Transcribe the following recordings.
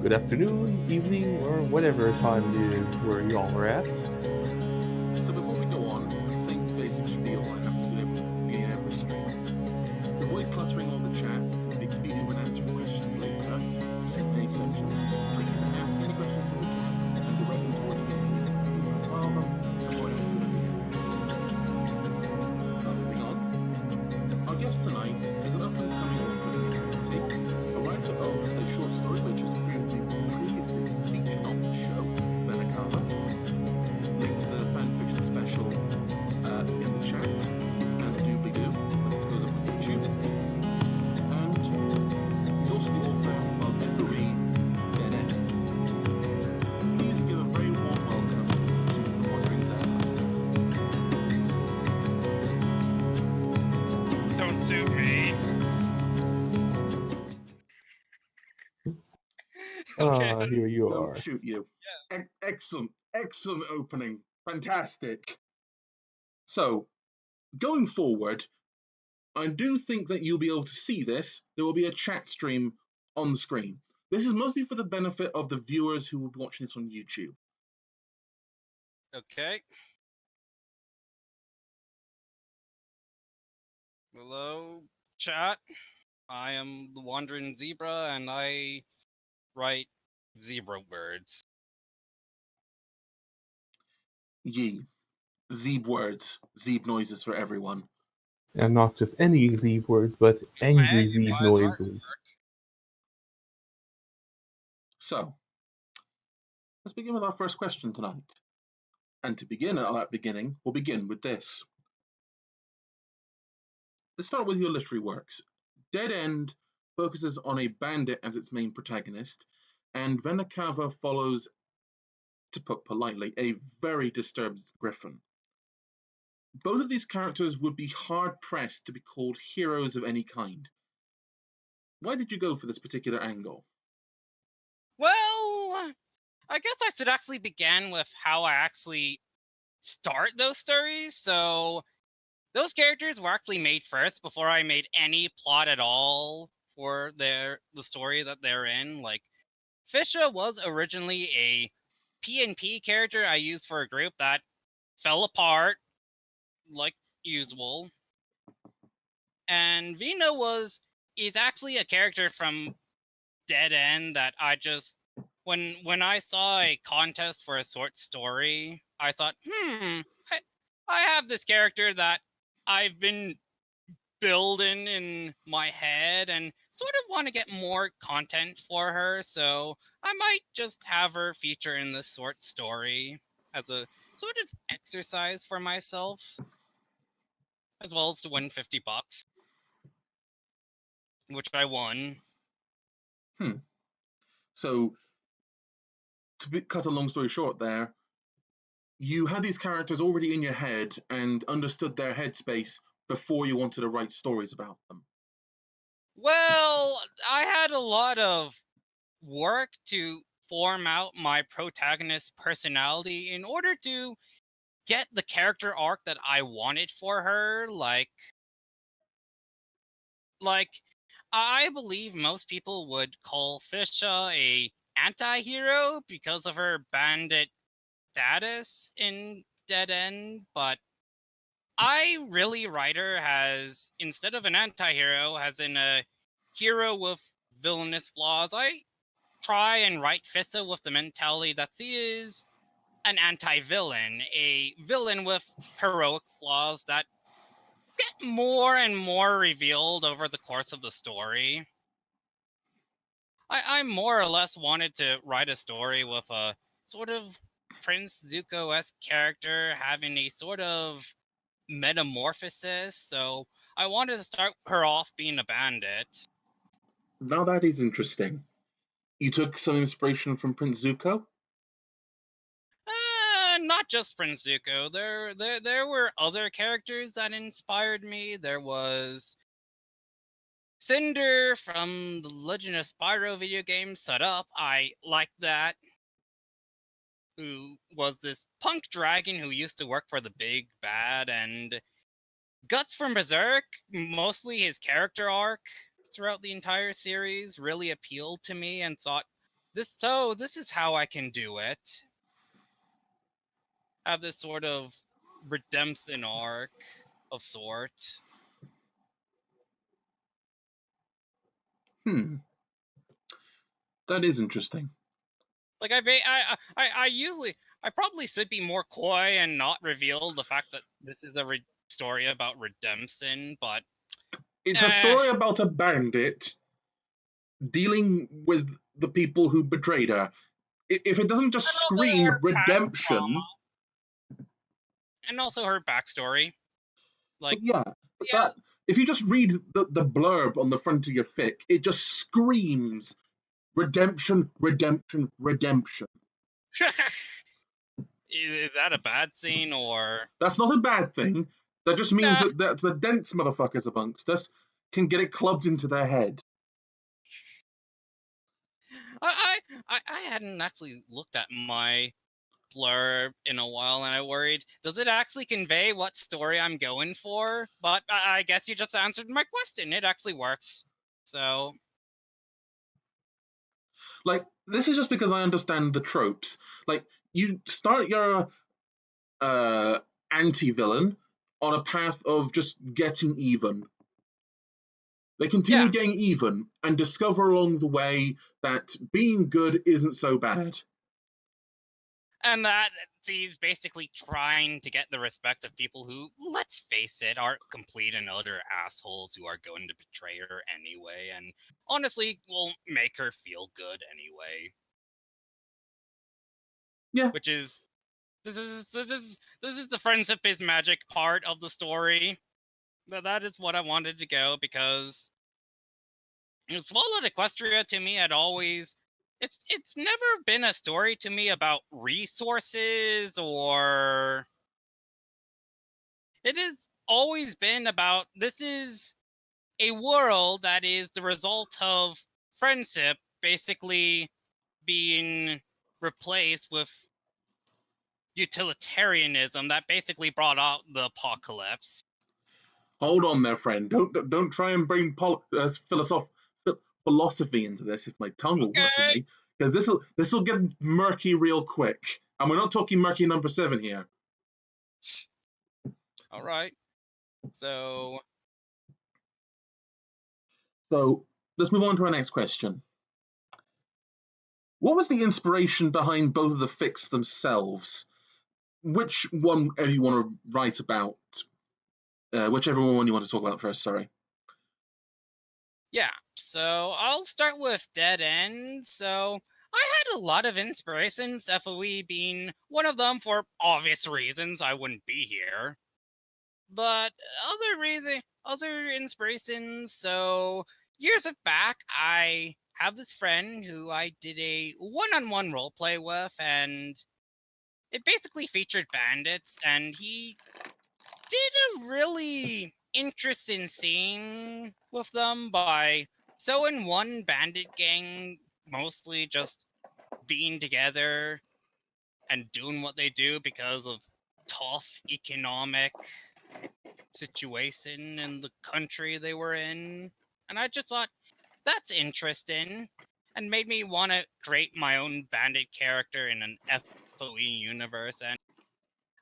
good afternoon, evening, or whatever time it is where y'all are at. So before we go on, the same basic spiel I have to do at the beginning of every stream. To avoid cluttering all the chat and be expedient when answering questions later, and essential, please ask any questions in the chat and direct them towards me. We will compile them and point out through them again. Now moving on, our guest tonight is an up-and-coming author in the community, a writer of a short story which has previously featured on the show, Vena Cava. Link to the fanfiction special in the chat and the doobly-doo when this goes up on YouTube. And he's also the author of F.E.C.I.A.L, Dead End. Please give a very warm welcome to the Wandering Zephyr. Don't sue me. Okay. Here you Don't are. shoot you. Yeah. Excellent opening. Fantastic. So, going forward, I do think that you'll be able to see this. There will be a chat stream on the screen. This is mostly for the benefit of the viewers who will be watching this on YouTube. Okay. Hello, chat. I am the Wandering Zebra, and I write zebra words. Yee. Zeeb words. Zeeb noises for everyone. And not just any Zeeb words, but angry Zeeb noises. So, let's begin with our first question tonight. And to begin at that beginning, we'll begin with this. Let's start with your literary works. Dead End focuses on a bandit as its main protagonist, and Vena Cava follows, to put politely, a very disturbed griffin. Both of these characters would be hard-pressed to be called heroes of any kind. Why did you go for this particular angle? Well, I guess I should actually begin with how I actually start those stories. So, those characters were actually made first before I made any plot at all for the story that they're in. Like, Fisha was originally a PNP character I used for a group that fell apart, like usual. And Vena is actually a character from Dead End that I just when I saw a contest for a short story, I thought, I have this character that I've been building in my head and sort of want to get more content for her, so I might just have her feature in this short story as a sort of exercise for myself, as well as to win $50, which I won. So, cut a long story short there, you had these characters already in your head and understood their headspace before you wanted to write stories about them. Well, I had a lot of work to form out my protagonist's personality in order to get the character arc that I wanted for her. Like I believe most people would call Fisha a anti-hero because of her bandit status in Dead End, but I really write her as, instead of an anti-hero, as in a hero with villainous flaws. I try and write Fisha with the mentality that she is an anti-villain, a villain with heroic flaws that get more and more revealed over the course of the story. I more or less wanted to write a story with a sort of Prince Zuko-esque character having a sort of metamorphosis, so I wanted to start her off being a bandit. Now that is interesting. You took some inspiration from Prince Zuko? Not just Prince Zuko. There were other characters that inspired me. There was Cinder from the Legend of Spyro video game Set Up. I liked that. Who was this punk dragon who used to work for the Big Bad, and Guts from Berserk, mostly his character arc throughout the entire series, really appealed to me and thought, this is how I can do it. Have this sort of redemption arc of sort. That is interesting. Like I probably should be more coy and not reveal the fact that this is a story about redemption, but It's a story about a bandit dealing with the people who betrayed her. If it doesn't just and also scream her past redemption, and also her backstory. Like, but yeah, that if you just read the blurb on the front of your fic, it just screams redemption, redemption, redemption. is that a bad scene or? That's not a bad thing. That just means Nah, that the dense motherfuckers amongst us can get it clubbed into their head. I hadn't actually looked at my blurb in a while, and I worried, does it actually convey what story I'm going for? But I guess you just answered my question. It actually works. So Like, this is just because I understand the tropes. Like, you start your anti-villain on a path of just getting even. They continue yeah, getting even and discover along the way that being good isn't so bad. and that he's basically trying to get the respect of people who, let's face it, are complete and utter assholes who are going to betray her anyway, and honestly will make her feel good anyway. Yeah. Which is this is the friendship is magic part of the story. That is what I wanted to go, because Swallowed Equestria to me had always it's never been a story to me about resources, or it has always been about, this is a world that is the result of friendship basically being replaced with utilitarianism that basically brought out the apocalypse. Hold on there, friend. Don't try and bring philosophy into this, if my tongue will work with Okay. me, because this will get murky real quick. And we're not talking murky number 7 here. All right. So let's move on to our next question. What was the inspiration behind both of the fics themselves? Which one you want to write about? Whichever one you want to talk about first, sorry. yeah, so I'll start with Dead End. So I had a lot of inspirations, FOE being one of them for obvious reasons. I wouldn't be here. But other inspirations. So years back, I have this friend who I did a one-on-one roleplay with, and it basically featured bandits, and he did a really interesting scene with them by in one bandit gang mostly just being together and doing what they do because of tough economic situation in the country they were in. And I just thought, that's interesting, and made me want to create my own bandit character in an FOE universe. And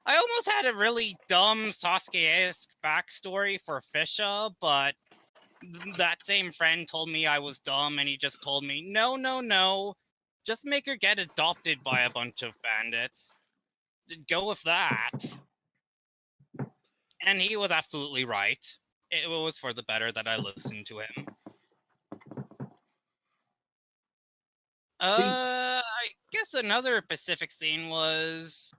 I almost had a really dumb Sasuke-esque backstory for Fisha, but that same friend told me I was dumb, and he just told me, no, just make her get adopted by a bunch of bandits. Go with that. And he was absolutely right. It was for the better that I listened to him. I guess another Pacific scene was,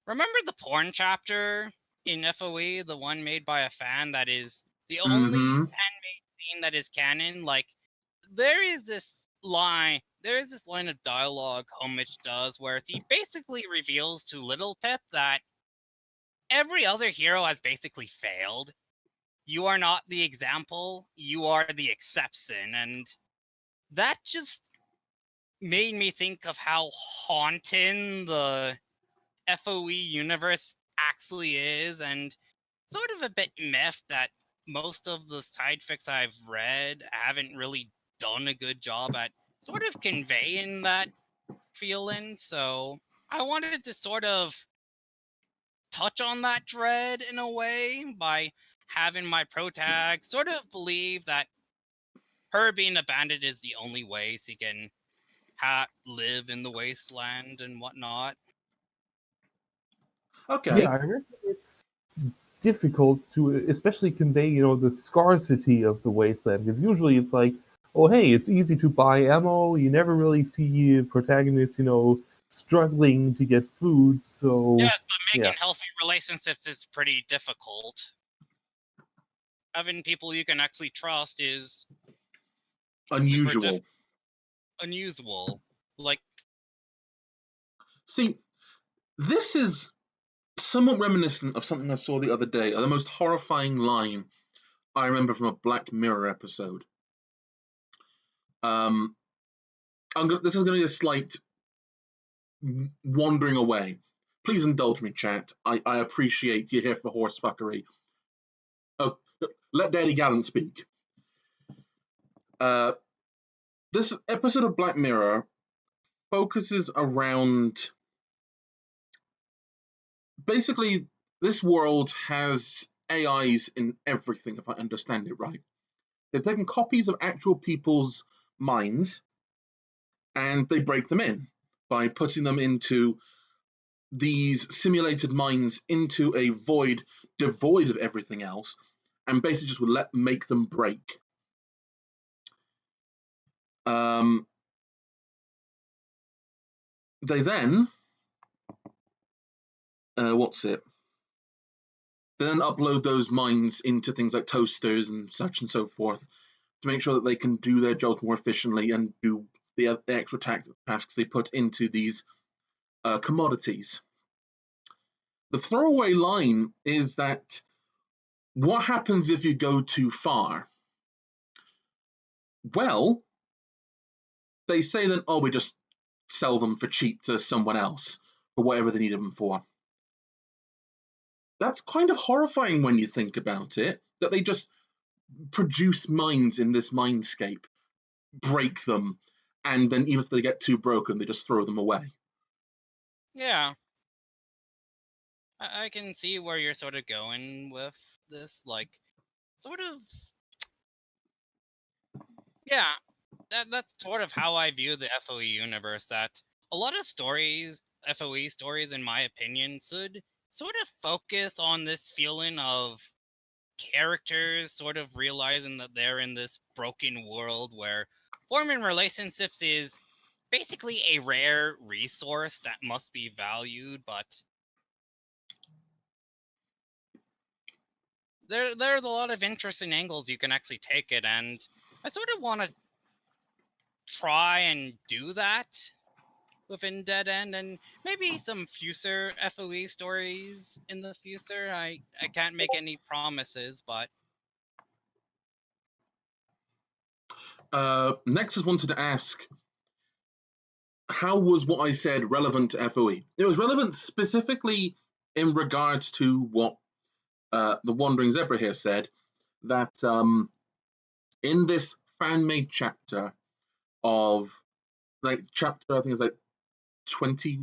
remember the porn chapter in FOE, the one made by a fan that is the only fan-made scene that is canon? Like, there is this line of dialogue Homage does where he basically reveals to Little Pip that every other hero has basically failed. You are not the example, you are the exception. And that just made me think of how haunting the FOE universe actually is, and sort of a bit miffed that most of the side fics I've read haven't really done a good job at sort of conveying that feeling, so I wanted to sort of touch on that dread in a way by having my protag sort of believe that her being abandoned is the only way she can live in the wasteland and whatnot. Okay. Yeah, I reckon it's difficult to especially convey, the scarcity of the wasteland, because usually it's like, oh hey, it's easy to buy ammo. You never really see protagonists, struggling to get food. So Yes, but making yeah, healthy relationships is pretty difficult. Having people you can actually trust is Unusual. unusual. Like, See, this is somewhat reminiscent of something I saw the other day, the most horrifying line I remember from a Black Mirror episode. Um, this is going to be a slight wandering away. Please indulge me, chat. I appreciate you're here for horse fuckery. Oh, let Daddy Gallant speak. This episode of Black Mirror focuses around basically this world has AIs in everything, if I understand it right. They've taken copies of actual people's minds and they break them in by putting them into these simulated minds into a void devoid of everything else, and basically just would make them break. They then what's it? They then upload those minds into things like toasters and such and so forth to make sure that they can do their jobs more efficiently and do the extra tasks they put into these commodities. The throwaway line is that what happens if you go too far? Well, they say that, oh, we just sell them for cheap to someone else for whatever they need them for. That's kind of horrifying when you think about it, that they just produce minds in this mindscape, break them, and then even if they get too broken, they just throw them away. yeah. I can see where you're sort of going with this, like, sort of, yeah, that's sort of how I view the FOE universe, that a lot of stories, FOE stories, in my opinion, should sort of focus on this feeling of characters sort of realizing that they're in this broken world where forming relationships is basically a rare resource that must be valued, but there's a lot of interesting angles you can actually take it, and I sort of want to try and do that within Dead End, and maybe some future FOE stories in the future. I can't make any promises, but Nexus wanted to ask, how was what I said relevant to FOE? It was relevant specifically in regards to what the Wandering Zebra here said, that in this fan-made chapter of, like, chapter, I think it's like 20.5,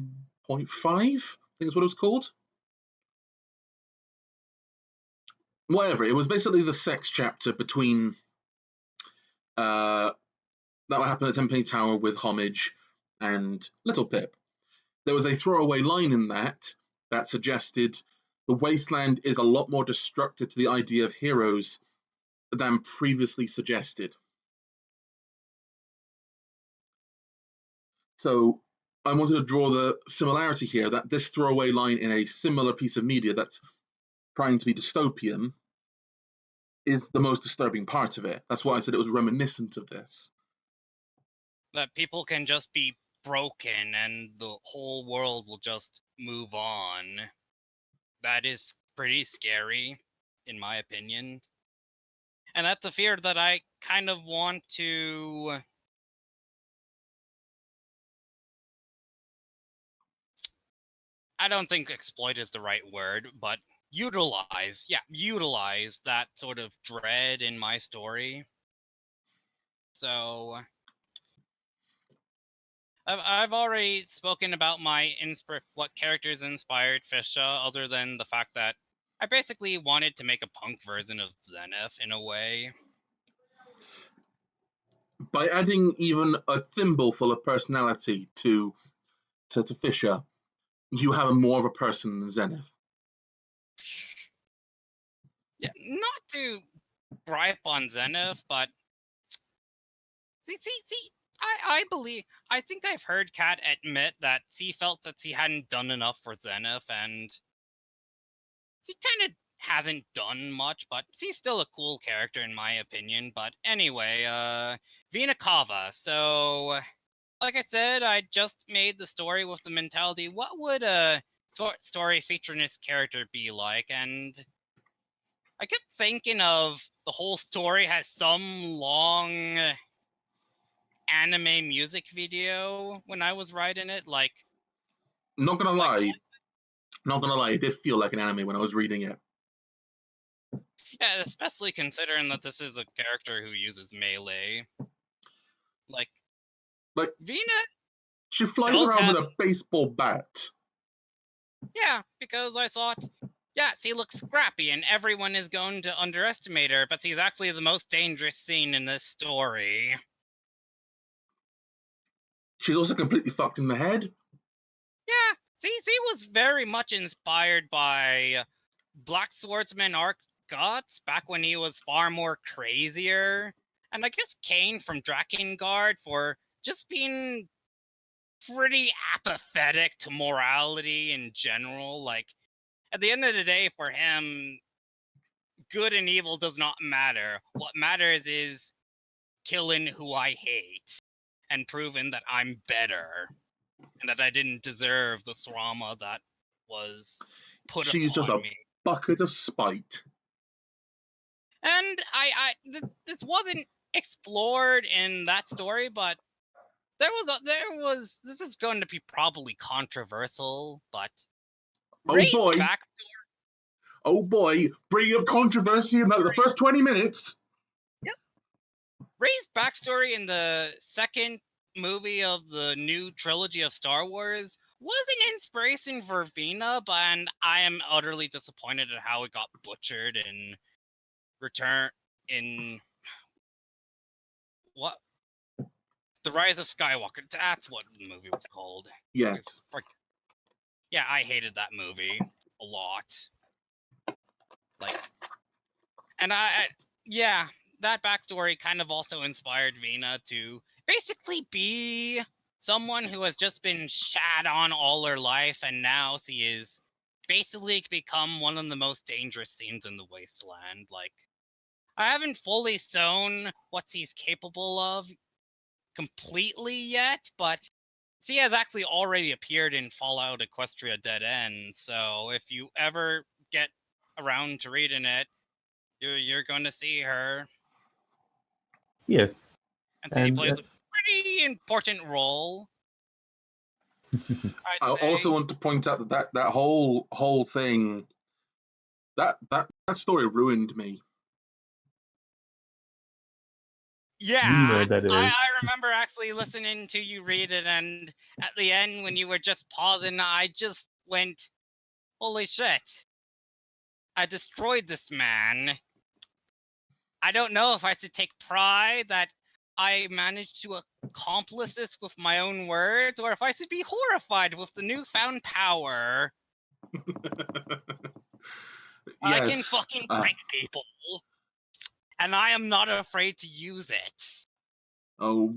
I think is what it was called. Whatever, it was basically the sex chapter between that what happened at Tenpenny Tower with Homage and Little Pip. There was a throwaway line in that suggested the wasteland is a lot more destructive to the idea of heroes than previously suggested. So I wanted to draw the similarity here, that this throwaway line in a similar piece of media that's trying to be dystopian is the most disturbing part of it. That's why I said it was reminiscent of this. that people can just be broken and the whole world will just move on. That is pretty scary, in my opinion. And that's a fear that I kind of want to... I don't think exploit is the right word, but utilize. Yeah, utilize that sort of dread in my story. So I've already spoken about my what characters inspired Fisha, other than the fact that I basically wanted to make a punk version of Zenith in a way. By adding even a thimbleful of personality to Fisher, you have more of a person than Zenith. Yeah, not to gripe on Zenith, but see, I think I've heard Kat admit that she felt that she hadn't done enough for Zenith, and she kind of hasn't done much, but she's still a cool character in my opinion. But anyway, Vena Cava. So, like I said, I just made the story with the mentality, what would a story featuring this character be like? And I kept thinking of the whole story has some long anime music video when I was writing it. Not gonna lie, it did feel like an anime when I was reading it. Yeah, especially considering that this is a character who uses melee. Like Vena, she flies around with a baseball bat. Yeah, because I thought, yeah, she looks scrappy and everyone is going to underestimate her, but she's actually the most dangerous scene in this story. She's also completely fucked in the head. Yeah, she was very much inspired by Black Swordsman Arc Guts back when he was far more crazier. And I guess Kane from Drakengard for just being pretty apathetic to morality in general. Like, at the end of the day, for him, good and evil does not matter. What matters is killing who I hate and proving that I'm better and that I didn't deserve the trauma that was put She's just upon a me. bucket of spite. And this wasn't explored in that story, but there was this is going to be probably controversial, but Oh boy, bringing up controversy in the first 20 minutes. Yep. Rey's backstory in the second movie of the new trilogy of Star Wars was an inspiration for Vena, and I am utterly disappointed at how it got butchered in what? The Rise of Skywalker. That's what the movie was called. Yes. Yeah, I hated that movie a lot. That backstory kind of also inspired Vena to basically be someone who has just been shat on all her life, and now she is basically become one of the most dangerous scenes in the Wasteland. Like, I haven't fully shown what she's capable of completely yet, but she has actually already appeared in Fallout Equestria Dead End, so if you ever get around to reading it, you're going to see her. Yes. And she plays a pretty important role. I also want to point out that whole thing, that story ruined me. Yeah, that is. I remember actually listening to you read it, and at the end when you were just pausing, I just went, holy shit. I destroyed this man. I don't know if I should take pride that I managed to accomplish this with my own words, or if I should be horrified with the newfound power. I can fucking break people, and I am not afraid to use it. Oh,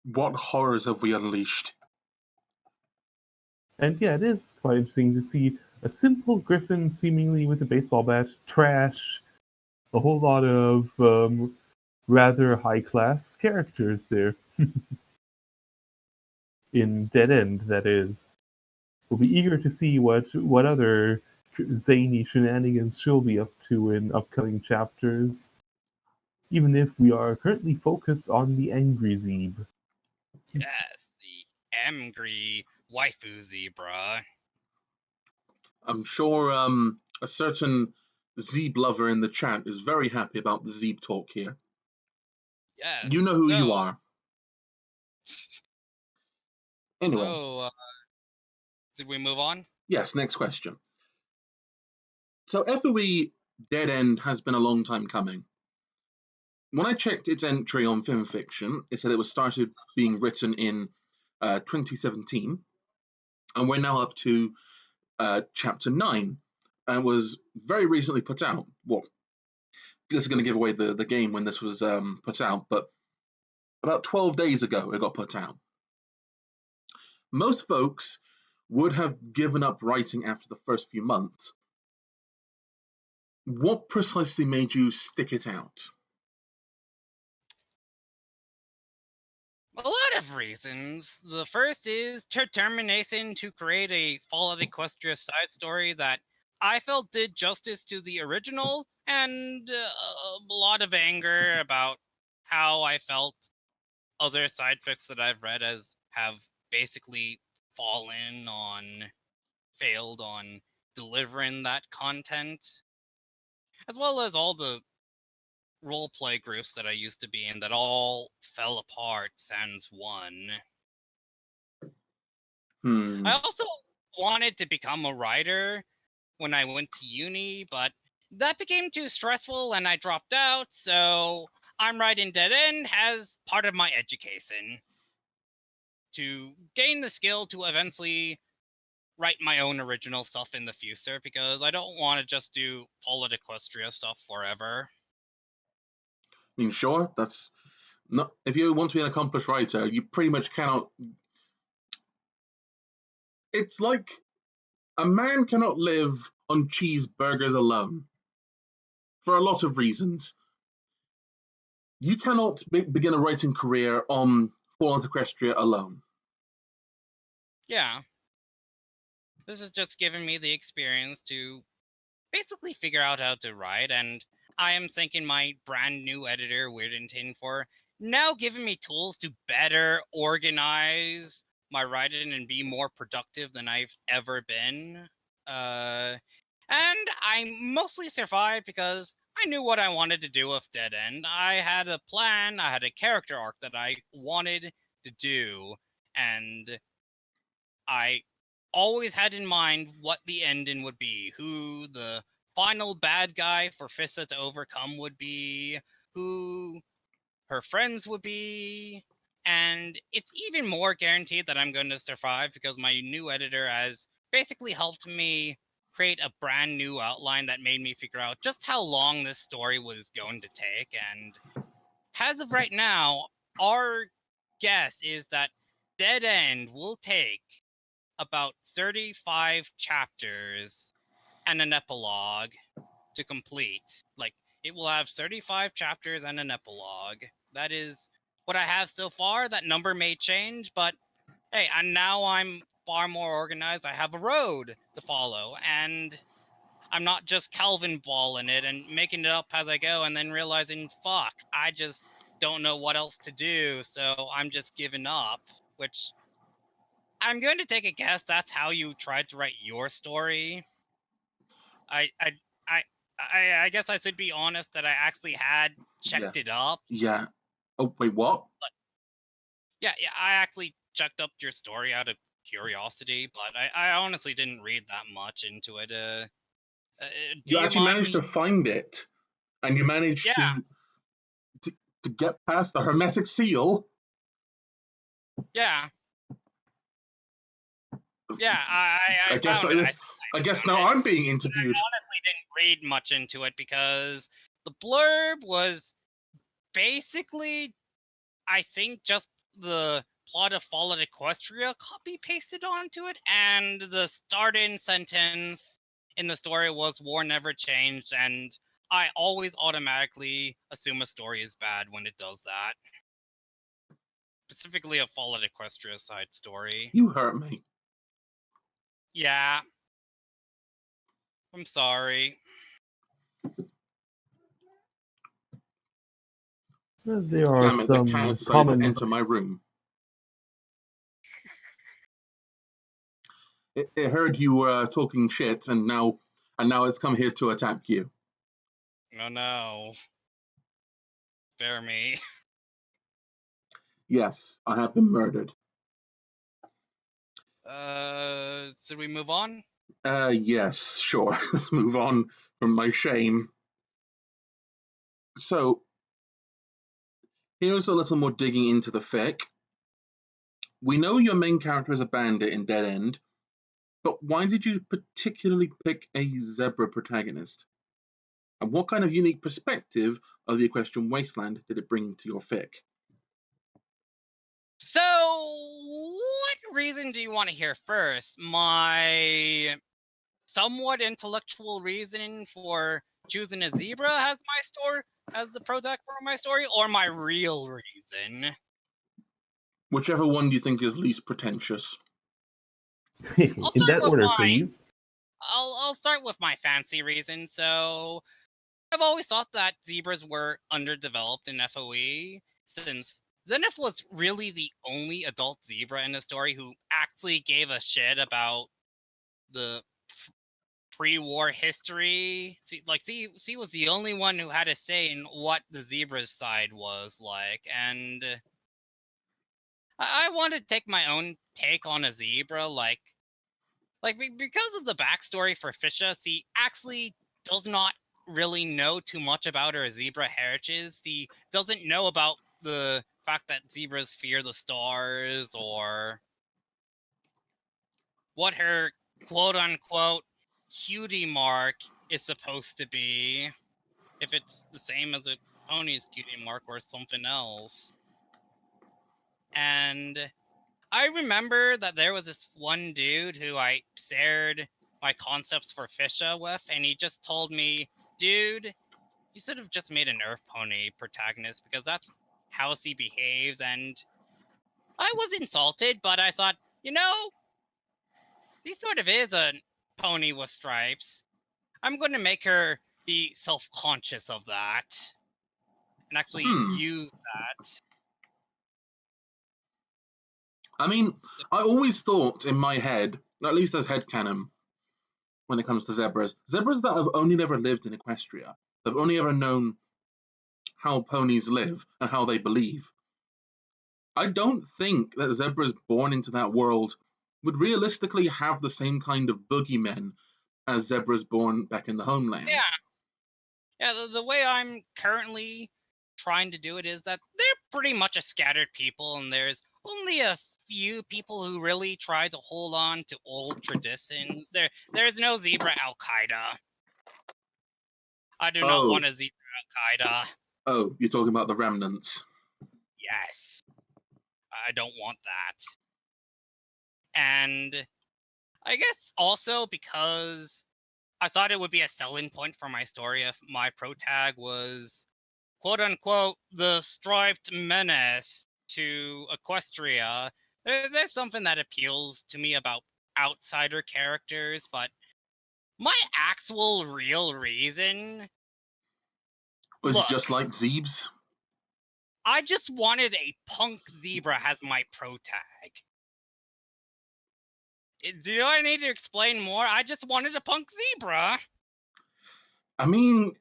what horrors have we unleashed? And yeah, it is quite interesting to see a simple griffin seemingly with a baseball bat trash a whole lot of rather high-class characters there. In Dead End, that is. We'll be eager to see what other zany shenanigans she'll be up to in upcoming chapters, even if we are currently focused on the Angry Zeeb. Yes, the angry waifu zebra. I'm sure a certain Zeeb lover in the chat is very happy about the Zeeb talk here. Yes. You know who you are. Anyway, So, did we move on? yes, next question. So FOE Dead End has been a long time coming. When I checked its entry on FanFiction, it said it was started being written in 2017, and we're now up to chapter 9, and was very recently put out. Well, this is going to give away the game when this was put out, but about 12 days ago it got put out. Most folks would have given up writing after the first few months. What precisely made you stick it out? A lot of reasons. The first is determination to create a Fallout Equestria side story that I felt did justice to the original, and a lot of anger about how I felt other side fics that I've read have basically failed on delivering that content, as well as all the roleplay groups that I used to be in that all fell apart sans one. I also wanted to become a writer when I went to uni, but that became too stressful and I dropped out, so I'm writing Dead End as part of my education to gain the skill to eventually write my own original stuff in the future, because I don't want to just do Fallout Equestria stuff forever. I mean, sure, that's not. If you want to be an accomplished writer, you pretty much cannot. It's like a man cannot live on cheeseburgers alone for a lot of reasons. You cannot begin a writing career on Fallout Equestria alone. Yeah. This has just given me the experience to basically figure out how to write, and I am thanking my brand new editor, Weirdington, for now giving me tools to better organize my writing and be more productive than I've ever been. And I mostly survived because I knew what I wanted to do with Dead End. I had a plan, I had a character arc that I wanted to do, and I always had in mind what the ending would be, who the final bad guy for Fissa to overcome would be, who her friends would be, and it's even more guaranteed that I'm going to survive because my new editor has basically helped me create a brand new outline that made me figure out just how long this story was going to take. And as of right now, our guess is that Dead End will take about 35 chapters and an epilogue to complete. Like, it will have 35 chapters and an epilogue. That is what I have so far. That number may change, but hey, and now I'm far more organized. I have a road to follow, and I'm not just Calvin balling it and making it up as I go and then realizing, fuck, I just don't know what else to do, so I'm just giving up, which I'm going to take a guess that's how you tried to write your story. I guess I should be honest that I actually had checked it up. Yeah. Oh, wait, what? But yeah, I actually checked up your story out of curiosity, but I honestly didn't read that much into it. Do You you actually mind managed me? to find it, and you managed Yeah, to get past the hermetic seal. yeah, yeah. I I guess found it. I guess Found now it. I'm being I interviewed. honestly didn't read much into it because the blurb was basically, I think, just the plot of Fallout Equestria copy pasted onto it, and the starting sentence in the story was "War never changed," and I always automatically assume a story is bad when it does that. Specifically, a Fallout Equestria side story. You hurt me. Yeah, I'm sorry. There are Damn it! The cat has some decided to comments. enter my room. It heard you were talking shit, and now it's come here to attack you. Oh no. Spare me. Yes, I have been murdered. Should we move on? Yes, sure. Let's move on from my shame. So, here's a little more digging into the fic. We know your main character is a bandit in Dead End, but why did you particularly pick a zebra protagonist? And what kind of unique perspective of the equestrian wasteland did it bring to your fic? So, what reason do you want to hear first? My somewhat intellectual reasoning for choosing a zebra as the protagonist for my story, or my real reason? Whichever one you think is least pretentious. I'll In start that with order, my please. I'll start with my fancy reason. So I've always thought that zebras were underdeveloped in FOE, since Zenith was really the only adult zebra in the story who actually gave a shit about the pre-war history. C was the only one who had a say in what the zebra's side was like, and I wanted to take my own take on a zebra, because of the backstory for Fisha. She actually does not really know too much about her zebra heritage. She doesn't know about the fact that zebras fear the stars, or what her quote-unquote cutie mark is supposed to be, if it's the same as a pony's cutie mark or something else. And I remember that there was this one dude who I shared my concepts for Fisha with, and he just told me, dude, you should have just made an Earth Pony protagonist, because that's how she behaves. And I was insulted, but I thought, she sort of is a pony with stripes. I'm going to make her be self-conscious of that and actually use that. I mean, I always thought in my head, at least as headcanon, when it comes to zebras that have only ever lived in Equestria, have only ever known how ponies live and how they believe. I don't think that zebras born into that world would realistically have the same kind of boogeymen as zebras born back in the homelands. Yeah, the way I'm currently trying to do it is that they're pretty much a scattered people, and there's only a few people who really try to hold on to old traditions. There's no zebra Al-Qaeda. I do not want a zebra Al-Qaeda. Oh, you're talking about the remnants. Yes. I don't want that. And I guess also because I thought it would be a selling point for my story if my protag was, quote-unquote, the striped menace to Equestria. There's something that appeals to me about outsider characters, but my actual real reason... Was it just like Zebes? I just wanted a punk zebra as my protag. Do I need to explain more? I just wanted a punk zebra. I mean,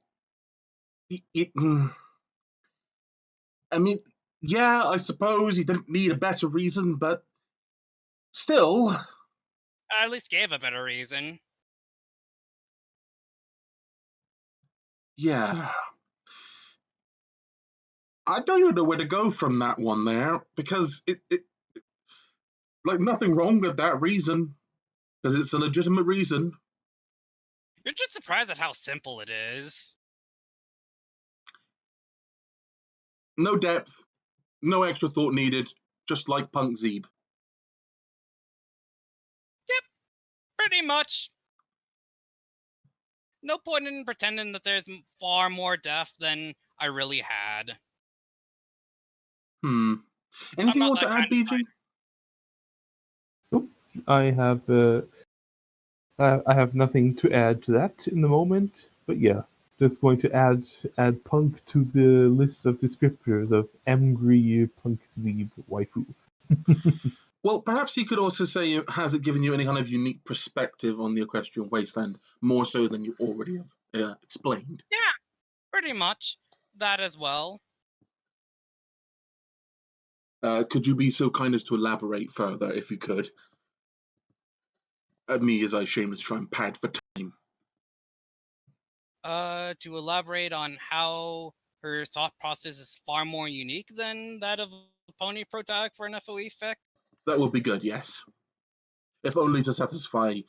yeah, I suppose you didn't need a better reason, but still. I at least gave a better reason. Yeah. I don't even know where to go from that one there, because it like, nothing wrong with that reason, because it's a legitimate reason. You're just surprised at how simple it is. No depth, no extra thought needed, just like Punk Zeb. Yep, pretty much. No point in pretending that there's far more depth than I really had. Anything you want to add, BG? Nope. I have nothing to add to that in the moment, but yeah, just going to add punk to the list of descriptors of angry punk Zeb waifu. Well, perhaps you could also say, has it given you any kind of unique perspective on the equestrian wasteland, more so than you already have explained? Yeah, pretty much. That as well. Could you be so kind as to elaborate further, if you could? at me as I shamelessly try and pad for time. To elaborate on how her thought process is far more unique than that of a pony protag for an FOE effect. That would be good, yes. If only to satisfy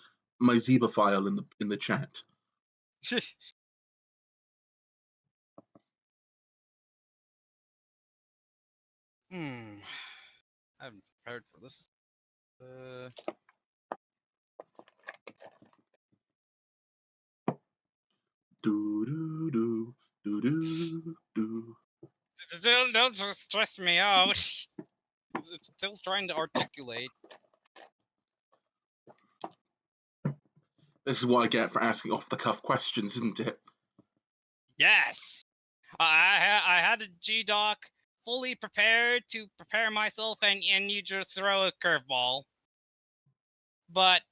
my Zeba file in the chat. I haven't prepared for this. Don't stress me out. It's still trying to articulate. This is what I get for asking off-the-cuff questions, isn't it? Yes! I had a G-Doc fully prepared to prepare myself, and you just throw a curveball. But,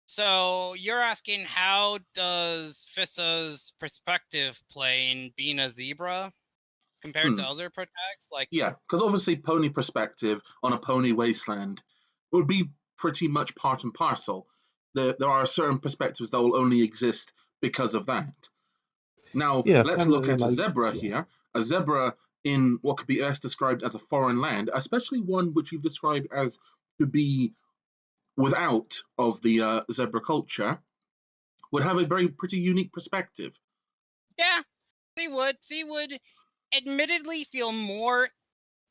so you're asking how does Fissa's perspective play in being a zebra compared to other protags? Like, yeah, because obviously pony perspective on a pony wasteland would be pretty much part and parcel. There are certain perspectives that will only exist because of that. Now, Yeah, let's kinda look at a like- zebra yeah. here. A zebra in what could be best described as a foreign land, especially one which you've described as to be without of the zebra culture, would have a pretty unique perspective. yeah, they would admittedly feel more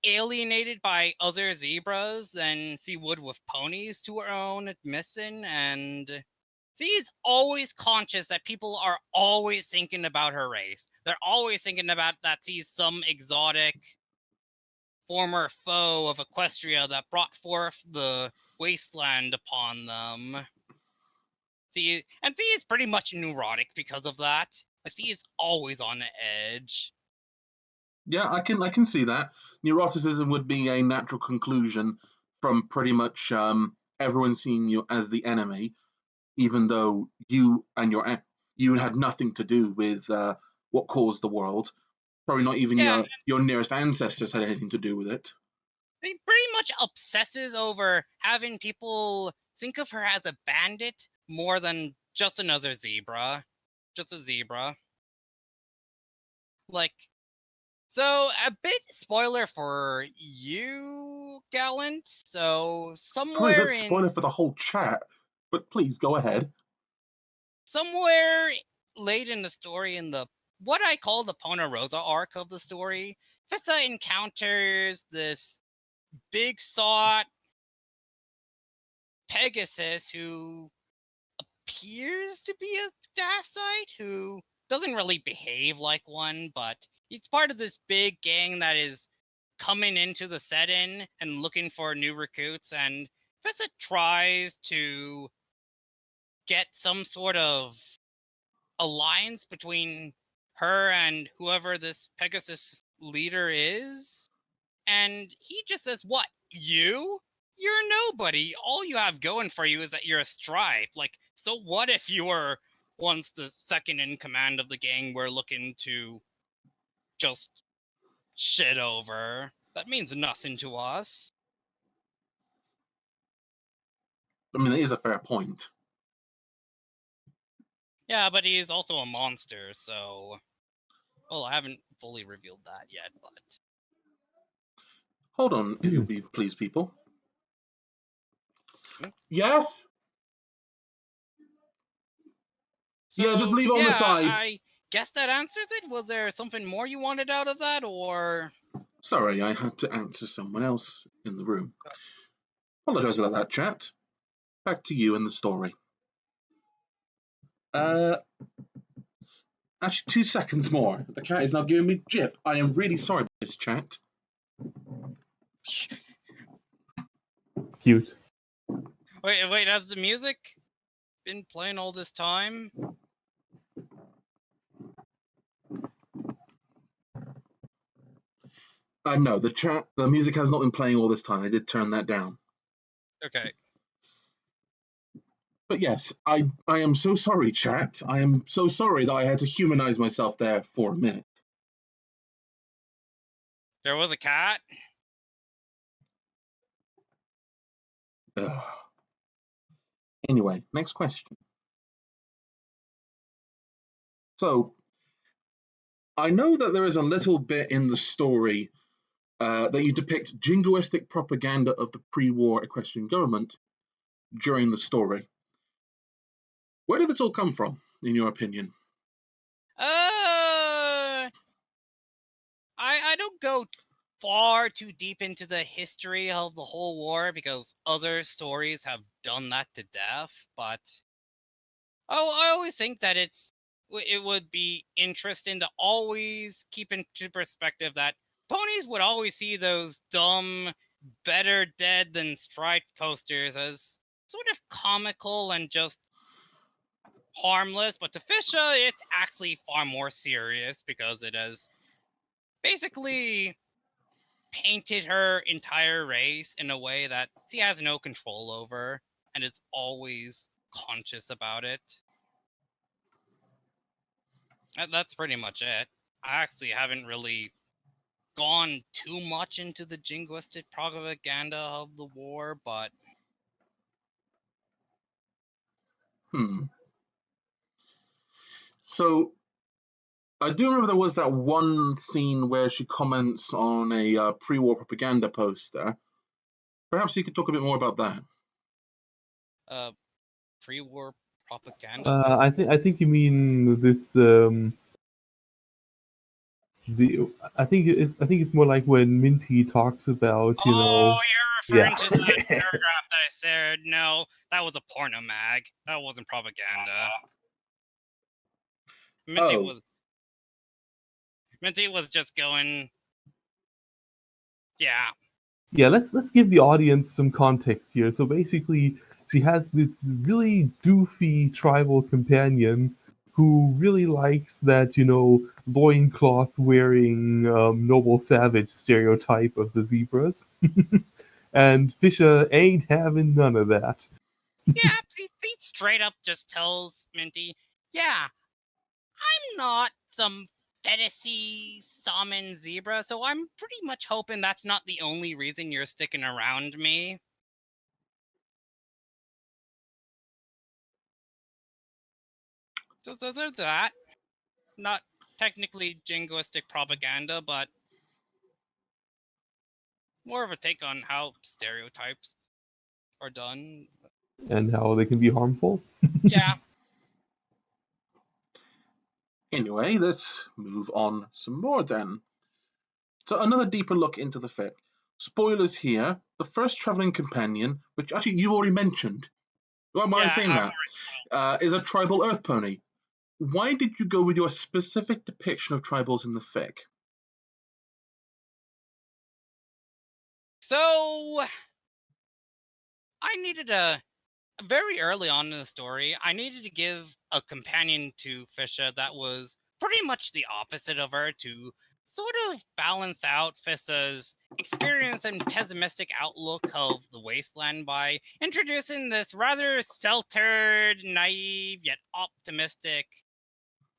alienated by other zebras than she would with ponies, to her own admission, and she's always conscious that people are always thinking about her race. They're always thinking about that she's some exotic former foe of Equestria that brought forth the wasteland upon them. She is pretty much neurotic because of that. Like, she is always on the edge. Yeah, I can see that. Neuroticism would be a natural conclusion from pretty much everyone seeing you as the enemy, even though you had nothing to do with what caused the world. Probably not even Yeah, your nearest ancestors had anything to do with it. He pretty much obsesses over having people think of her as a bandit more than just another zebra. Just a zebra. Like, so a bit spoiler for you, Gallant. So Probably a somewhere bit spoiler for the whole chat, but please go ahead. somewhere late in the story, in the what I call the Ponarosa arc of the story, Fissa encounters this big sought Pegasus who appears to be a Dacite, who doesn't really behave like one, but he's part of this big gang that is coming into the set-in and looking for new recruits, and Fissa tries to get some sort of alliance between her and whoever this Pegasus leader is, and he just says, "What, you? You're nobody. All you have going for you is that you're a stripe. Like, so what if you were once the second in command of the gang we're looking to just shit over? That means nothing to us." I mean, it is a fair point. Yeah, but he's also a monster, so... Well, I haven't fully revealed that yet, but... Hold on, if you'll be pleased, people. Yes? So, yeah, just leave it on the side. I guess that answers it. Was there something more you wanted out of that, or... Sorry, I had to answer someone else in the room. Apologise about that, chat. Back to you and the story. Actually, 2 seconds more. The cat is now giving me jip. I am really sorry about this, chat. Cute. Wait, has the music been playing all this time? No, the music has not been playing all this time. I did turn that down. Okay. But yes, I am so sorry, chat. I am so sorry that I had to humanize myself there for a minute. There was a cat? Ugh. Anyway, next question. So, I know that there is a little bit in the story that you depict jingoistic propaganda of the pre-war equestrian government during the story. Where did this all come from, in your opinion? I don't go far too deep into the history of the whole war because other stories have done that to death, but I always think that it would be interesting to always keep into perspective that ponies would always see those dumb better dead than striped posters as sort of comical and just harmless, but to Fisher it's actually far more serious because it has basically painted her entire race in a way that she has no control over and is always conscious about it. That's pretty much it. I actually haven't really gone too much into the jingoistic propaganda of the war, but So, I do remember there was that one scene where she comments on a pre-war propaganda poster. Perhaps you could talk a bit more about that. pre-war propaganda. I think you mean this. I think it's more like when Minty talks about Oh, you're referring yeah. to that paragraph that I said. No, that was a porno mag. That wasn't propaganda. Minty Oh, was just going. Yeah. Yeah, let's give the audience some context here. So basically, she has this really doofy tribal companion who really likes that, loincloth wearing noble savage stereotype of the zebras. And Fisher ain't having none of that. Yeah, he straight up just tells Minty, yeah, I'm not some fetishy salmon zebra, so I'm pretty much hoping that's not the only reason you're sticking around me. So there's that. Not technically jingoistic propaganda, but more of a take on how stereotypes are done. And how they can be harmful. Yeah. anyway, let's move on some more then. So, another deeper look into the fic. Spoilers here. The first traveling companion, which actually you already mentioned, why am I saying that? Is a tribal earth pony. Why did you go with your specific depiction of tribals in the fic? So I needed very early on in the story, I needed to give a companion to Fisher that was pretty much the opposite of her to sort of balance out Fissa's experience and pessimistic outlook of the wasteland by introducing this rather sheltered, naive, yet optimistic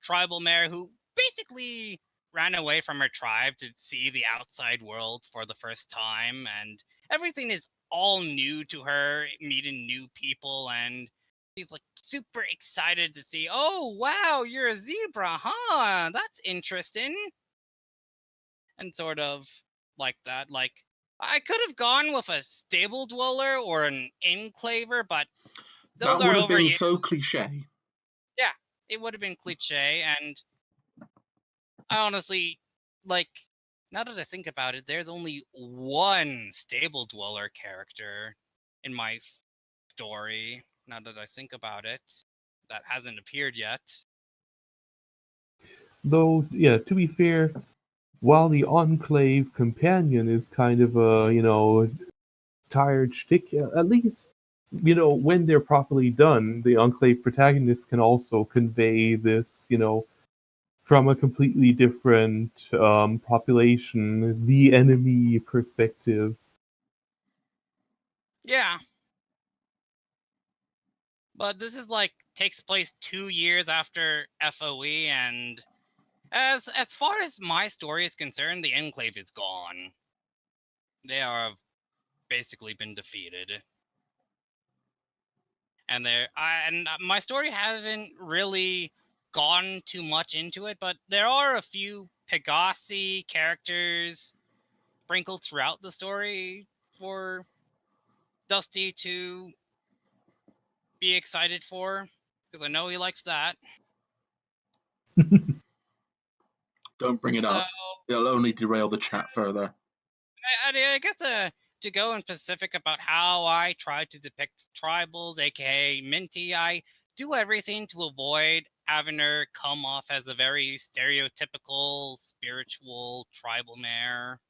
tribal mare who basically ran away from her tribe to see the outside world for the first time, and everything is all new to her, meeting new people, and she's like super excited to see, oh wow, you're a zebra, huh? That's interesting. And sort of like that. Like I could have gone with a stable dweller or an enclaver, but those That are would have been overused. so cliche. Yeah, it would have been cliche, and I honestly, like, now that I think about it, there's only one stable dweller character in my story, now that I think about it, that hasn't appeared yet. Though, yeah, to be fair, while the Enclave companion is kind of a, tired shtick, at least, when they're properly done, the Enclave protagonist can also convey this, from a completely different population, the enemy perspective. Yeah. But this is like takes place 2 years after FOE, and as far as my story is concerned, the Enclave is gone. They have basically been defeated. and my story hasn't really gone too much into it, but there are a few Pegasi characters sprinkled throughout the story for Dusty to be excited for, because I know he likes that. Don't bring it So up. It'll only derail the chat further. I guess to go in specific about how I try to depict tribals, aka Minty, I do everything to avoid having her come off as a very stereotypical spiritual tribal mare.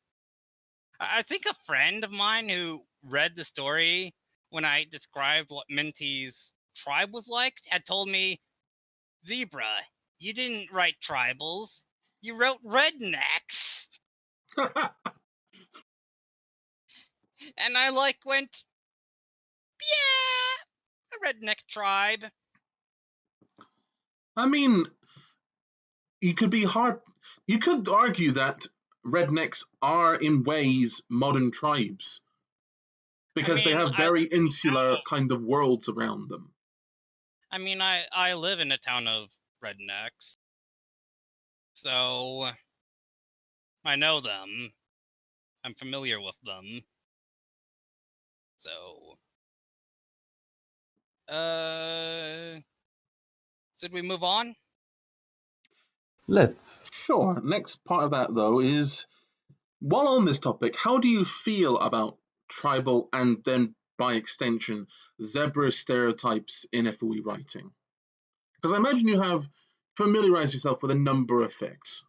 I think a friend of mine who read the story when I described what Minty's tribe was like had told me, Zebra, you didn't write tribals, you wrote rednecks. And I went, yeah, a redneck tribe. I mean, you could argue that rednecks are in ways modern tribes because they have very insular kind of worlds around them. I mean, I live in a town of rednecks, so I know them. I'm familiar with them. So, should we move on? Let's. Sure. Next part of that, though, is while on this topic, how do you feel about tribal and then, by extension, zebra stereotypes in FOE writing? Because I imagine you have familiarized yourself with a number of effects.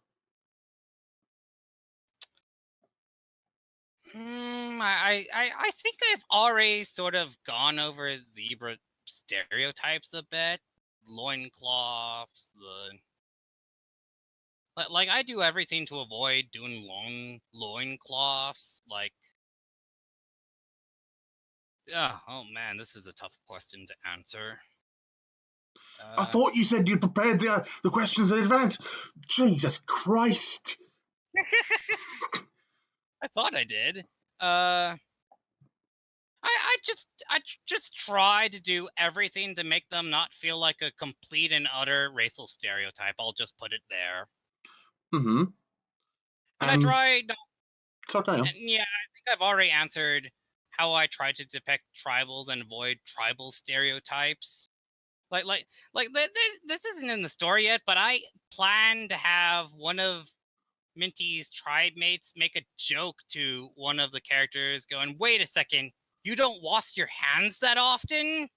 I think I've already sort of gone over zebra stereotypes a bit. Loincloths, like I do everything to avoid doing loincloths. Like, oh man, this is a tough question to answer. I thought you said you'd prepared the questions in advance. Jesus Christ! I thought I did. I just try to do everything to make them not feel like a complete and utter racial stereotype. I'll just put it there. Mm-hmm. And I try. And yeah, I think I've already answered how I try to depict tribals and avoid tribal stereotypes. This isn't in the story yet, but I plan to have one of Minty's tribe mates make a joke to one of the characters going, wait a second, you don't wash your hands that often?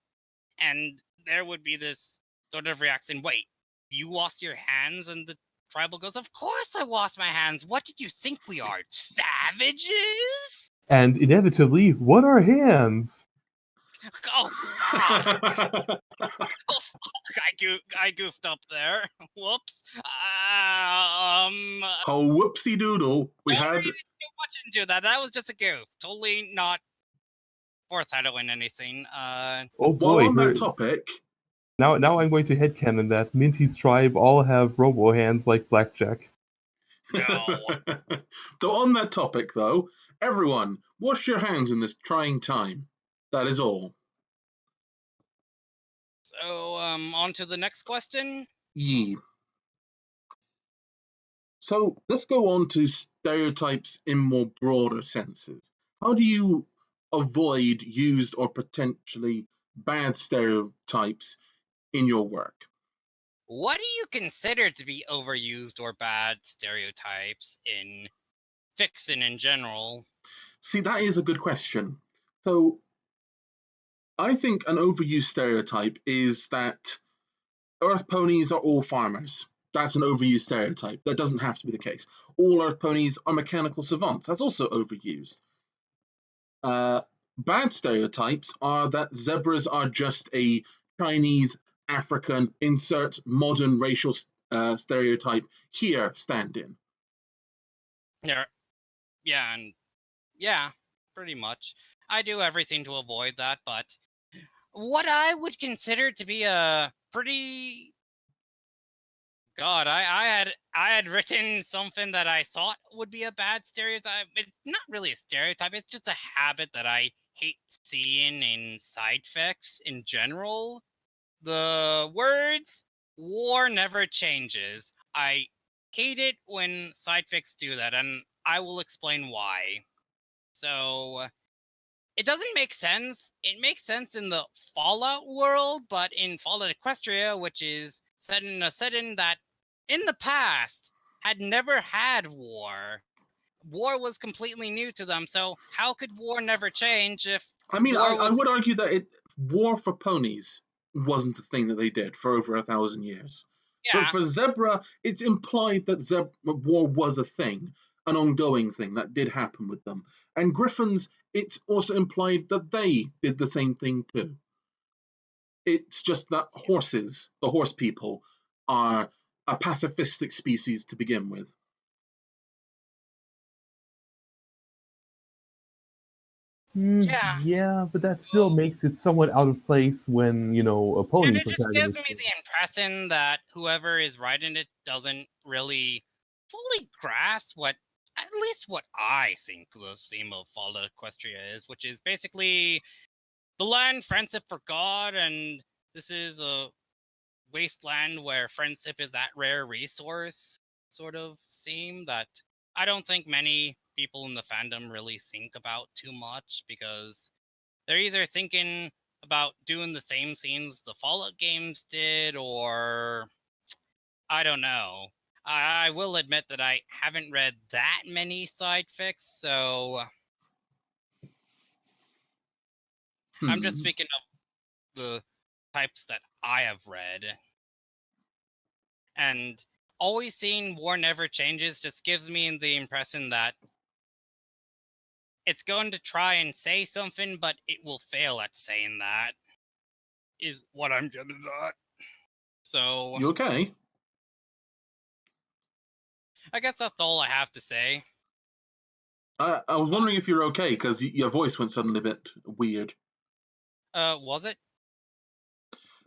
And there would be this sort of reaction, wait, you wash your hands? And the tribal goes, of course I wash my hands. What did you think we are, savages? And inevitably, what are hands? Oh, fuck. Oh, fuck. I goofed up there. Whoops. Oh, whoopsie doodle. We had. Don't read too much into that. That was just a goof. Totally not foreshadowing anything. Oh boy. While on that topic. Now I'm going to headcanon that Minty's tribe all have robo hands like Blackjack. No. So on that topic, though, everyone, wash your hands in this trying time. That is all. So, on to the next question. Yee. So let's go on to stereotypes in more broader senses. How do you avoid used or potentially bad stereotypes in your work? What do you consider to be overused or bad stereotypes in fiction in general? See, that is a good question. So I think an overused stereotype is that Earth ponies are all farmers. That's an overused stereotype. That doesn't have to be the case. All Earth ponies are mechanical savants. That's also overused. Bad stereotypes are that zebras are just a Chinese, African, insert modern racial stereotype here stand-in. Yeah, pretty much. I do everything to avoid that, but what I would consider to be a pretty... God, I had written something that I thought would be a bad stereotype. It's not really a stereotype, it's just a habit that I hate seeing in side effects in general. The words "war never changes." I hate it when side effects do that, and I will explain why. So it doesn't make sense. It makes sense in the Fallout world, but in Fallout Equestria, which is set in a setting that in the past had never had war. War was completely new to them, so how could war never change if I mean, war I was... would argue that war for ponies wasn't a thing that they did for over 1,000 years. But Yeah, for zebra, it's implied that war was a thing, an ongoing thing that did happen with them. And griffins, it's also implied that they did the same thing too. It's just that horses, the horse people, are a pacifistic species to begin with. yeah. Yeah, but that still makes it somewhat out of place when, a And pony it just gives protagonist. me the impression that whoever is writing it doesn't really fully grasp at least what I think the theme of Fallout Equestria is, which is basically the land friendship for God, and this is a wasteland where friendship is that rare resource sort of theme that I don't think many people in the fandom really think about too much, because they're either thinking about doing the same scenes the Fallout games did, or I don't know. I will admit that I haven't read that many side fics, so I'm just Hmm. speaking of the types that I have read. And always seeing War Never Changes just gives me the impression that it's going to try and say something, but it will fail at saying that, is what I'm getting at. So You okay? I guess that's all I have to say. I was wondering if you're okay because your voice went suddenly a bit weird. Was it?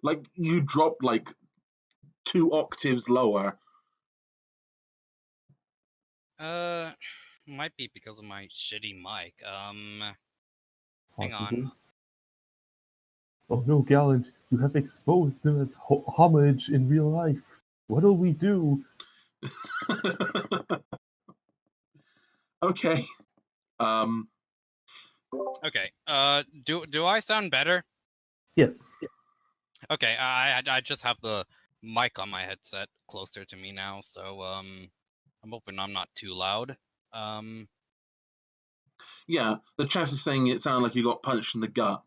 Like you dropped like 2 octaves lower. Uh, might be because of my shitty mic. Hang on. Possibly. Oh no, Gallant, you have exposed them as homage in real life. What'll we do? Okay. Um. Okay. Do I sound better? Yes. Okay. I just have the mic on my headset closer to me now, so I'm hoping I'm not too loud. Um. Yeah. The chat is saying it sounded like you got punched in the gut.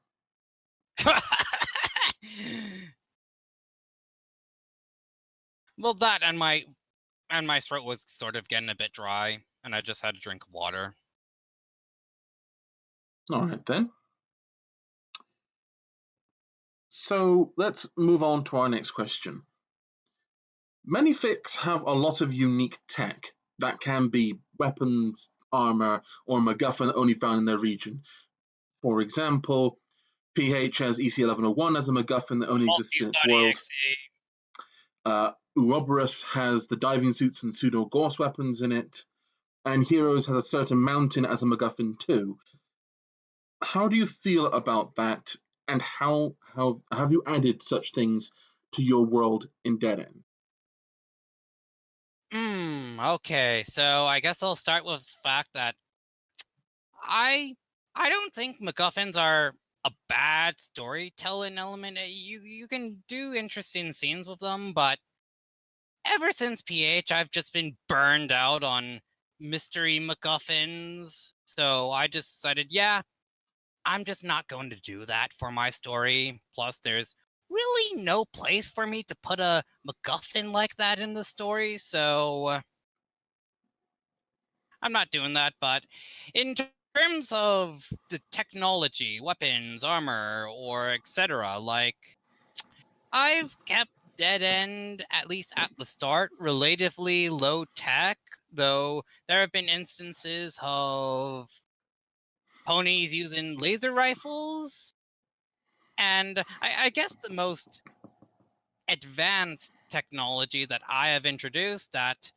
Well, that and my throat was sort of getting a bit dry, and I just had to drink water. All right then. So let's move on to our next question. Many fics have a lot of unique tech that can be weapons, armor, or MacGuffin only found in their region. For example, PH has EC1101 as a MacGuffin that only Oh, exists he's in its got world. EXE. Ouroboros has the diving suits and pseudo ghost weapons in it. And Heroes has a certain mountain as a MacGuffin too. How do you feel about that? And how have you added such things to your world in Dead End? Okay, so I guess I'll start with the fact that I I don't think MacGuffins are a bad storytelling element. You can do interesting scenes with them, but ever since PH, I've just been burned out on mystery MacGuffins. So I just decided, yeah, I'm just not going to do that for my story. Plus, there's really no place for me to put a MacGuffin like that in the story, so I'm not doing that. But in terms of the technology, weapons, armor, or etc., like, I've kept Dead End, at least at the start, relatively low tech, though there have been instances of ponies using laser rifles. And I guess the most advanced technology that I have introduced that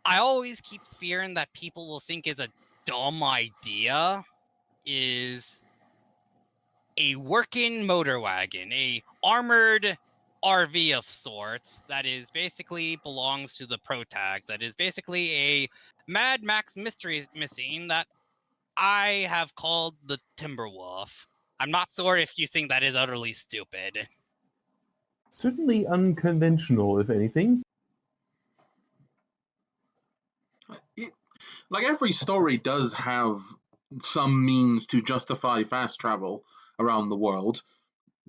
I always keep fearing that people will think is a dumb idea is a working motor wagon, a armored RV of sorts that is basically belongs to the protags. That is basically a Mad Max mystery machine that I have called the Timberwolf. I'm not sure if you think that is utterly stupid. Certainly unconventional, if anything. Like every story does have some means to justify fast travel around the world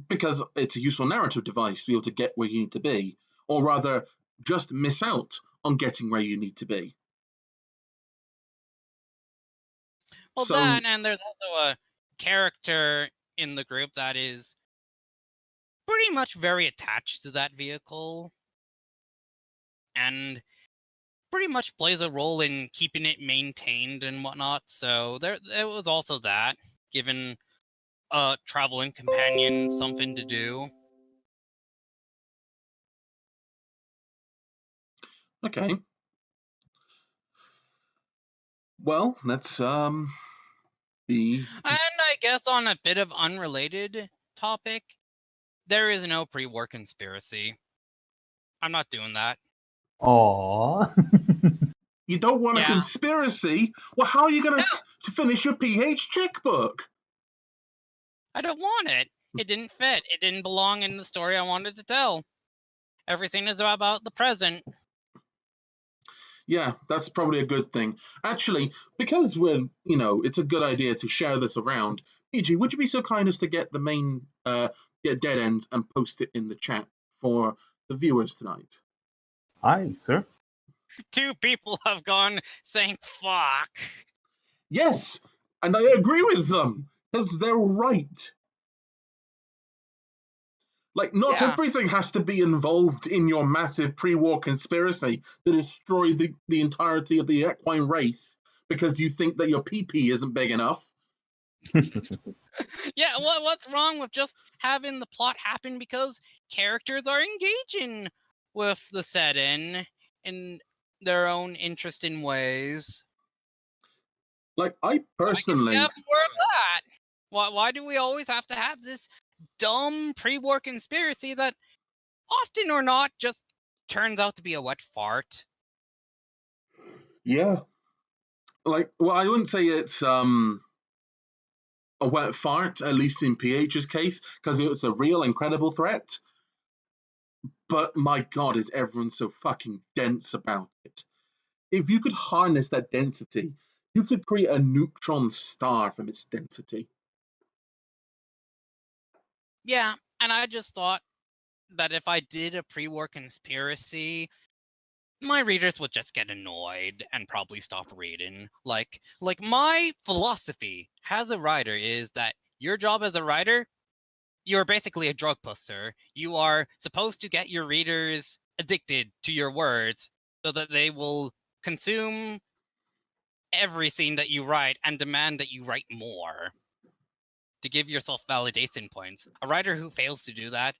because it's a useful narrative device to be able to get where you need to be, or rather, just miss out on getting where you need to be. Well, So, that, and there's also a character in the group that is pretty much very attached to that vehicle and pretty much plays a role in keeping it maintained and whatnot. So there was also that, giving a traveling companion something to do. okay. Well, let's be. And I guess on a bit of unrelated topic, there is no pre-war conspiracy. I'm not doing that. Aww. You don't want a Yeah. conspiracy? Well, how are you going to finish your PH checkbook? I don't want it. It didn't fit. It didn't belong in the story I wanted to tell. Everything is about the present. Yeah, that's probably a good thing. Actually, because it's a good idea to share this around. PG, would you be so kind as to get the main, get Dead Ends and post it in the chat for the viewers tonight? Aye, sir. 2 people have gone saying fuck. Yes, and I agree with them, because they're right. Like, not everything has to be involved in your massive pre-war conspiracy to destroy the entirety of the equine race because you think that your PP isn't big enough. Yeah, what's wrong with just having the plot happen because characters are engaging with the setting in their own interesting ways? Like, I personally... Why can we have more of that? Why do we always have to have this dumb pre-war conspiracy that often or not just turns out to be a wet fart? Yeah. Like, well, I wouldn't say it's a wet fart, at least in PH's case, because it's a real incredible threat. But my god, is everyone so fucking dense about it. If you could harness that density, you could create a neutron star from its density. Yeah, and I just thought that if I did a pre-war conspiracy, my readers would just get annoyed and probably stop reading. Like my philosophy as a writer is that your job as a writer, you're basically a drug pusher. You are supposed to get your readers addicted to your words so that they will consume every scene that you write and demand that you write more to give yourself validation points. A writer who fails to do that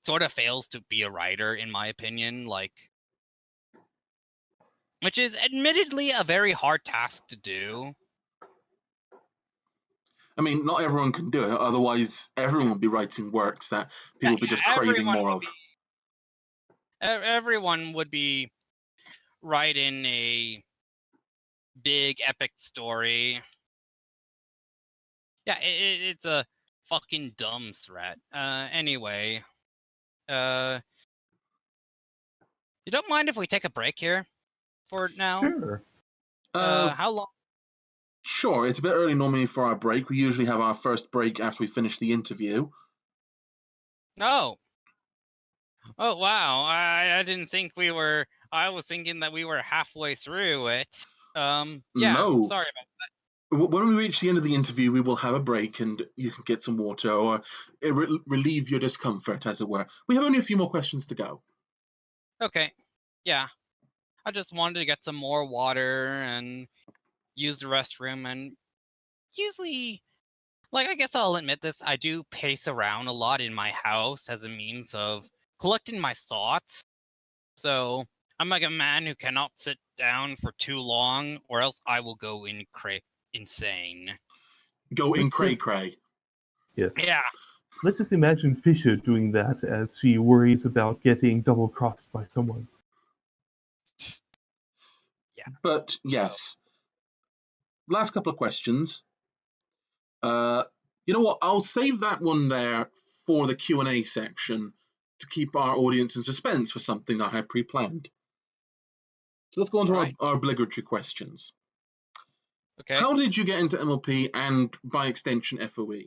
sort of fails to be a writer, in my opinion, which is admittedly a very hard task to do. I mean, not everyone can do it, otherwise everyone would be writing works that people would be just craving more of. Everyone would be writing a big epic story. Yeah, it's a fucking dumb threat. Anyway, you don't mind if we take a break here for now? Sure. How long? Sure, it's a bit early normally for our break. We usually have our first break after we finish the interview. Oh. Oh, wow. I didn't think we were... I was thinking that we were halfway through it. Yeah, No. sorry about that. When we reach the end of the interview, we will have a break and you can get some water or relieve your discomfort, as it were. We have only a few more questions to go. Okay. Yeah. I just wanted to get some more water and use the restroom, and usually, I guess I'll admit this, I do pace around a lot in my house as a means of collecting my thoughts. So I'm like a man who cannot sit down for too long, or else I will go insane. Go in It's just- cray-cray. Yes. Yeah. Let's just imagine Fisher doing that as she worries about getting double-crossed by someone. Yeah. But yes, last couple of questions. You know what? I'll save that one there for the Q&A section to keep our audience in suspense for something I had pre-planned. So let's go on to our obligatory questions. Okay. How did you get into MLP and, by extension, FOE?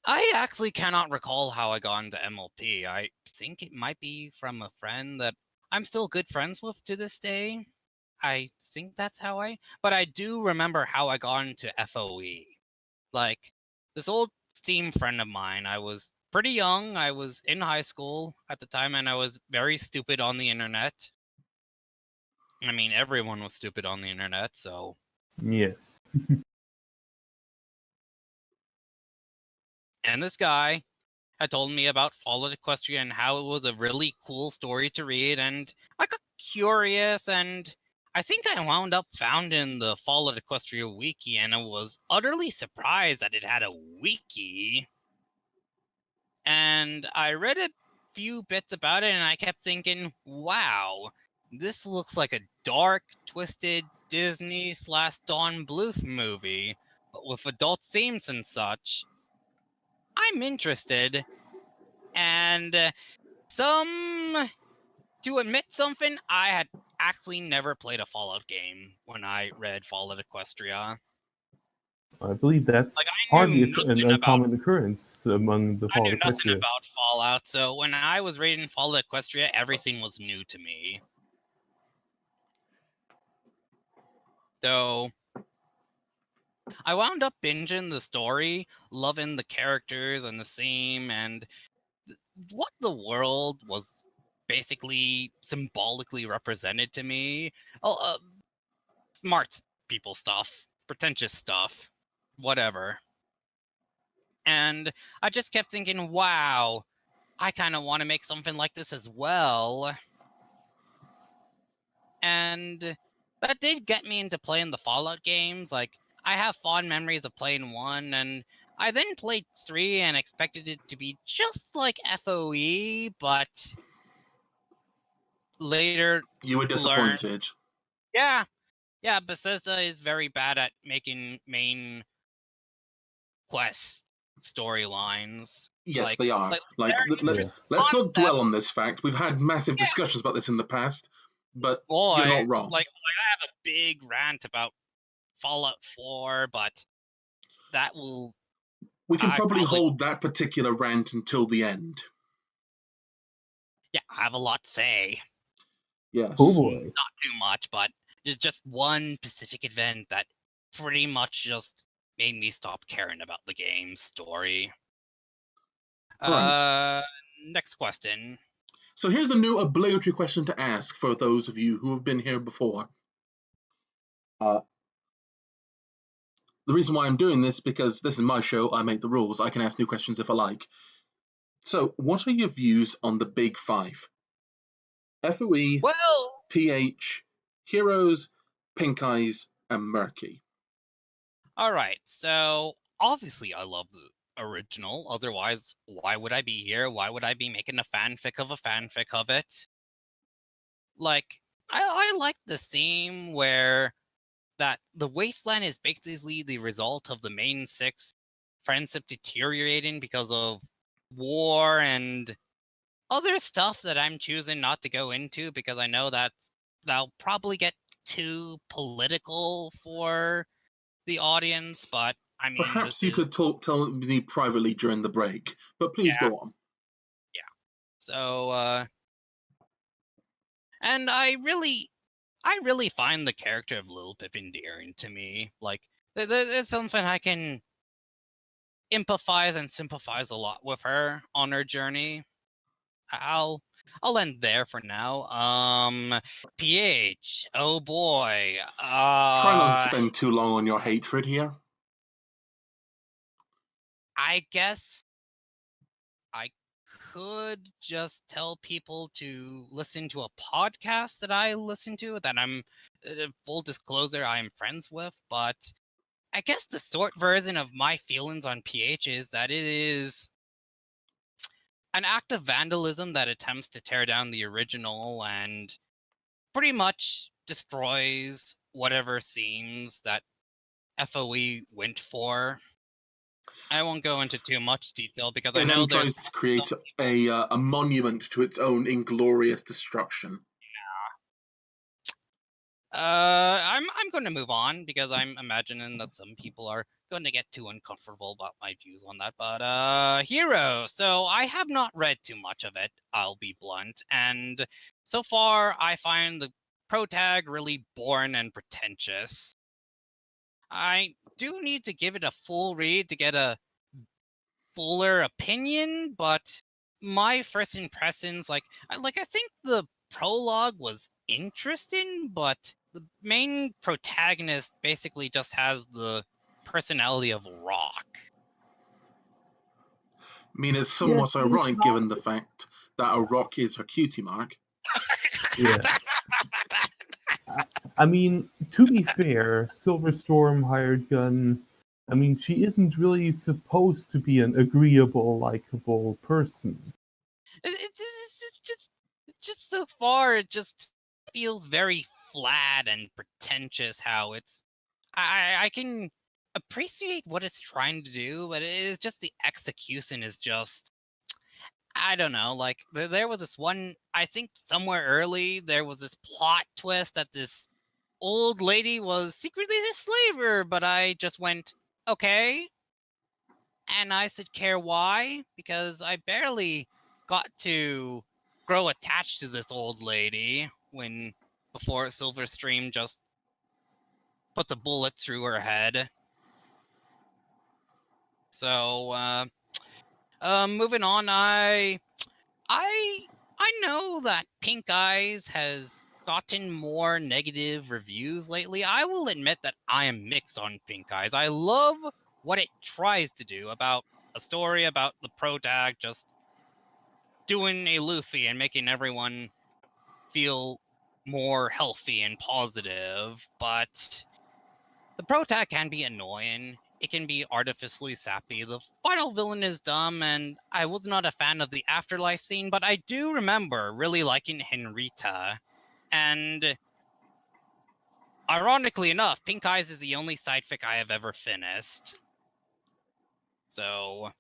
I actually cannot recall how I got into MLP. I think it might be from a friend that I'm still good friends with to this day. I think that's how but I do remember how I got into FOE. Like, this old Steam friend of mine, I was pretty young. I was in high school at the time, and I was very stupid on the internet. I mean, everyone was stupid on the internet, so... Yes. And this guy had told me about Fallout Equestria and how it was a really cool story to read, and I got curious, and I think I wound up founding the Fallout Equestria wiki, and I was utterly surprised that it had a wiki. And I read a few bits about it, and I kept thinking, wow, this looks like a dark, twisted Disney/Don Bluth movie, but with adult themes and such. I'm interested, and to admit something, I had actually never played a Fallout game when I read Fallout Equestria. I believe that's Like, hardly an uncommon occurrence among the I knew Fallout nothing Equestria. about Fallout, so when I was reading Fallout Equestria, everything was new to me. So I wound up binging the story, loving the characters and the theme, and what the world was basically symbolically represented to me. Smart people stuff, pretentious stuff, whatever. And I just kept thinking, wow, I kind of want to make something like this as well. And that did get me into playing the Fallout games. Like, I have fond memories of playing 1, and I then played 3 and expected it to be just like FOE, but later You were disappointed. Yeah, Bethesda is very bad at making main quest storylines. Yes, they are. Let's not dwell on this fact. We've had massive discussions about this in the past, but you're not wrong. Like I have a big rant about Fallout 4, but that will... We can probably hold that particular rant until the end. Yeah, I have a lot to say. Yes. Oh boy. Not too much, but there's just one specific event that pretty much just made me stop caring about the game's story. Right. Next question. So here's a new obligatory question to ask for those of you who have been here before. The reason why I'm doing this, because this is my show, I make the rules, I can ask new questions if I like. So, what are your views on the big 5? FOE, PH, Heroes, Pink Eyes, and Murky. Alright, so obviously I love the original, otherwise why would I be here? Why would I be making a fanfic of it? Like, I like the theme where that the wasteland is basically the result of the main 6 friendship deteriorating because of war and other stuff that I'm choosing not to go into because I know that that'll probably get too political for the audience, but I mean, perhaps you could tell me privately during the break, but please go on. Yeah. So, and I really find the character of Lil Pip endearing to me. Like, it's something I can empathize and sympathize a lot with her on her journey. I'll end there for now. PH, oh boy. Try not to spend too long on your hatred here. I guess I could just tell people to listen to a podcast that I listen to that I'm, full disclosure, I am friends with, but I guess the short version of my feelings on PH is that it is an act of vandalism that attempts to tear down the original and pretty much destroys whatever themes that FOE went for. I won't go into too much detail because I And know then there's tries to create a monument to its own inglorious destruction. I'm going to move on because I'm imagining that some people are going to get too uncomfortable about my views on that. But Hero. So I have not read too much of it. I'll be blunt, and so far I find the protag really boring and pretentious. I do need to give it a full read to get a fuller opinion, but my first impressions, I think the prologue was interesting, but the main protagonist basically just has the personality of Rock. I mean, it's Yeah, somewhat ironic given the fact that a rock is her cutie mark. Yeah. I mean, to be fair, Silverstorm Hired Gun, I mean, she isn't really supposed to be an agreeable, likable person. It's just so far, it just feels very flat and pretentious how it's. I can appreciate what it's trying to do, but it is just the execution is just. I don't know. Like there was this one. I think somewhere early there was this plot twist that this old lady was secretly a slaver, but I just went okay, and I should care why because I barely got to grow attached to this old lady when before Silverstream just puts a bullet through her head. So moving on, I know that Pink Eyes has gotten more negative reviews lately. I will admit that I am mixed on Pink Eyes. I love what it tries to do about a story about the protag just doing a Luffy and making everyone feel more healthy and positive, but the protag can be annoying. It can be artificially sappy. The final villain is dumb, and I was not a fan of the afterlife scene, but I do remember really liking Henrita. And ironically enough, Pink Eyes is the only side fic I have ever finished. So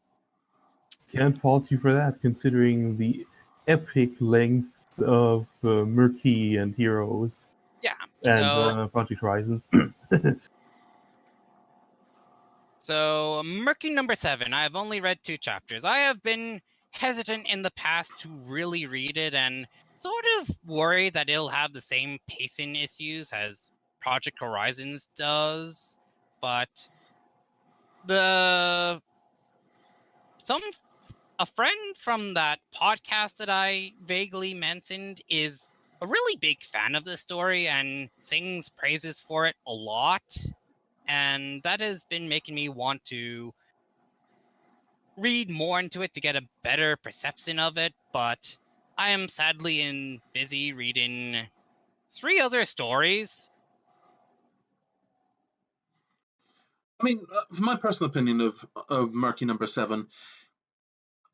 Can't fault you for that, considering the epic lengths of Murky and Heroes yeah. and Project Horizons. So Murky number 7. I have only read 2 chapters. I have been hesitant in the past to really read it and sort of worried that it'll have the same pacing issues as Project Horizons does. But a friend from that podcast that I vaguely mentioned is a really big fan of the story and sings praises for it a lot. And that has been making me want to read more into it to get a better perception of it, but I am sadly busy reading 3 other stories. I mean, from my personal opinion of Murky number 7,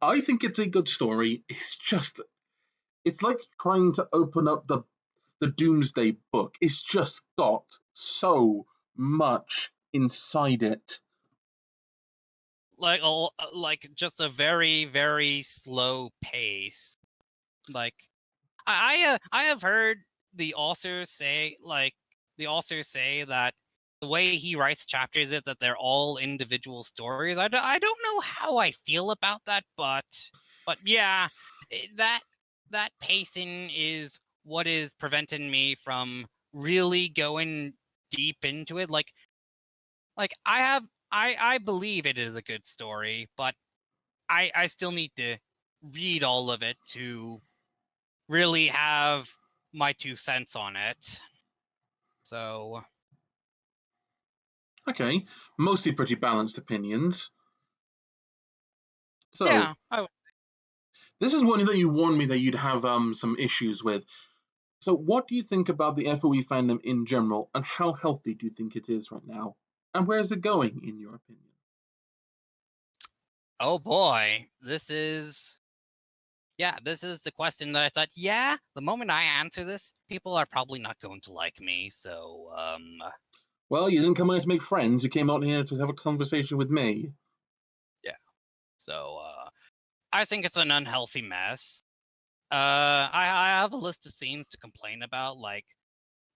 I think it's a good story. It's like trying to open up the Doomsday Book. It's just got so much inside it. Like just a very, very slow pace. Like I have heard the authors say that the way he writes chapters is that they're all individual stories. I don't know how I feel about that, but yeah, that pacing is what is preventing me from really going deep into it. Like I believe it is a good story, but I still need to read all of it to really have my 2 cents on it. So Okay, mostly pretty balanced opinions. So yeah, this is one that you warned me that you'd have some issues with. So what do you think about the FOE fandom in general, and how healthy do you think it is right now? And where is it going, in your opinion? Oh boy, this is the question that I thought, the moment I answer this, people are probably not going to like me. So, Well, you didn't come out to make friends. You came out here to have a conversation with me. yeah. So, I think it's an unhealthy mess. I have a list of themes to complain about. Like,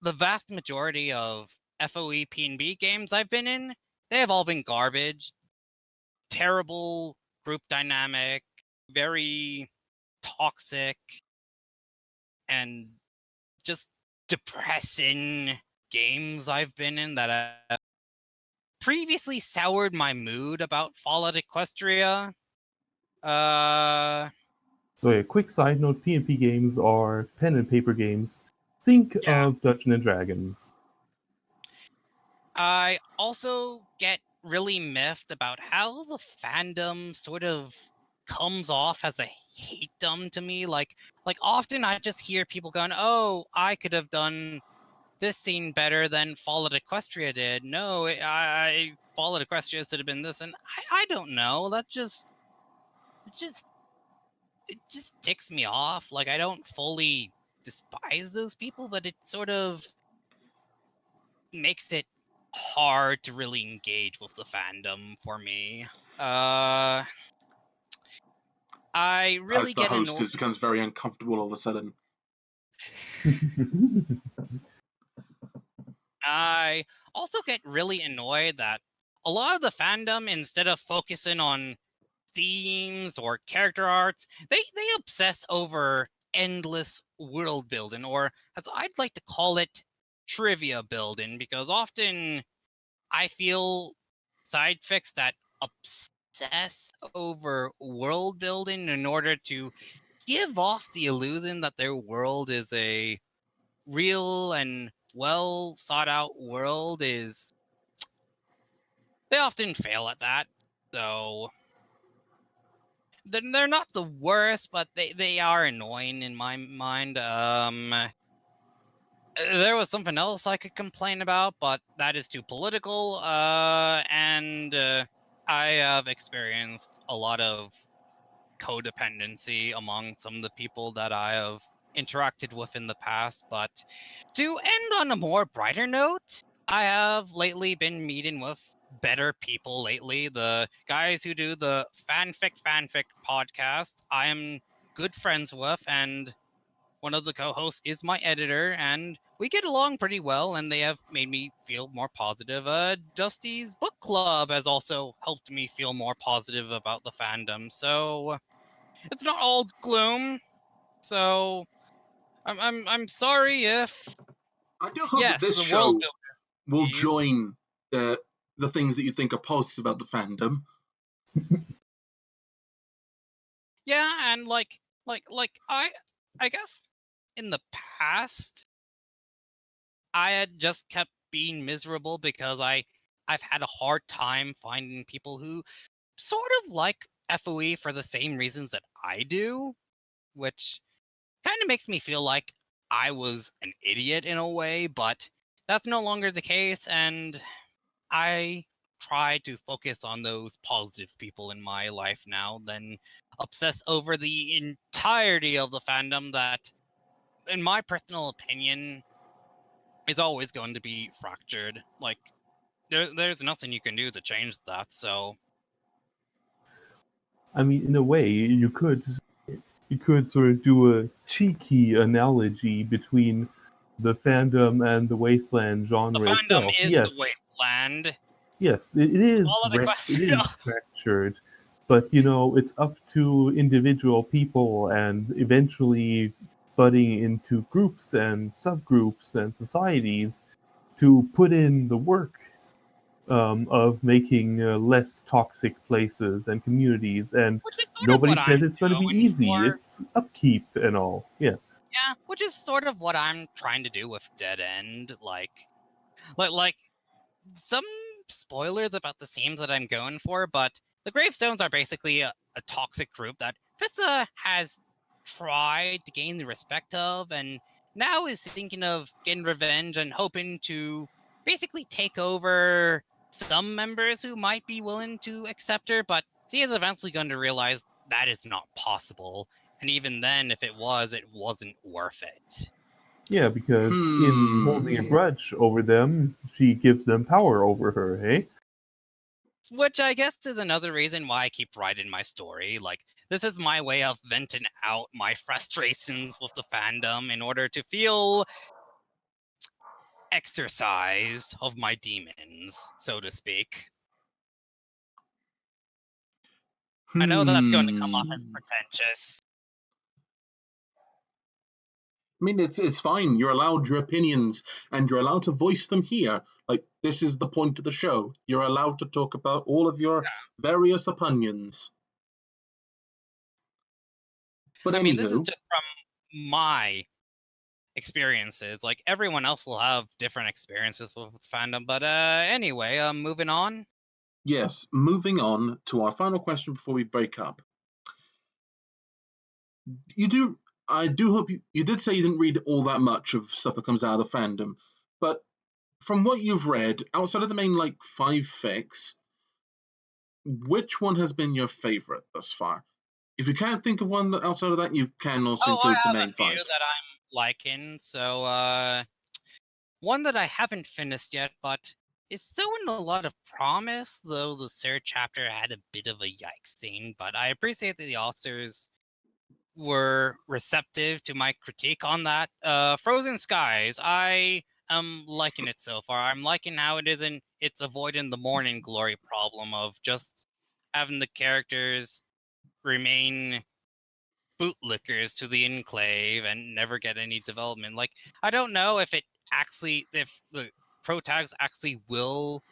the vast majority of FOE P&B games I've been in, they have all been garbage. Terrible group dynamic, very toxic, and just depressing games I've been in that have previously soured my mood about Fallout Equestria. So a quick side note, P&P games are pen and paper games. Think Yeah. of Dungeons and Dragons. I also get really miffed about how the fandom sort of comes off as a hate-dom to me. Like often I just hear people going, "Oh, I could have done this scene better than Fallout Equestria did. No, I Fallout Equestria should have been this," and I don't know. That just it just ticks me off. Like, I don't fully despise those people, but it sort of makes it hard to really engage with the fandom for me. I really As the get annoyed. hostess becomes very uncomfortable all of a sudden. I also get really annoyed that a lot of the fandom, instead of focusing on themes or character arts, they obsess over endless world building, or as I'd like to call it, trivia building, because often I feel side fics that obsess over world building in order to give off the illusion that their world is a real and well thought out world is they often fail at that. So they're not the worst, but they are annoying in my mind. There was something else I could complain about, but that is too political. And I have experienced a lot of codependency among some of the people that I have interacted with in the past. But to end on a more brighter note, I have lately been meeting with better people lately. The guys who do the Fanfic podcast, I am good friends with, and one of the co-hosts is my editor, and we get along pretty well, and they have made me feel more positive. Dusty's book club has also helped me feel more positive about the fandom, so it's not all gloom. So I'm sorry if I do hope that this the world show will builders, join the things that you think are posts about the fandom. yeah, and like I guess in the past I had just kept being miserable because I've had a hard time finding people who sort of like FOE for the same reasons that I do, which kind of makes me feel like I was an idiot in a way, but that's no longer the case, and I try to focus on those positive people in my life now than obsess over the entirety of the fandom that, in my personal opinion, is always going to be fractured. Like, there's nothing you can do to change that, so I mean, in a way, you could sort of do a cheeky analogy between the fandom and the wasteland the genre fandom itself. is the Yes, wasteland. yes, it is All of the it question. is fractured, but it's up to individual people and eventually budding into groups and subgroups and societies to put in the work of making less toxic places and communities. And Which is sort of nobody what I'm says it's going to be going easy. for. It's upkeep and all. Yeah. Yeah, which is sort of what I'm trying to do with Dead End. Like some spoilers about the themes that I'm going for, but the Gravestones are basically a toxic group that FISA has tried to gain the respect of, and now is thinking of getting revenge and hoping to basically take over some members who might be willing to accept her, but she is eventually going to realize that is not possible. And even then, if it wasn't worth it. Yeah, because in holding a grudge over them, she gives them power over her, hey? Which I guess is another reason why I keep writing my story. Like, this is my way of venting out my frustrations with the fandom in order to feel exorcised of my demons, so to speak. I know that's going to come off as pretentious. I mean, it's fine. You're allowed your opinions, and you're allowed to voice them here. Like, this is the point of the show. You're allowed to talk about all of your various opinions. But I mean, this is anywho, just from my experiences. Like, everyone else will have different experiences with fandom. But anyway, moving on. yes, moving on to our final question before we break up. I do hope you did say you didn't read all that much of stuff that comes out of the fandom, but from what you've read, outside of the main like 5 fics, which one has been your favorite thus far? If you can't think of one outside of that, you can also include the I have main a few 5. that I'm liking. So, one that I haven't finished yet, but is showing a lot of promise, though the third chapter had a bit of a yikes scene. But I appreciate that the authors were receptive to my critique on that. Frozen Skies, I am liking it so far. I'm liking how it's avoiding the morning glory problem of just having the characters remain bootlickers to the Enclave and never get any development. Like, I don't know if the pro tags actually will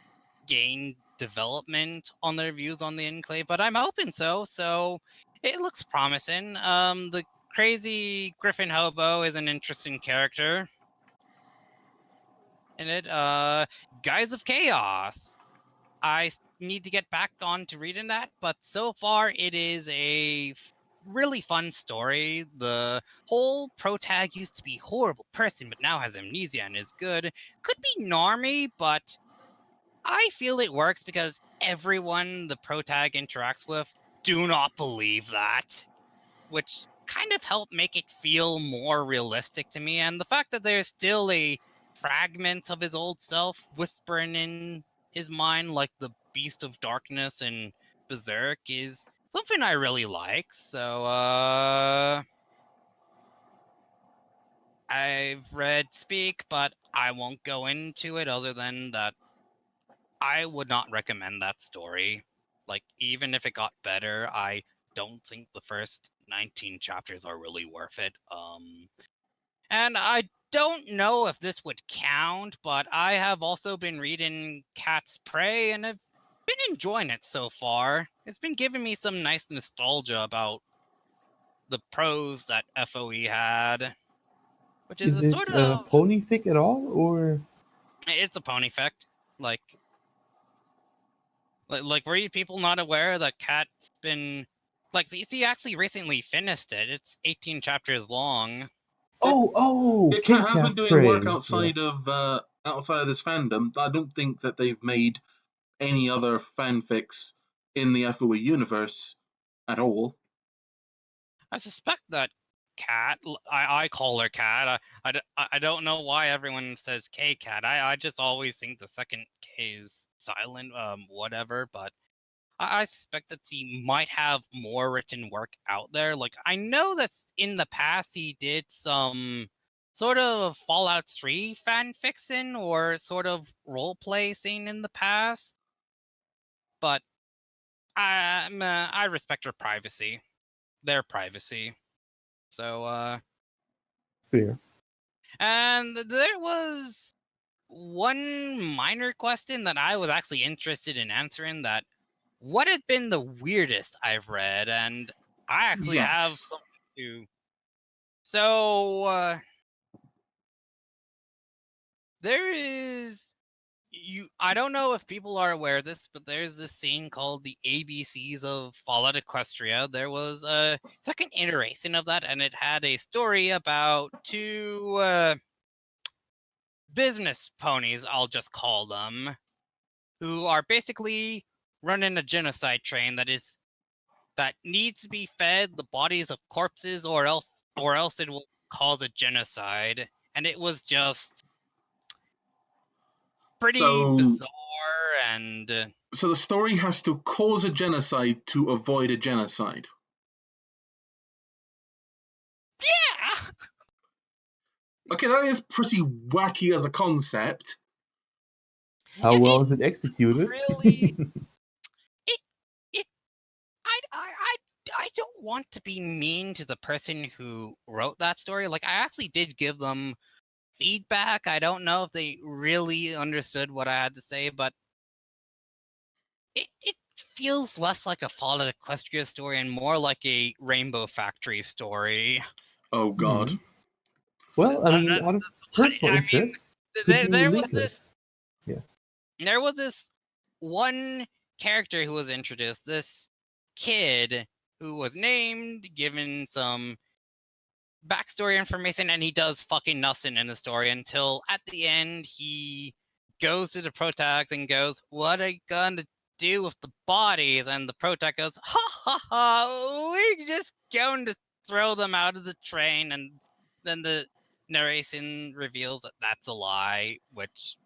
gain development on their views on the Enclave, but I'm hoping so. So it looks promising. The crazy Griffin Hobo is an interesting character in it. Guys of Chaos. I need to get back on to reading that, but so far it is a really fun story. The whole protag used to be a horrible person, but now has amnesia and is good. Could be normy, but I feel it works because everyone the protag interacts with do not believe that, which kind of helped make it feel more realistic to me. And the fact that there's still a fragments of his old self whispering in his mind, like the Beast of Darkness and Berserk, is something I really like. So, I've read Speak, but I won't go into it other than that I would not recommend that story. Like, even if it got better, I don't think the first 19 chapters are really worth it. And I don't know if this would count, but I have also been reading Cat's Prey and have been enjoying it so far. It's been giving me some nice nostalgia about the prose that FOE had, which is Is a it sort of ponyfic at all, or? it's a pony effect. Like, were you people not aware that Cat's been like he actually recently finished it? It's 18 chapters long. Oh, Kit Kit Kat has been Kat's doing work Prey. Yeah. outside of this fandom. I don't think that they've made any other fanfics in the FOE universe at all. I suspect that Cat, I call her Cat. I don't know why everyone says K Cat. I just always think the second K is silent, whatever. But I suspect that he might have more written work out there. Like, I know that in the past he did some sort of Fallout 3 fan fiction or sort of role play scene in the past, but I respect their privacy. So, Fair. and there was one minor question that I was actually interested in answering, that what had been the weirdest I've read, and I actually have Yes. something to. So, there is I don't know if people are aware of this, but there's this scene called the ABCs of Fallout Equestria. There was a second iteration of that, and it had a story about two business ponies, I'll just call them, who are basically running a genocide train that needs to be fed the bodies of corpses, or else it will cause a genocide. And it was just pretty bizarre, and So the story has to cause a genocide to avoid a genocide. yeah. Okay, that is pretty wacky as a concept. How well is it executed? Really, it I don't want to be mean to the person who wrote that story. Like, I actually did give them feedback. I don't know if they really understood what I had to say, but it feels less like a Fallout Equestria story and more like a Rainbow Factory story. Oh God. Well, I mean, out of personal I mean, interest, could you there was link this. us? Yeah. There was this one character who was introduced, this kid who was named, given some backstory information, and he does fucking nothing in the story until at the end he goes to the protags and goes, "What are you gonna do with the bodies?" And the protag goes, "Ha ha ha, we're just going to throw them out of the train." And then the narration reveals that that's a lie, which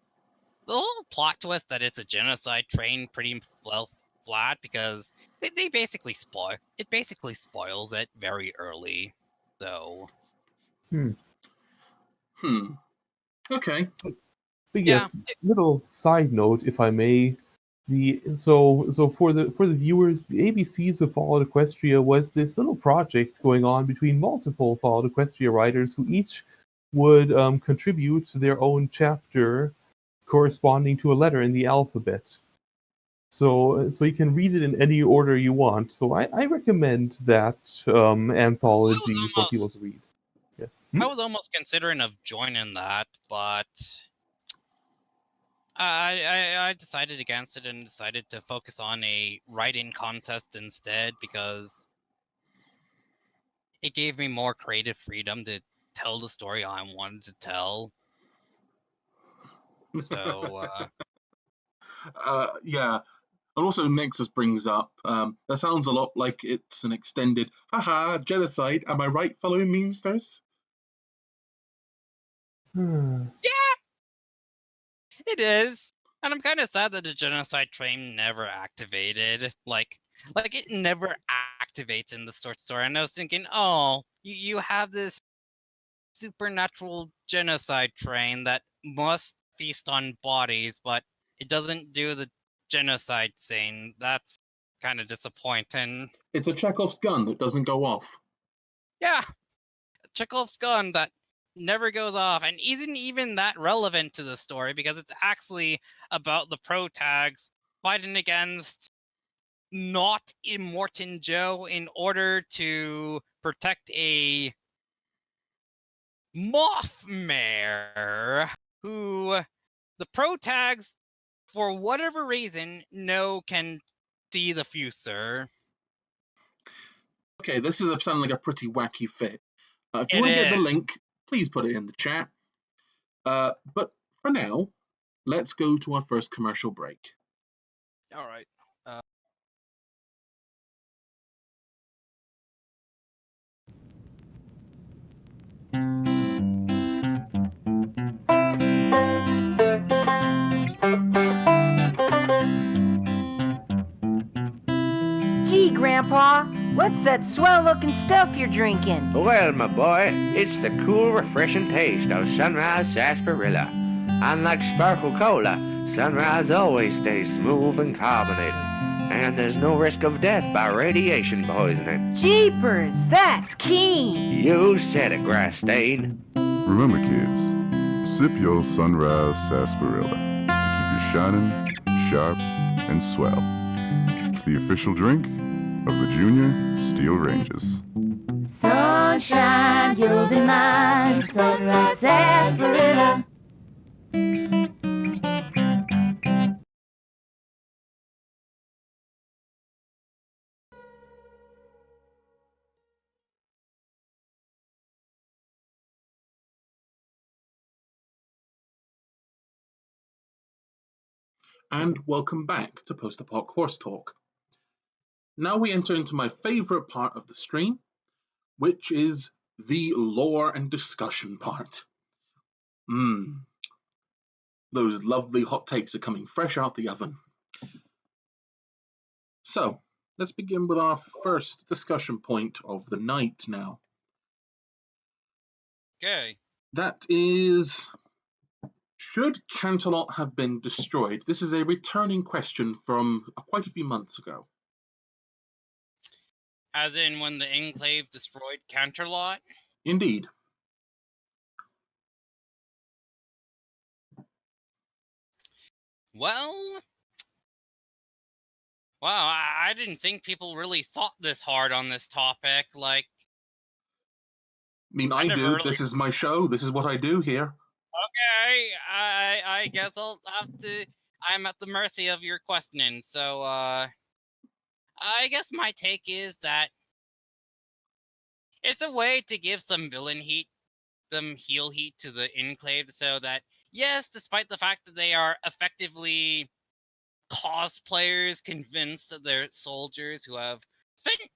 the whole plot twist that it's a genocide train pretty well flat, because they basically spoils it very early. So Okay. But yeah, yes, little side note, if I may. So for the viewers, the ABCs of Fallout Equestria was this little project going on between multiple Fallout Equestria writers who each would contribute to their own chapter corresponding to a letter in the alphabet. So you can read it in any order you want. So I recommend that anthology for people to read. Yeah. I was almost considering of joining that, but I decided against it and decided to focus on a writing contest instead, because it gave me more creative freedom to tell the story I wanted to tell. So Yeah. And also Nexus brings up, that sounds a lot like it's an extended, haha, genocide, am I right, fellow memesters? yeah, it is. And I'm kind of sad that the genocide train never activated. Like it never activates in the short story. And I was thinking, oh, you have this supernatural genocide train that must feast on bodies, but it doesn't do the genocide scene. That's kind of disappointing. It's a Chekhov's gun that doesn't go off. Yeah, Chekhov's gun that never goes off, and isn't even that relevant to the story, because it's actually about the protags fighting against not Immortan Joe in order to protect a Mothmare who the protags, for whatever reason, can see the future. Okay, this is sounding like a pretty wacky fit. If you It want to get the is. link, please put it in the chat. But for now, let's go to our first commercial break. All right. Gee, Grandpa, what's that swell-looking stuff you're drinking? Well, my boy, it's the cool, refreshing taste of Sunrise Sarsaparilla. Unlike Sparkle Cola, Sunrise always stays smooth and carbonated, and there's no risk of death by radiation poisoning. Jeepers, that's keen. You said it, Grass Stain. Remember, kids, sip your Sunrise Sarsaparilla to keep you shining, sharp, and swell. It's the official drink of the Junior Steel Rangers. Sunshine, you'll be mine, Sunrise Sarsaparilla. and welcome back to Post-Apoc Horse Talk. Now we enter into my favourite part of the stream, which is the lore and discussion part. Those lovely hot takes are coming fresh out the oven. So, let's begin with our first discussion point of the night now. Okay. That is, should Canterlot have been destroyed? This is a returning question from quite a few months ago. As in when the Enclave destroyed Canterlot? Indeed. Well, wow, I didn't think people really thought this hard on this topic. Like, I mean, I never do. really- This is my show. This is what I do here. okay, I guess I'll have to. I'm at the mercy of your questioning. So, I guess my take is that it's a way to give some villain heat, some heel heat to the Enclave, so that yes, despite the fact that they are effectively cosplayers convinced that they're soldiers who have spent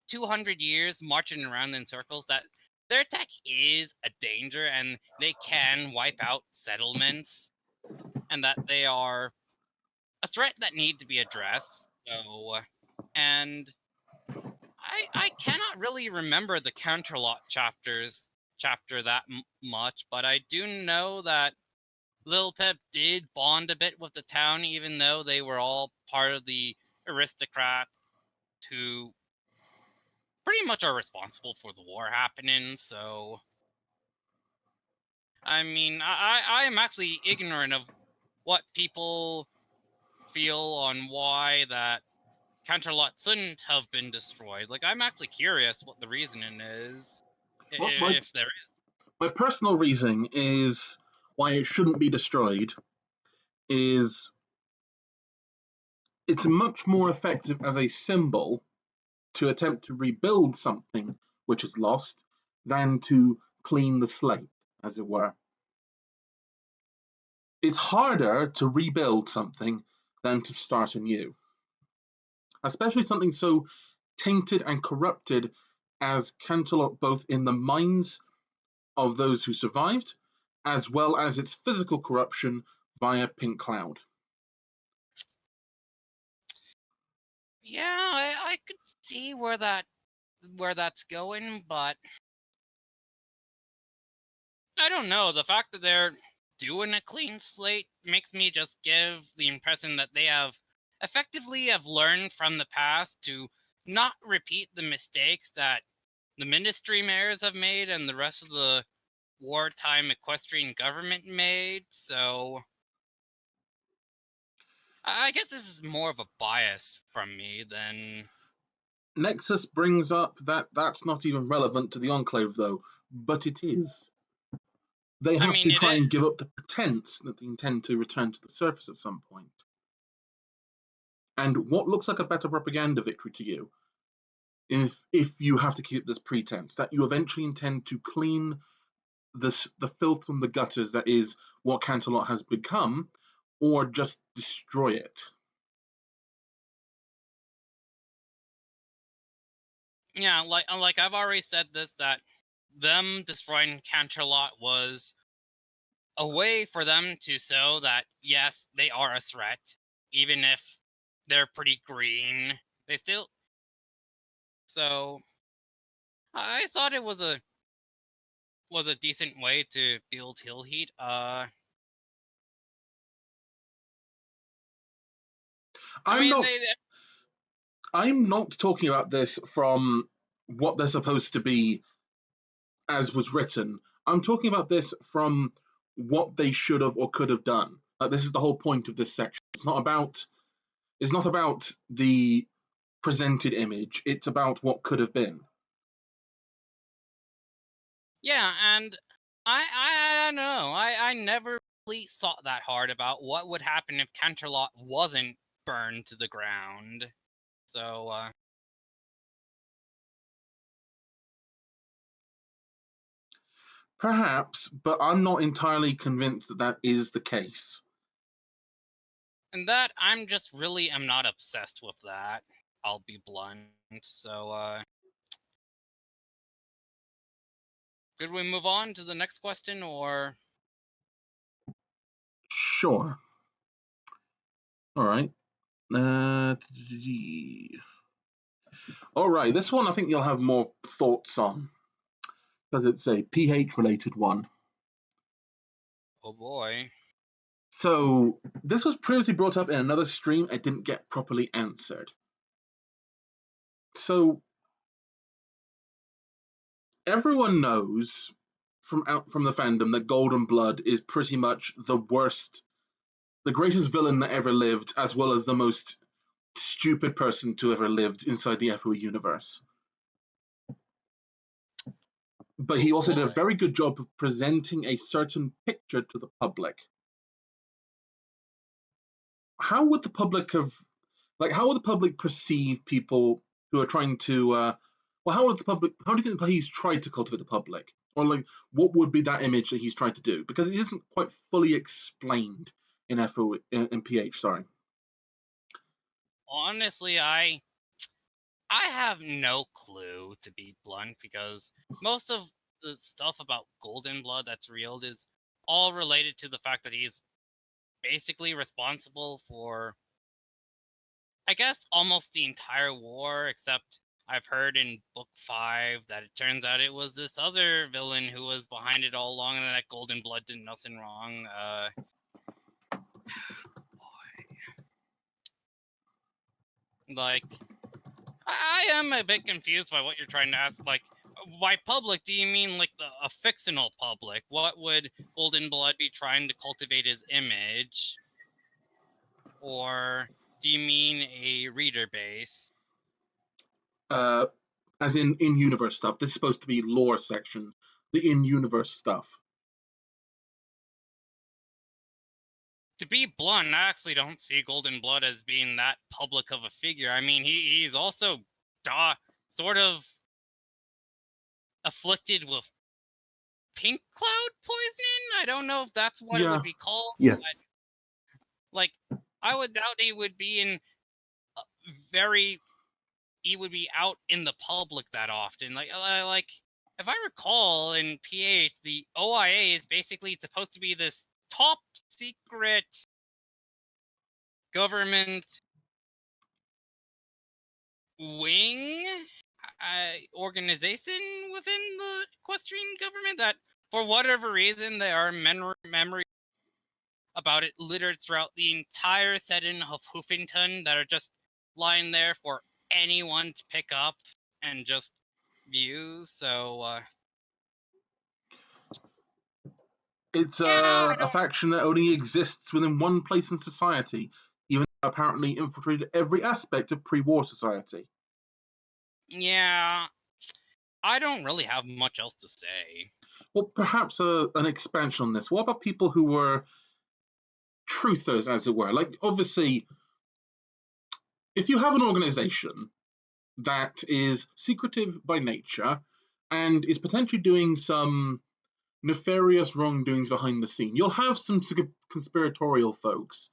200 years marching around in circles, that their tech is a danger and they can wipe out settlements, and that they are a threat that need to be addressed. So, and I cannot really remember the Canterlot chapter that much, but I do know that Lil Pep did bond a bit with the town, even though they were all part of the aristocrats who pretty much are responsible for the war happening. So, I mean, I am actually ignorant of what people feel on why that Canterlot shouldn't have been destroyed. Like, I'm actually curious what the reasoning is, Well, if there is. My personal reasoning is why it shouldn't be destroyed is it's much more effective as a symbol to attempt to rebuild something which is lost than to clean the slate, as it were. It's harder to rebuild something than to start anew, especially something so tainted and corrupted as Canterlot, both in the minds of those who survived, as well as its physical corruption via Pink Cloud. Yeah, I could see where that's going, but I don't know. The fact that they're doing a clean slate makes me just give the impression that they have effectively learned from the past to not repeat the mistakes that the ministry mayors have made and the rest of the wartime equestrian government made. So I guess this is more of a bias from me than... Nexus brings up that that's not even relevant to the Enclave, though, but it is. They have to try and give up the pretense that they intend to return to the surface at some point. And what looks like a better propaganda victory to you, if you have to keep this pretense, that you eventually intend to clean the filth from the gutters that is what Canterlot has become, or just destroy it? Yeah, like I've already said this, that them destroying Canterlot was a way for them to show that, yes, they are a threat, even if they're pretty green. They still... So, I thought it was a decent way to build hill heat. I'm not talking about this from what they're supposed to be as was written. I'm talking about this from what they should have or could have done. This is the whole point of this section. It's not about the presented image. It's about what could have been. Yeah, and I don't know. I never really thought that hard about what would happen if Canterlot wasn't burned to the ground. So, Perhaps, but I'm not entirely convinced that that is the case. And that, I'm just really am not obsessed with that. I'll be blunt. So, could we move on to the next question, or? Sure. All right. All right. This one I think you'll have more thoughts on because it's a PH related one. Oh boy. So this was previously brought up in another stream. I didn't get properly answered. So everyone knows from the fandom that Golden Blood is pretty much the worst, the greatest villain that ever lived, as well as the most stupid person to ever lived inside the FOE universe. But he also did a very good job of presenting a certain picture to the public. How would the public have, how would the public perceive people who are trying to, how do you think he's tried to cultivate the public? Or what would be that image that he's tried to do? Because it isn't quite fully explained in PH, sorry. Honestly, I have no clue, to be blunt, because most of the stuff about Golden Blood that's reeled is all related to the fact that he's basically responsible for, I guess, almost the entire war, except I've heard in book 5 that it turns out it was this other villain who was behind it all along, and that Golden Blood did nothing wrong. I am a bit confused by what you're trying to ask. By public, do you mean a fictional public? What would Golden Blood be trying to cultivate his image? Or do you mean a reader base? As in universe stuff. This is supposed to be lore sections, the in-universe stuff. To be blunt, I actually don't see Golden Blood as being that public of a figure. I mean, he's also sort of afflicted with pink cloud poisoning. I don't know if that's what it would be called. Yes. But, I would doubt he would be in he would be out in the public that often. If I recall in PH, the OIA is basically supposed to be this top secret government wing organization within the equestrian government that, for whatever reason, there are memories about it littered throughout the entire setting of Hoofington that are just lying there for anyone to pick up and just view. So it's a faction that only exists within one place in society, even though apparently infiltrated every aspect of pre-war society. Yeah, I don't really have much else to say. Well, perhaps an expansion on this. What about people who were truthers, as it were? Obviously, if you have an organization that is secretive by nature and is potentially doing some nefarious wrongdoings behind the scene, you'll have some conspiratorial folks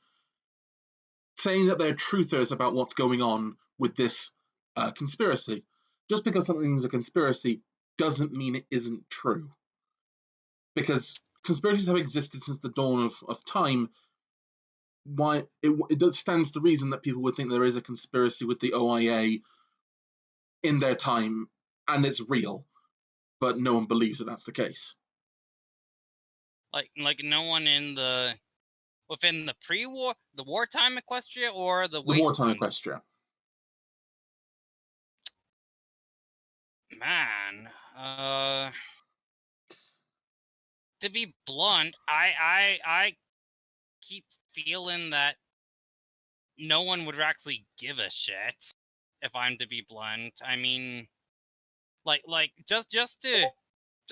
saying that they're truthers about what's going on with this conspiracy. Just because something's a conspiracy doesn't mean it isn't true. Because conspiracies have existed since the dawn of time. Why it stands to reason that people would think there is a conspiracy with the OIA in their time, and it's real, but no one believes that that's the case. Like no one within the pre-war, the wartime Equestria, or the wartime Equestria. Man, to be blunt, I keep feeling that no one would actually give a shit, if I'm to be blunt. I mean, just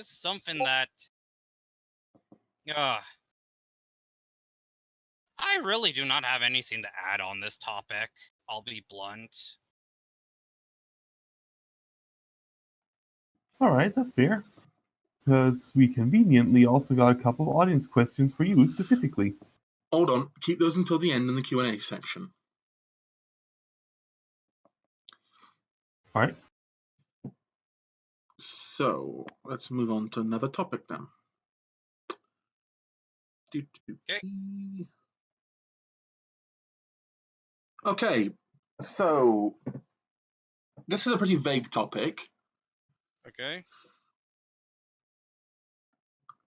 something that, I really do not have anything to add on this topic. I'll be blunt. All right, that's fair. Because we conveniently also got a couple of audience questions for you specifically. hold on. Keep those until the end in the Q&A section. All right. So let's move on to another topic then. Okay, so this is a pretty vague topic. Okay.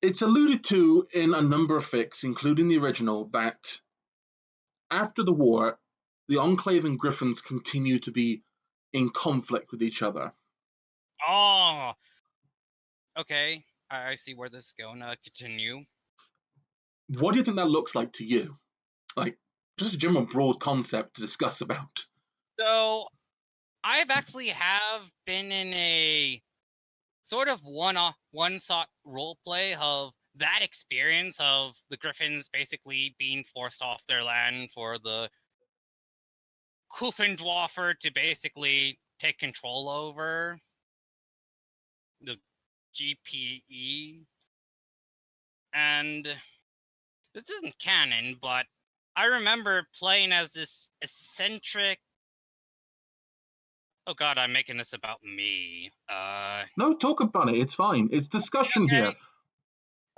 It's alluded to in a number of fics, including the original, that after the war, the Enclave and Griffins continue to be in conflict with each other. Oh. Okay. I see where this is going. Continue. What do you think that looks like to you? Like, just a general broad concept to discuss about. So, I've actually have been in a sort of one-shot roleplay of that experience of the Griffins basically being forced off their land for the Kuffendwarfer to basically take control over the GPE. And this isn't canon, but I remember playing as this eccentric... Oh god, I'm making this about me. No, talk about it. It's fine. It's discussion here.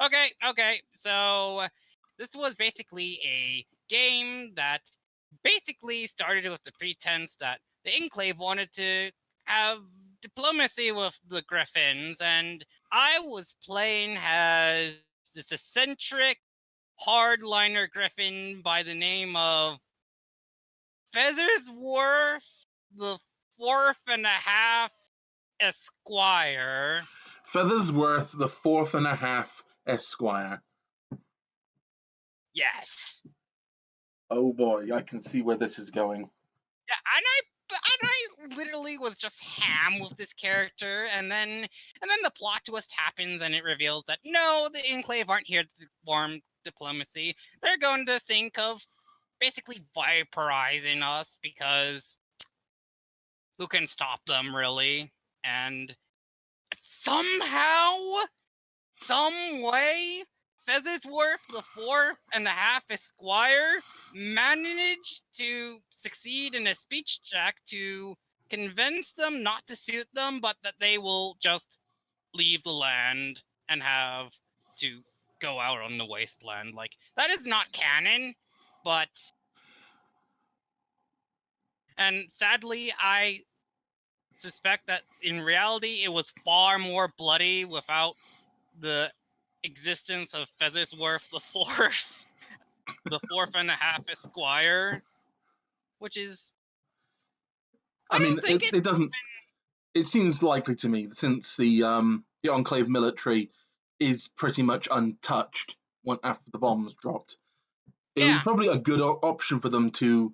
Okay. So this was basically a game that basically started with the pretense that the Enclave wanted to have diplomacy with the Griffins, and I was playing as this eccentric hardliner Griffin by the name of Feathersworth the 4th and a half Esquire. Feathersworth the 4th and a half Esquire. Yes. Oh boy, I can see where this is going. Yeah, and I literally was just ham with this character, and then the plot twist happens, and it reveals that no, the Enclave aren't here to form diplomacy. They're going to think of basically vaporizing us because who can stop them, really? And somehow, some way, Feathersworth the 4th and a half Esquire managed to succeed in a speech check to convince them not to suit them, but that they will just leave the land and have to go out on the wasteland. Like, that is not canon, but... And sadly, I suspect that in reality, it was far more bloody without the existence of Feathersworth the 4th, the 4th and a half Esquire, which is... I mean, don't think it doesn't... It seems likely to me, since the Enclave military is pretty much untouched after the bombs dropped. It would be probably a good option for them to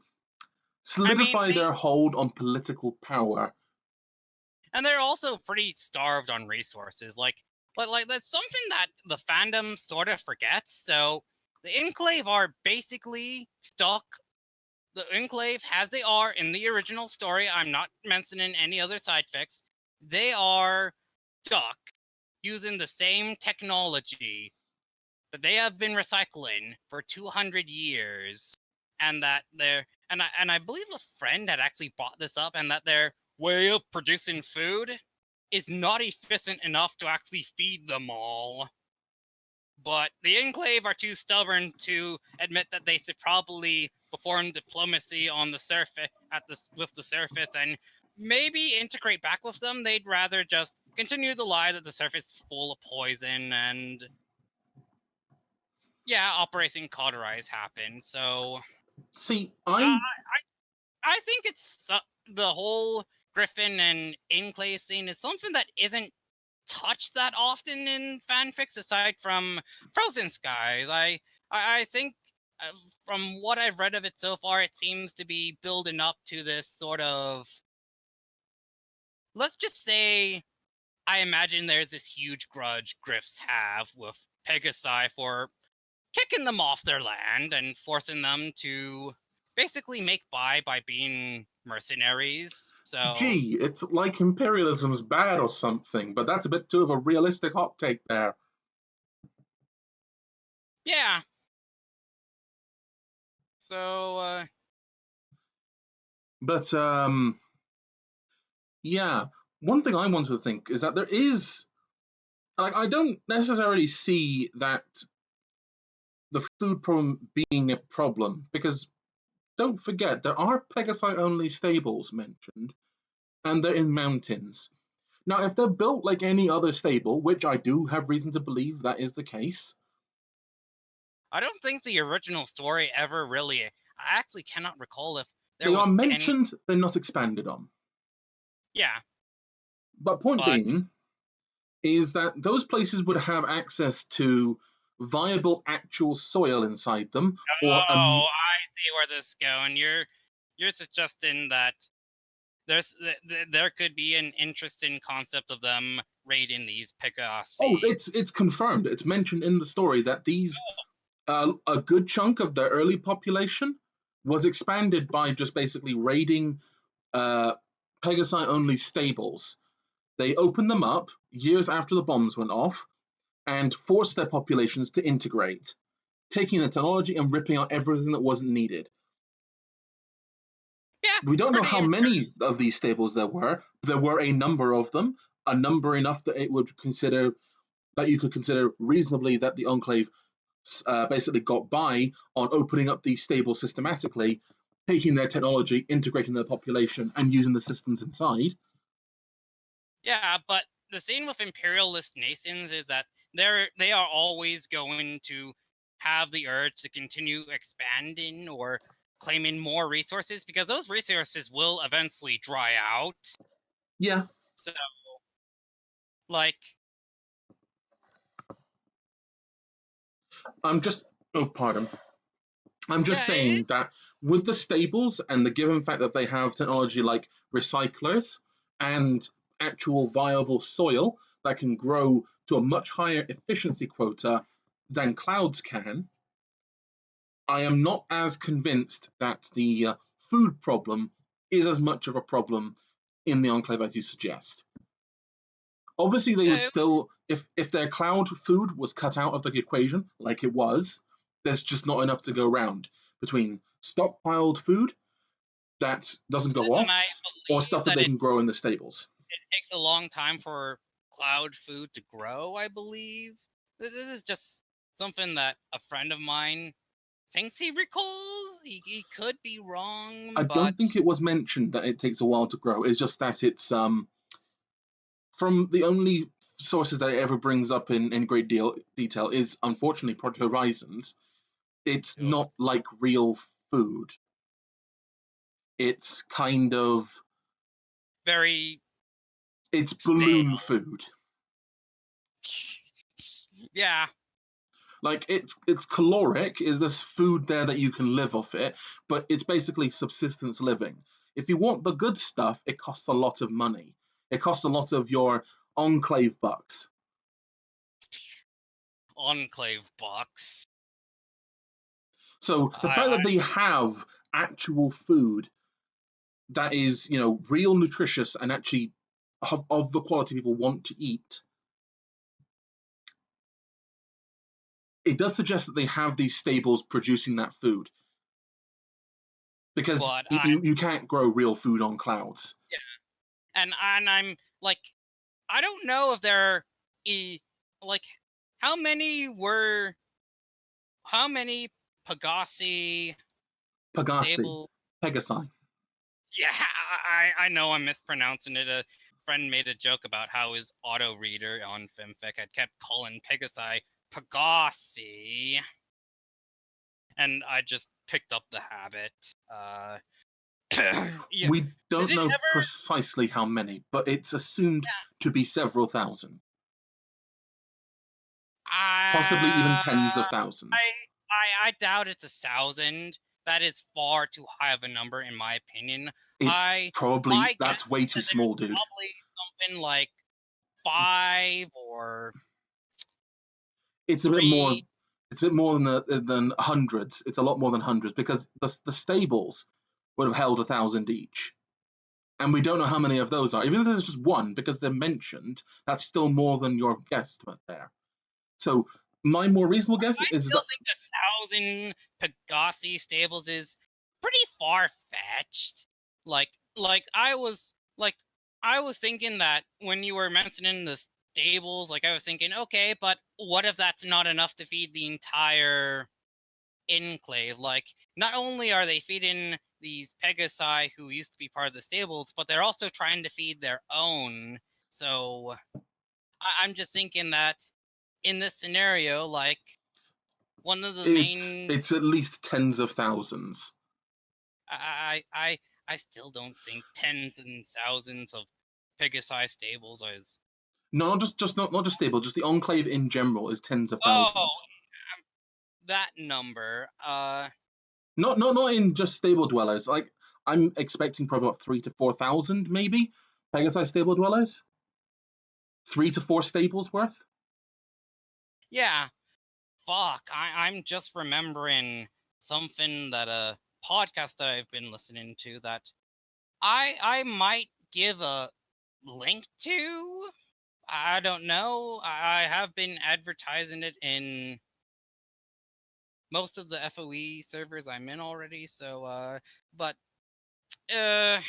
solidify their hold on political power. And they're also pretty starved on resources. Like that's something that the fandom sort of forgets. So the Enclave are basically stuck. The Enclave, as they are in the original story, I'm not mentioning any other side fics, they are stuck using the same technology that they have been recycling for 200 years. And that I believe a friend had actually brought this up, and that their way of producing food is not efficient enough to actually feed them all. But the Enclave are too stubborn to admit that they should probably perform diplomacy on the surface with the surface and maybe integrate back with them. They'd rather just continue the lie that the surface is full of poison, and yeah, Operation Cauterize happened. So see, I think it's the whole Griffin and Enclave scene is something that isn't touched that often in fanfics, aside from Frozen Skies. I think from what I've read of it so far, it seems to be building up to this sort of... Let's just say, I imagine there's this huge grudge Griffs have with Pegasi for kicking them off their land and forcing them to basically make by being mercenaries. So, gee, it's like imperialism's bad or something, but that's a bit too of a realistic hot take there. Yeah. So, But yeah, one thing I wanted to think is that there is, like, I don't necessarily see that the food problem being a problem, because don't forget there are Pegasi only stables mentioned, and they're in mountains. Now, if they're built like any other stable, which I do have reason to believe that is the case, I don't think the original story ever really. I actually cannot recall if there they was are any. mentioned, they're not expanded on. Yeah, But point But- being is that those places would have access to viable actual soil inside them, or I see where this is going. You're suggesting that there could be an interesting concept of them raiding these Pegasi. oh, it's confirmed. It's mentioned in the story that these a good chunk of their early population was expanded by just basically raiding Pegasi only stables. They opened them up years after the bombs went off and forced their populations to integrate, taking the technology and ripping out everything that wasn't needed. Yeah, We don't know pretty how many of these stables there were. There were a number of them, a number enough that it would consider that you could consider reasonably that the Enclave basically got by on opening up these stables systematically, taking their technology, integrating their population, and using the systems inside. Yeah, but the thing with imperialist nations is that they are always going to have the urge to continue expanding or claiming more resources, because those resources will eventually dry out. Yeah, So, like, I'm just. Oh, pardon. I'm just Yeah, saying that with the stables and the given fact that they have technology like recyclers and actual viable soil that can grow to a much higher efficiency quota than clouds can, I am not as convinced that the food problem is as much of a problem in the Enclave as you suggest. Obviously, they would Yeah. still, if their cloud food was cut out of the equation, like it was, there's just not enough to go around between stockpiled food that doesn't go and off I or believe stuff that they can grow in the stables. it takes a long time for cloud food to grow, I believe. This is just something that a friend of mine thinks he recalls. He could be wrong, I but don't think it was mentioned that it takes a while to grow. It's just that it's from the only sources that it ever brings up in great detail is unfortunately Project Horizons. It's Ugh. not like real food. It's kind of very it's balloon stale. food. Yeah. Like it's caloric. There's food there that you can live off it, but it's basically subsistence living. If you want the good stuff, it costs a lot of money. It costs a lot of your Enclave bucks. Enclave box. So the fact that they have actual food that is, real nutritious and actually of the quality people want to eat, it does suggest that they have these stables producing that food. Because But you can't grow real food on clouds. Yeah. And I'm like, I don't know if there like how many Pegasi stable. Pegasi. Yeah, I know I'm mispronouncing it. A friend made a joke about how his auto reader on FanFic had kept calling Pegasi Pegasi, and I just picked up the habit. Yeah. We don't Did it know ever- precisely how many, but it's assumed to be several thousand, possibly even tens of thousands. I doubt it's 1,000. That is far too high of a number, in my opinion. Probably that's way too small, dude. Probably something like 5 or It's 3. a bit more. It's a bit more than hundreds. It's a lot more than hundreds because the stables would have held 1,000 each, and we don't know how many of those are. Even if there's just one, because they're mentioned, that's still more than your guesstimate there. So my more reasonable guess I is still that think 10,000 Pegasi stables is pretty far-fetched. I was thinking that when you were mentioning the stables, I was thinking, okay, but what if that's not enough to feed the entire Enclave? Not only are they feeding these Pegasi who used to be part of the stables, but they're also trying to feed their own. So I'm just thinking that in this scenario, one of the main, It's at least tens of thousands. I still don't think tens and thousands of Pegasi stables is. No, not just stable, just the Enclave in general is tens of thousands. Oh, that number. Not in just stable dwellers. I'm expecting probably about 3,000 to 4,000 maybe Pegasi stable dwellers. 3 to 4 stables worth. Yeah. Fuck. I'm just remembering something that a podcast that I've been listening to that I might give a link to. I don't know. I have been advertising it in most of the FOE servers I'm in already. So, but yeah,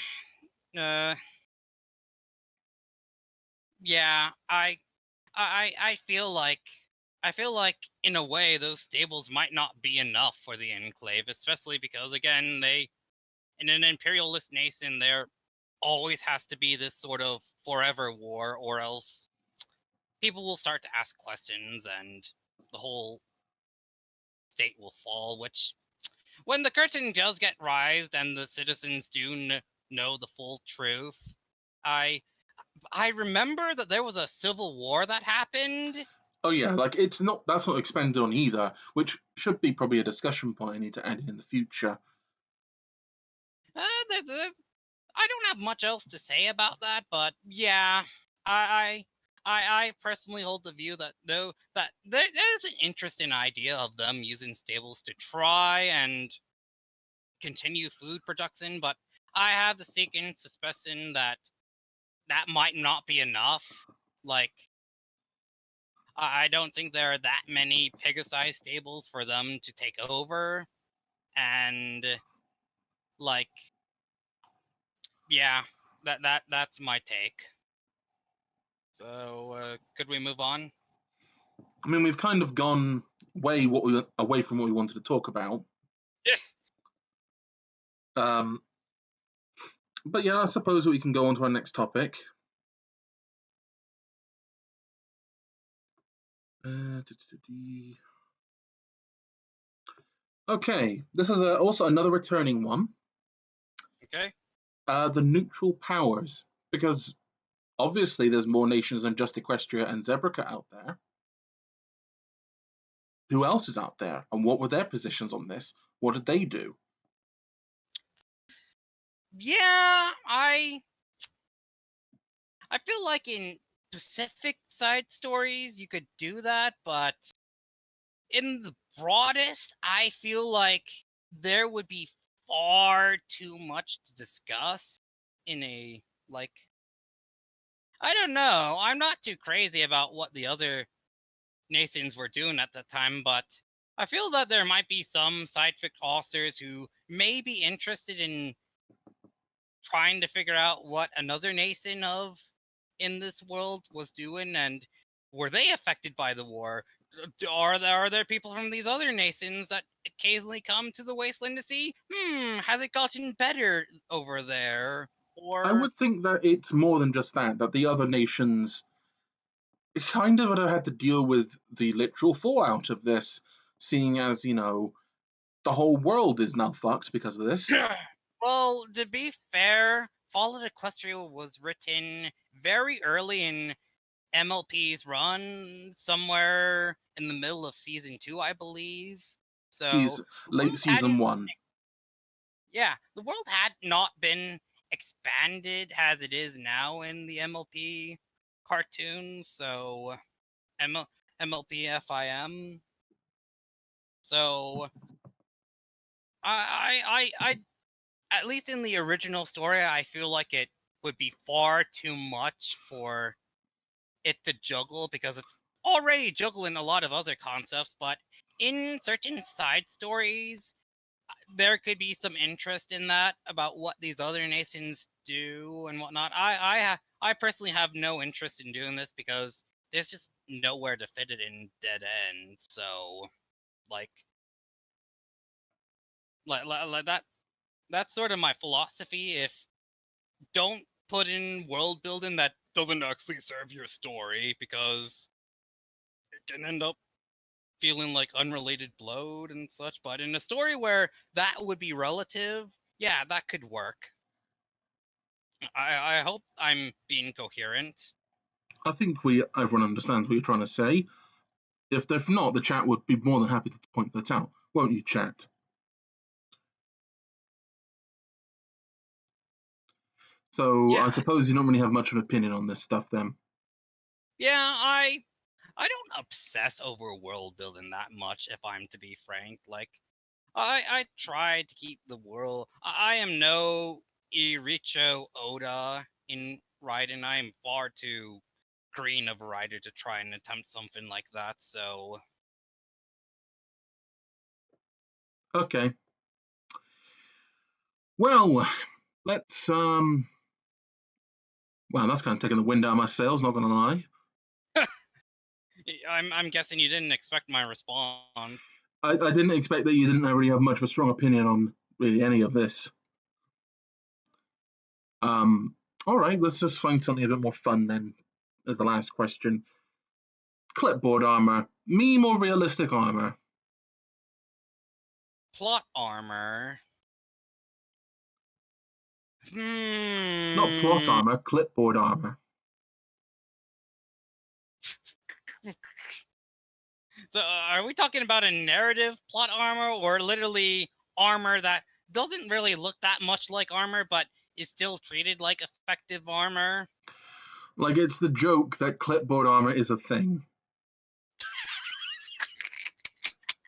I feel like in a way those stables might not be enough for the Enclave, especially because again in an imperialist nation there always has to be this sort of forever war, or else people will start to ask questions and the whole state will fall, which when the curtain does get raised and the citizens do know the full truth, I remember that there was a civil war that happened. Oh yeah, that's not expended on either, which should be probably a discussion point I need to add in the future. I don't have much else to say about that, but yeah, I personally hold the view that there's an interesting idea of them using stables to try and continue food production, but I have the sneaking suspicion that might not be enough. I don't think there are that many Pegasi stables for them to take over, and yeah, that's my take. So, could we move on? I mean, we've kind of gone away from what we wanted to talk about. Yeah. But yeah, I suppose we can go on to our next topic. Okay, this is also another returning one. Okay. The neutral powers, because obviously there's more nations than just Equestria and Zebrica out there. Who else is out there, and what were their positions on this? What did they do? Yeah, I feel like in Pacific side stories you could do that, but in the broadest, I feel like there would be far too much to discuss in a I don't know. I'm not too crazy about what the other nations were doing at the time, but I feel that there might be some scientific authors who may be interested in trying to figure out what another nation in this world was doing, and were they affected by the war? Are there people from these other nations that occasionally come to the wasteland to see, has it gotten better over there? Or I would think that it's more than just that the other nations kind of had to deal with the literal fallout of this, seeing as, the whole world is now fucked because of this. Well, to be fair, Fall of Equestria was written very early in MLP's run, somewhere in the middle of season 2, I believe. So late season 1. Yeah, the world had not been expanded as it is now in the MLP cartoon. So MLP FIM. So I at least in the original story, I feel like it would be far too much for it to juggle, because it's already juggling a lot of other concepts, but in certain side stories, there could be some interest in that about what these other nations do and whatnot. I personally have no interest in doing this because there's just nowhere to fit it in Dead End. So, like that. That's sort of my philosophy. If don't put in world building that doesn't actually serve your story, because it can end up feeling like unrelated bloat and such. But in a story where that would be relative, yeah, that could work. I hope I'm being coherent. I think everyone understands what you're trying to say. If not, the chat would be more than happy to point that out. Won't you, chat? So Yeah. I suppose you don't really have much of an opinion on this stuff then. Yeah, I don't obsess over world building that much, if I'm to be frank. Like, I try to keep the world. I am no Iricho Oda in writing. I am far too green of a writer to try and attempt something like that. So, Okay. Well, let's Wow, that's kind of taking the wind out of my sails, not gonna lie. I'm guessing you didn't expect my response. I didn't expect that you didn't really have much of a strong opinion on really any of this. All right, let's just find something a bit more fun then as the last question. Clipboard armor, meme or realistic armor? Plot armor. Not plot armor, clipboard armor. So, are we talking about a narrative plot armor, or literally armor that doesn't really look that much like armor, but is still treated like effective armor? Like, it's the joke that clipboard armor is a thing.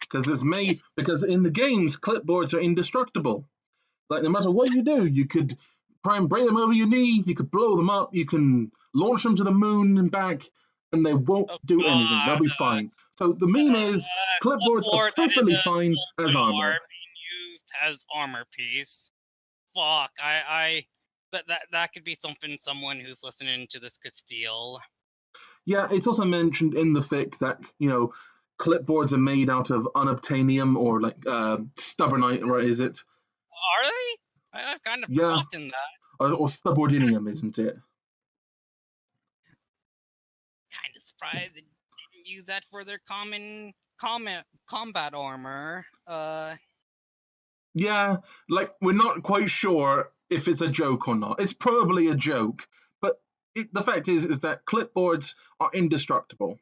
Because in the games, clipboards are indestructible. Like, no matter what you do, you could try and break them over your knee, you could blow them up, you can launch them to the moon and back, and they won't do anything. They'll be fine. So the meme is clipboards are Clipboard that is perfectly a fine as full armor. being used as armor piece. Fuck, that could be something someone who's listening to this could steal. Yeah, it's also mentioned in the fic that, clipboards are made out of unobtainium or like stubbornite, right? Is it? Are they? I've kind of Yeah. forgotten that. Or stubordinium, isn't it? Kind of surprised they didn't use that for their combat armor. Yeah, like we're not quite sure if it's a joke or not. It's probably a joke, but the fact is that clipboards are indestructible.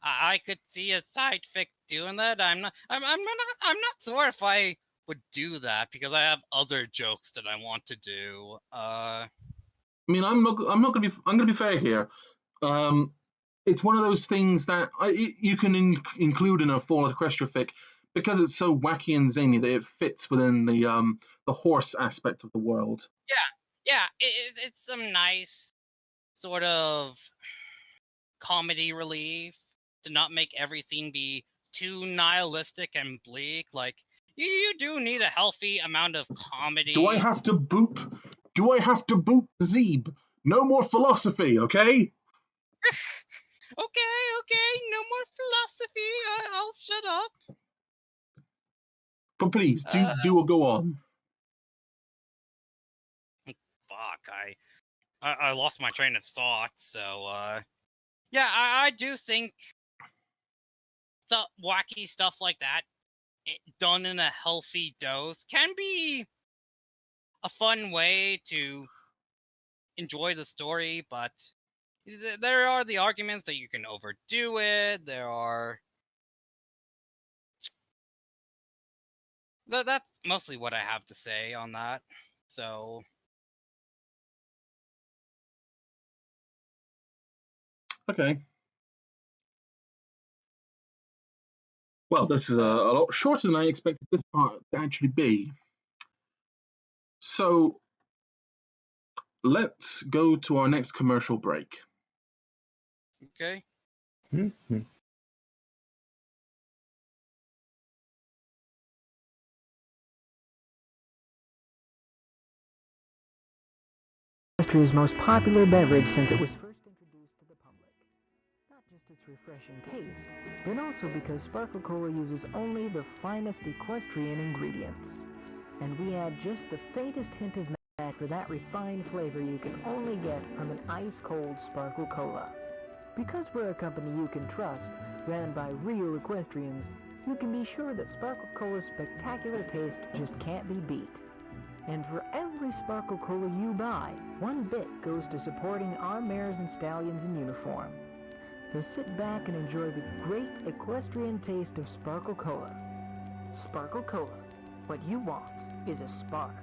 I could see a side fic doing that. I'm not sure if I would do that because I have other jokes that I want to do. I mean, I'm gonna be fair here. It's one of those things that you can include in a Fall Equestria fic because it's so wacky and zany that it fits within the horse aspect of the world. Yeah, it's some nice sort of comedy relief to not make every scene be too nihilistic and bleak. Like, you do need a healthy amount of comedy. Do I have to boop? Do I have to boop Zeeb? No more philosophy, okay? Okay, no more philosophy. I'll shut up. But please, do go on. Fuck, I lost my train of thought. So, yeah, I do think wacky stuff like that, done in a healthy dose, can be a fun way to enjoy the story, but there are the arguments that you can overdo it. That's mostly what I have to say on that. So, Okay. Well, this is a lot shorter than I expected this part to actually be. So, let's go to our next commercial break. okay. Mhm. country's most popular beverage since it was first introduced to the public. Not just its refreshing taste, but also because Sparkle Cola uses only the finest equestrian ingredients. And we add just the faintest hint of magic for that refined flavor you can only get from an ice-cold Sparkle Cola. Because we're a company you can trust, ran by real equestrians, you can be sure that Sparkle Cola's spectacular taste just can't be beat. And for every Sparkle Cola you buy, 1 bit goes to supporting our mares and stallions in uniform. So sit back and enjoy the great equestrian taste of Sparkle Cola. Sparkle Cola. What you want is a spark.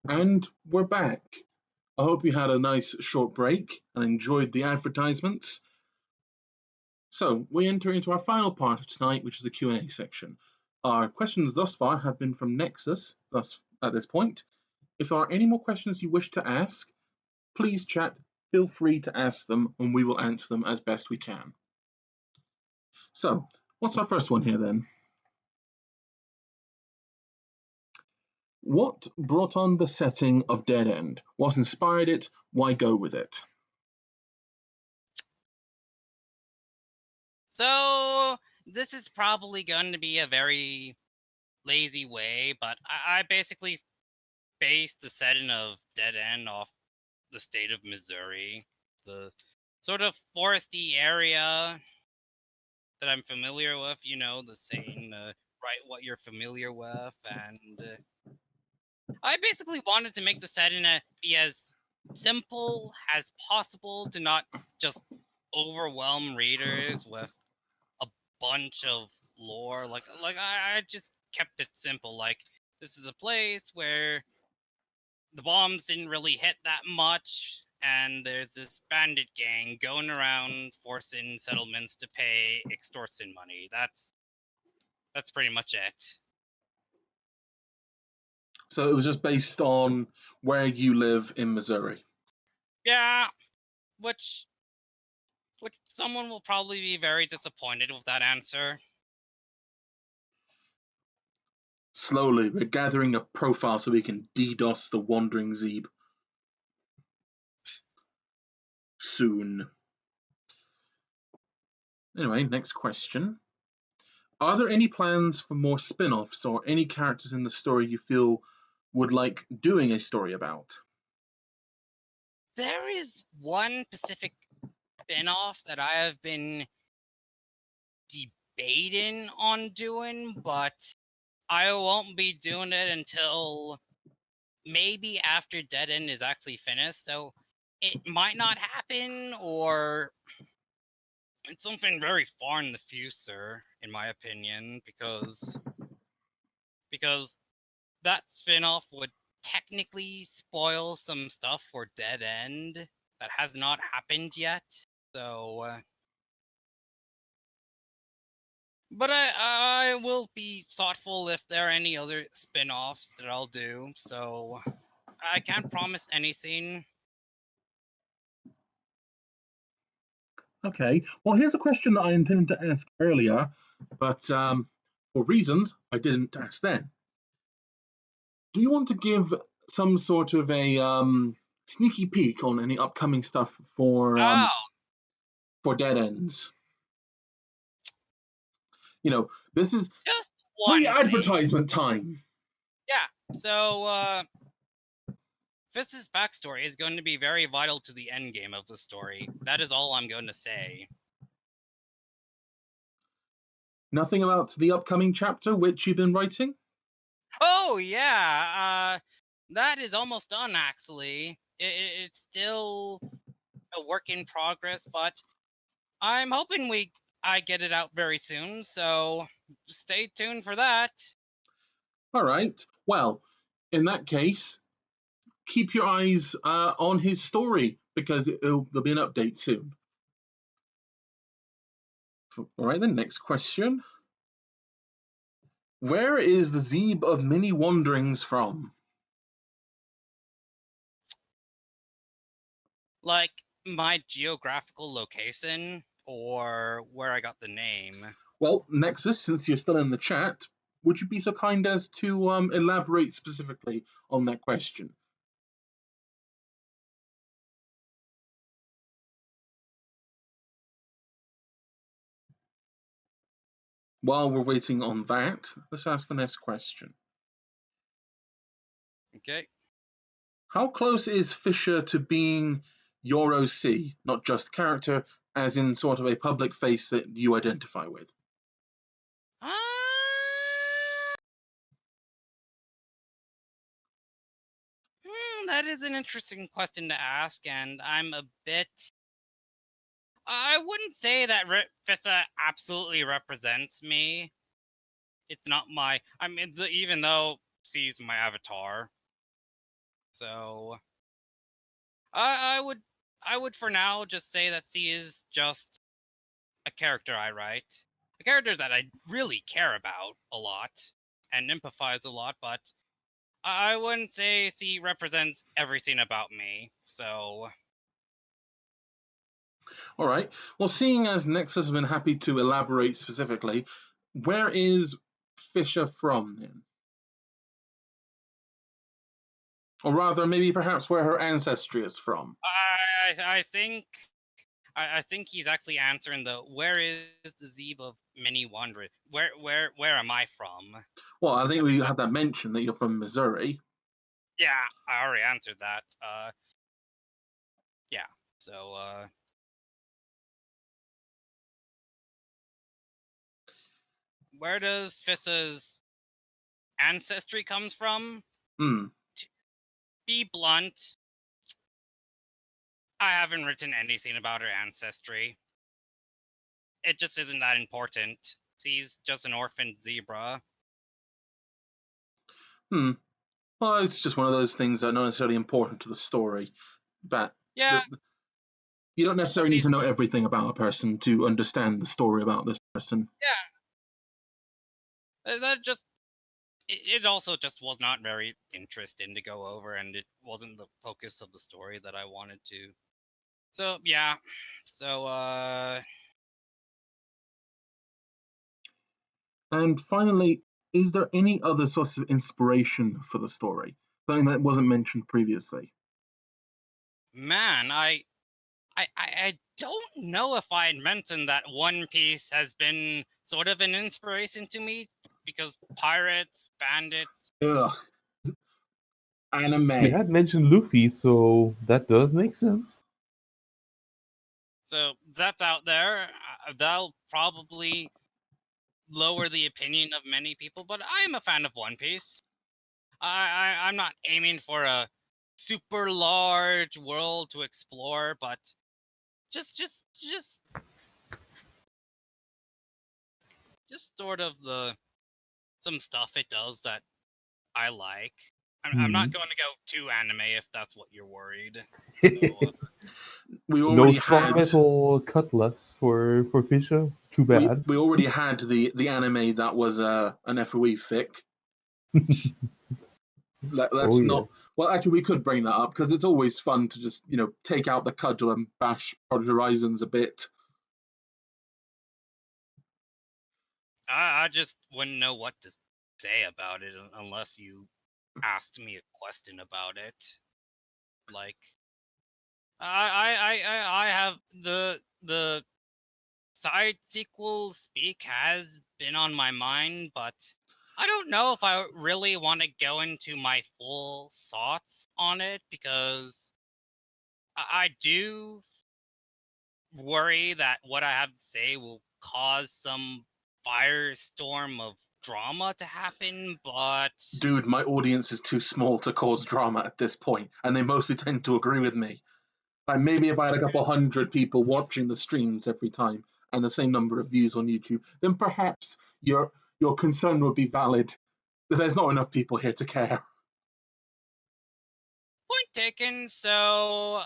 And we're back. I hope you had a nice short break and enjoyed the advertisements. So we enter into our final part of tonight, which is the Q&A section. Our questions thus far have been from Nexus at this point. If there are any more questions you wish to ask, please chat, feel free to ask them, and we will answer them as best we can. So, what's our first one here then? What brought on the setting of Dead End? What inspired it? Why go with it? So, this is probably going to be a very lazy way, but I basically based the setting of Dead End off the state of Missouri, the sort of foresty area that I'm familiar with, you know, the saying, write what you're familiar with, and I basically wanted to make the setting be as simple as possible to not just overwhelm readers with a bunch of lore. Like I just kept it simple. Like, this is a place where the bombs didn't really hit that much, and there's this bandit gang going around forcing settlements to pay extortion money. That's pretty much it. So it was just based on where you live in Missouri. Yeah, which someone will probably be very disappointed with that answer. Slowly, we're gathering a profile so we can DDoS the Wandering Zeeb. Soon. Anyway, next question. Are there any plans for more spin-offs or any characters in the story you feel would like doing a story about? There is one specific spin-off that I have been debating on doing, but I won't be doing it until maybe after Dead End is actually finished. So it might not happen, or it's something very far in the future, in my opinion, because that spin-off would technically spoil some stuff for Dead End that has not happened yet. So, but I will be thoughtful if there are any other spin-offs that I'll do. So I can't promise anything. Okay, well, here's a question that I intended to ask earlier, but for reasons I didn't ask then. Do you want to give some sort of a sneaky peek on any upcoming stuff for Dead Ends? You know, this is Just one thing. pre-advertisement time. Yeah, so Fist's backstory is going to be very vital to the end game of the story. That is all I'm going to say. Nothing about the upcoming chapter which you've been writing? Oh, yeah. That is almost done, actually. It's still a work in progress, but I'm hoping I get it out very soon, so stay tuned for that. All right. Well, in that case, keep your eyes on his story, because there'll be an update soon. All right, then, next question. Where is the Zeeb of many wanderings from? Like my geographical location or where I got the name? Well, Nexus, since you're still in the chat, would you be so kind as to elaborate specifically on that question? While we're waiting on that, let's ask the next question. Okay. How close is Fisher to being your OC, not just character, as in sort of a public face that you identify with? That is an interesting question to ask, and I'm a bit. I wouldn't say that Fissa absolutely represents me. It's not my. I mean, even though she's my avatar. So, I would for now just say that she is just a character I write, a character that I really care about a lot and empathize a lot, but I wouldn't say she represents everything about me. So. All right. Well, seeing as Nexus has been happy to elaborate specifically, where is Fisher from then? Or rather, maybe perhaps where her ancestry is from. I think he's actually answering the where is the Zeeb of many wanderers? Where am I from? Well, I think we had that mention that you're from Missouri. Yeah, I already answered that. Yeah. So where does Fissa's ancestry comes from? Hmm. To be blunt, I haven't written anything about her ancestry. It just isn't that important. She's just an orphaned zebra. Well, it's just one of those things that are not necessarily important to the story. But Yeah. you don't necessarily need to know everything about a person to understand the story about this person. Yeah. That just it also just was not very interesting to go over, and it wasn't the focus of the story that I wanted to. So yeah. So And finally, is there any other source of inspiration for the story? Something that wasn't mentioned previously. man, I don't know if I had mentioned that One Piece has been sort of an inspiration to me because pirates, bandits. Ugh. Anime. You had mentioned Luffy, so that does make sense. So that's out there. That'll probably lower the opinion of many people, but I am a fan of One Piece. I'm not aiming for a super large world to explore, but just sort of some stuff it does that I like. I'm not going to go too anime if that's what you're worried. So, We No already strong had metal cutlass for Fisher. Too bad. we already had the anime that was an FOE fic. Let's not. Yes. Well, actually, we could bring that up because it's always fun to just take out the cudgel and bash Project Horizons a bit. I just wouldn't know what to say about it unless you asked me a question about it. Like, I have the side sequel Speak has been on my mind, but I don't know if I really want to go into my full thoughts on it because I do worry that what I have to say will cause some firestorm of drama to happen, but Dude, my audience is too small to cause drama at this point, and they mostly tend to agree with me. And maybe if I had a couple hundred people watching the streams every time and the same number of views on YouTube, then perhaps your concern would be valid. But there's not enough people here to care. point taken. So,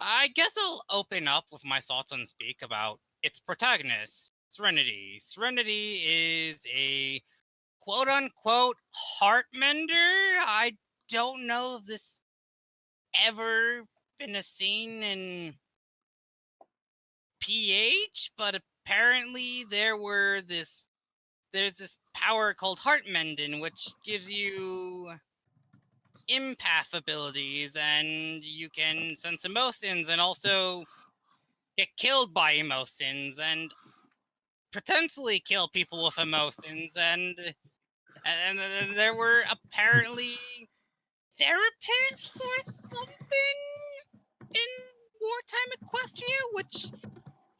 I guess I'll open up with my thoughts on Speak about its protagonist. Serenity. Serenity is a quote-unquote heart mender. I don't know if this ever been a scene in PH, but apparently there's this power called heart mending, which gives you empath abilities, and you can sense emotions and also get killed by emotions and potentially kill people with emotions, and there were apparently therapists or something in wartime Equestria, which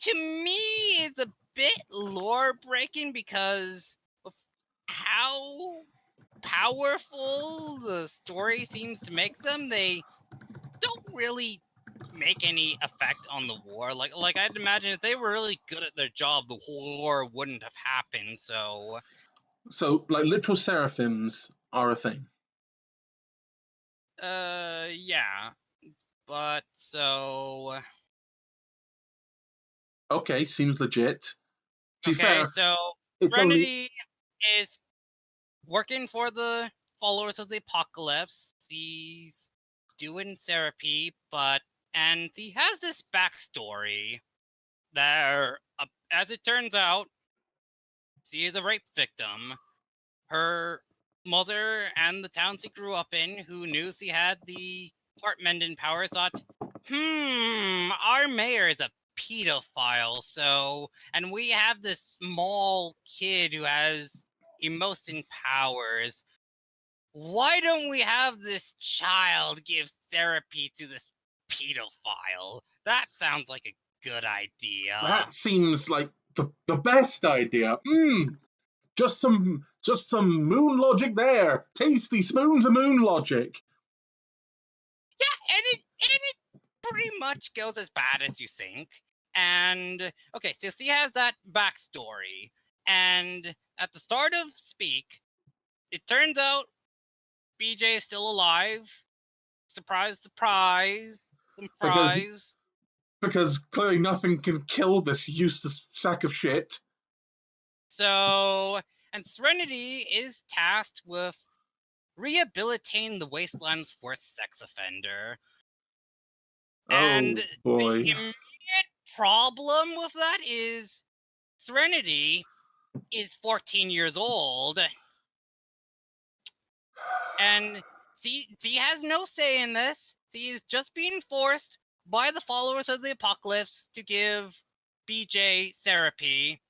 to me is a bit lore breaking because of how powerful the story seems to make them. They don't really make any effect on the war. Like I'd imagine if they were really good at their job, the war wouldn't have happened. So So, like, literal seraphims are a thing. yeah. But so Okay, seems legit. To be okay, fair, so it's only Serenity is working for the followers of the apocalypse. He's doing therapy, and he has this backstory that, as it turns out, she is a rape victim. Her mother and the town she grew up in, who knew she had the heart mending power, thought, our mayor is a pedophile, and we have this small kid who has emotion powers. Why don't we have this child give therapy to this pedophile? That sounds like a good idea. that seems like the best idea. Just some moon logic there. Tasty spoons of moon logic. Yeah, and it pretty much goes as bad as you think. And okay, so she has that backstory, and at the start of Speak, it turns out BJ is still alive. Surprise, surprise, some Because fries. because clearly nothing can kill this useless sack of shit. So, and Serenity is tasked with rehabilitating the Wasteland's worst sex offender. And Oh boy. the immediate problem with that is Serenity is 14 years old. And she has no say in this. She is just being forced by the followers of the apocalypse to give BJ therapy.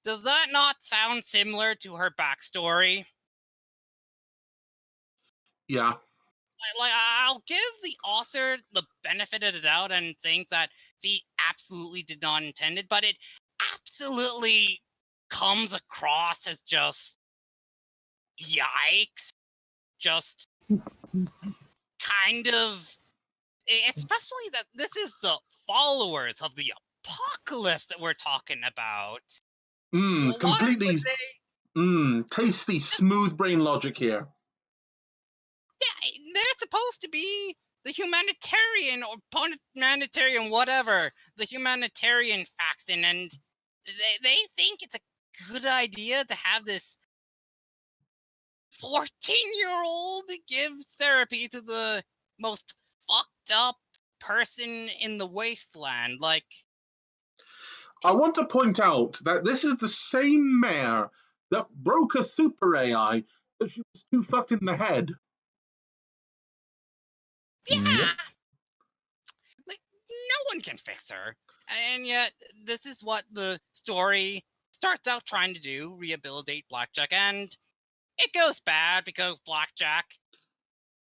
Does that not sound similar to her backstory? Yeah. Like I'll give the author the benefit of the doubt and think that she absolutely did not intend it, but it absolutely comes across as just yikes. Just kind of, especially that this is the followers of the apocalypse that we're talking about. Completely. Why would they? Tasty, smooth brain logic here. Yeah, they're supposed to be the humanitarian or humanitarian, whatever, the humanitarian faction, and they think it's a good idea to have this 14-year-old give therapy to the most fucked up person in the wasteland. Like, I want to point out that this is the same mayor that broke a super AI because she was too fucked in the head. yeah, Yep. like no one can fix her, and yet this is what the story starts out trying to do: rehabilitate Blackjack, and it goes bad because Blackjack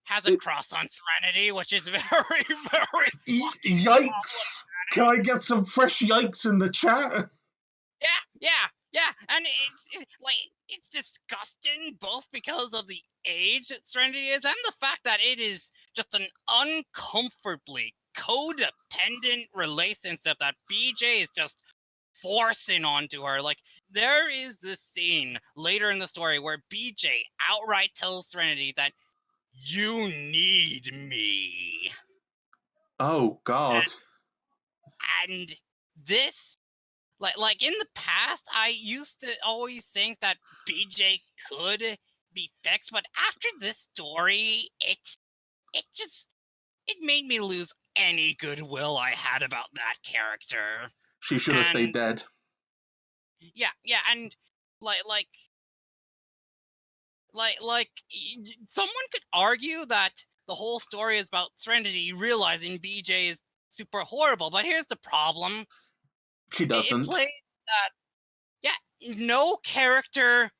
has a crush on Serenity, which is very, very fucking Yikes! Can I get some fresh yikes in the chat? Yeah, and it's disgusting both because of the age that Serenity is and the fact that it is just an uncomfortably codependent relationship that BJ is just forcing onto her. Like, there is this scene later in the story where BJ outright tells Serenity that you need me. Oh, God. And this like in the past, I used to always think that BJ could be fixed, but after this story, it made me lose any goodwill I had about that character. She should have stayed dead. Yeah, and like someone could argue that the whole story is about Serenity realizing BJ is super horrible, but here's the problem. She doesn't. It plays that, no character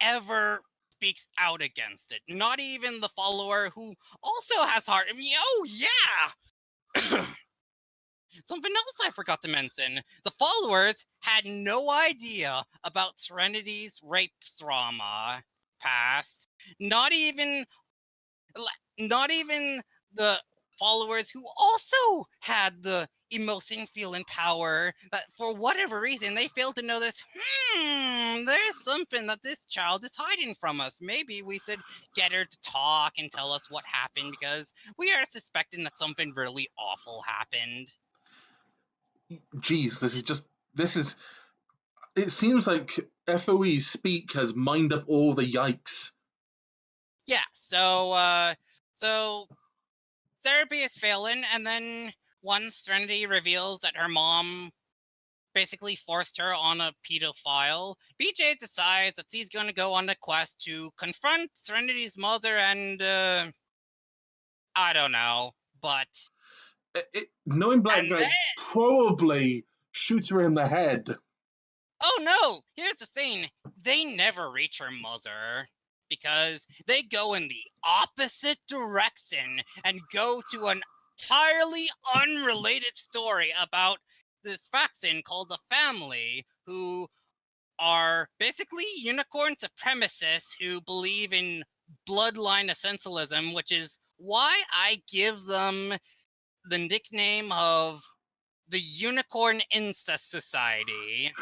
ever speaks out against it. Not even the follower, who also has heart. I mean, oh yeah! Something else I forgot to mention. The followers had no idea about Serenity's rape trauma past. Not even the followers who also had the emotion, feeling power, that for whatever reason they failed to notice, there's something that this child is hiding from us. Maybe we should get her to talk and tell us what happened, because we are suspecting that something really awful happened. Jeez, it seems like FOE's Speak has mined up all the yikes. Yeah, so therapy is failing, and then once Serenity reveals that her mom basically forced her on a pedophile, BJ decides that he's going to go on a quest to confront Serenity's mother and, I don't know, but... Knowing Black Knight probably shoots her in the head. Oh no! Here's the thing. They never reach her mother, because they go in the opposite direction and go to an entirely unrelated story about this faction called the Family, who are basically unicorn supremacists who believe in bloodline essentialism, which is why I give them the nickname of the Unicorn Incest Society.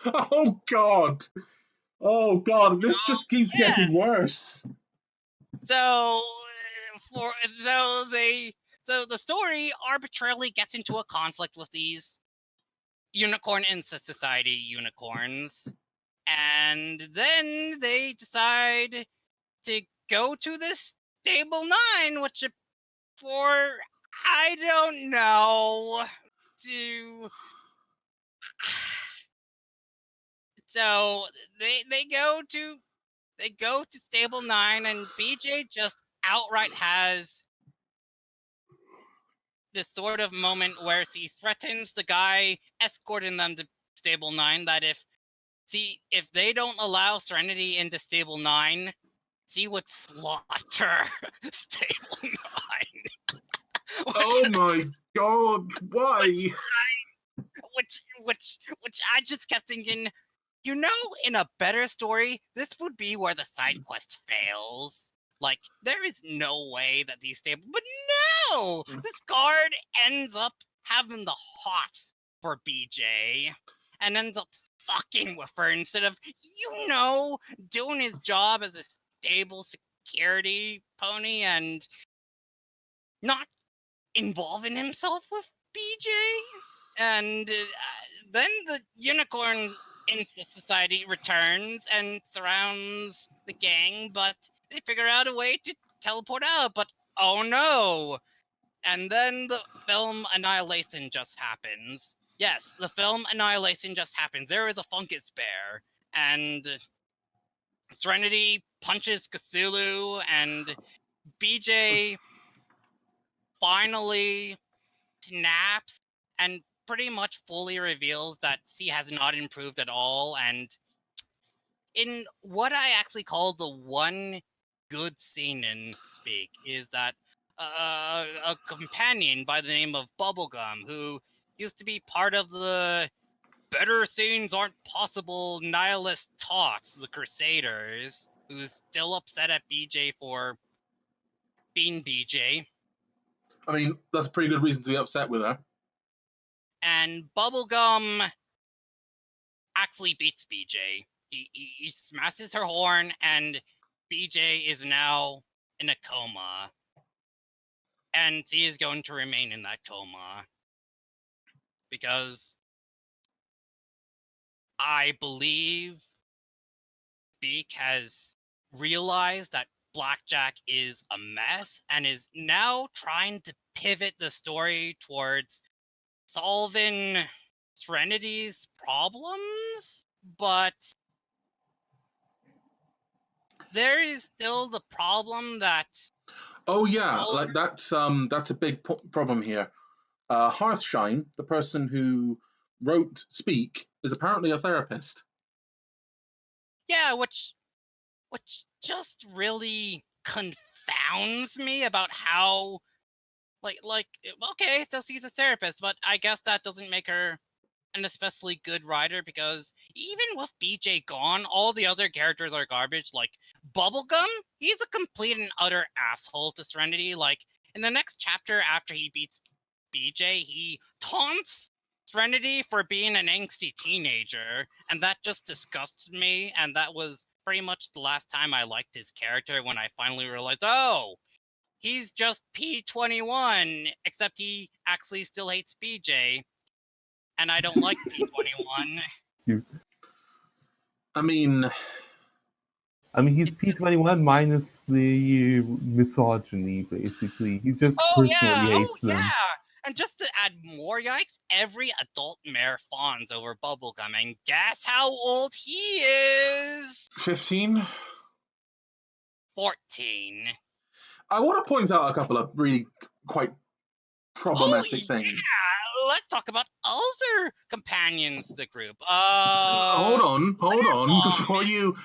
Oh god! Oh god! This just keeps getting worse. So the story arbitrarily gets into a conflict with these Unicorn Incest Society unicorns, and then they decide to go to this Stable 9, which for I don't know to. So they go to Stable 9, and BJ just outright has this sort of moment where he threatens the guy escorting them to Stable 9 that if they don't allow Serenity into Stable 9, he would slaughter Stable 9. Oh my god, why? Which I just kept thinking, in a better story, this would be where the side quest fails. Like, there is no way that these stable... But no! This guard ends up having the hots for BJ and ends up fucking with her instead of, doing his job as a stable security pony and not involving himself with BJ. And then the Unicorn Incest Society returns and surrounds the gang, but they figure out a way to teleport out, but oh no! And then the film Annihilation just happens. Yes, the film Annihilation just happens. There is a fungus bear, and Serenity punches Cthulhu, and BJ finally snaps and pretty much fully reveals that she has not improved at all. And in what I actually call the one good scene in Speak is that a companion by the name of Bubblegum, who used to be part of the better things aren't possible nihilist tots, the Crusaders, who's still upset at BJ for being BJ. I mean, that's a pretty good reason to be upset with her. And Bubblegum actually beats BJ. He smashes her horn, and BJ is now in a coma. And he is going to remain in that coma. because I believe S.P.E.C.I.A.L has realized that Blackjack is a mess and is now trying to pivot the story towards solving Serenity's problems, but there is still the problem that Oh yeah, like that's a big problem here. Hearthshine, the person who wrote Speak, is apparently a therapist. yeah, which just really confounds me about how okay, so she's a therapist, but I guess that doesn't make her an especially good writer because even with BJ gone, all the other characters are garbage. Like Bubblegum, he's a complete and utter asshole to Serenity. Like in the next chapter after he beats BJ, he taunts Serenity for being an angsty teenager, and that just disgusted me, and that was pretty much the last time I liked his character when I finally realized, oh, he's just P21, except he actually still hates BJ, and I don't like P21. I mean, he's P21 minus the misogyny, basically. He just personally hates them. And just to add more yikes, every adult mare fawns over Bubblegum, and guess how old he is? 15. 14. I want to point out a couple of really quite problematic things. Yeah, let's talk about other companions of the group. Hold on, before you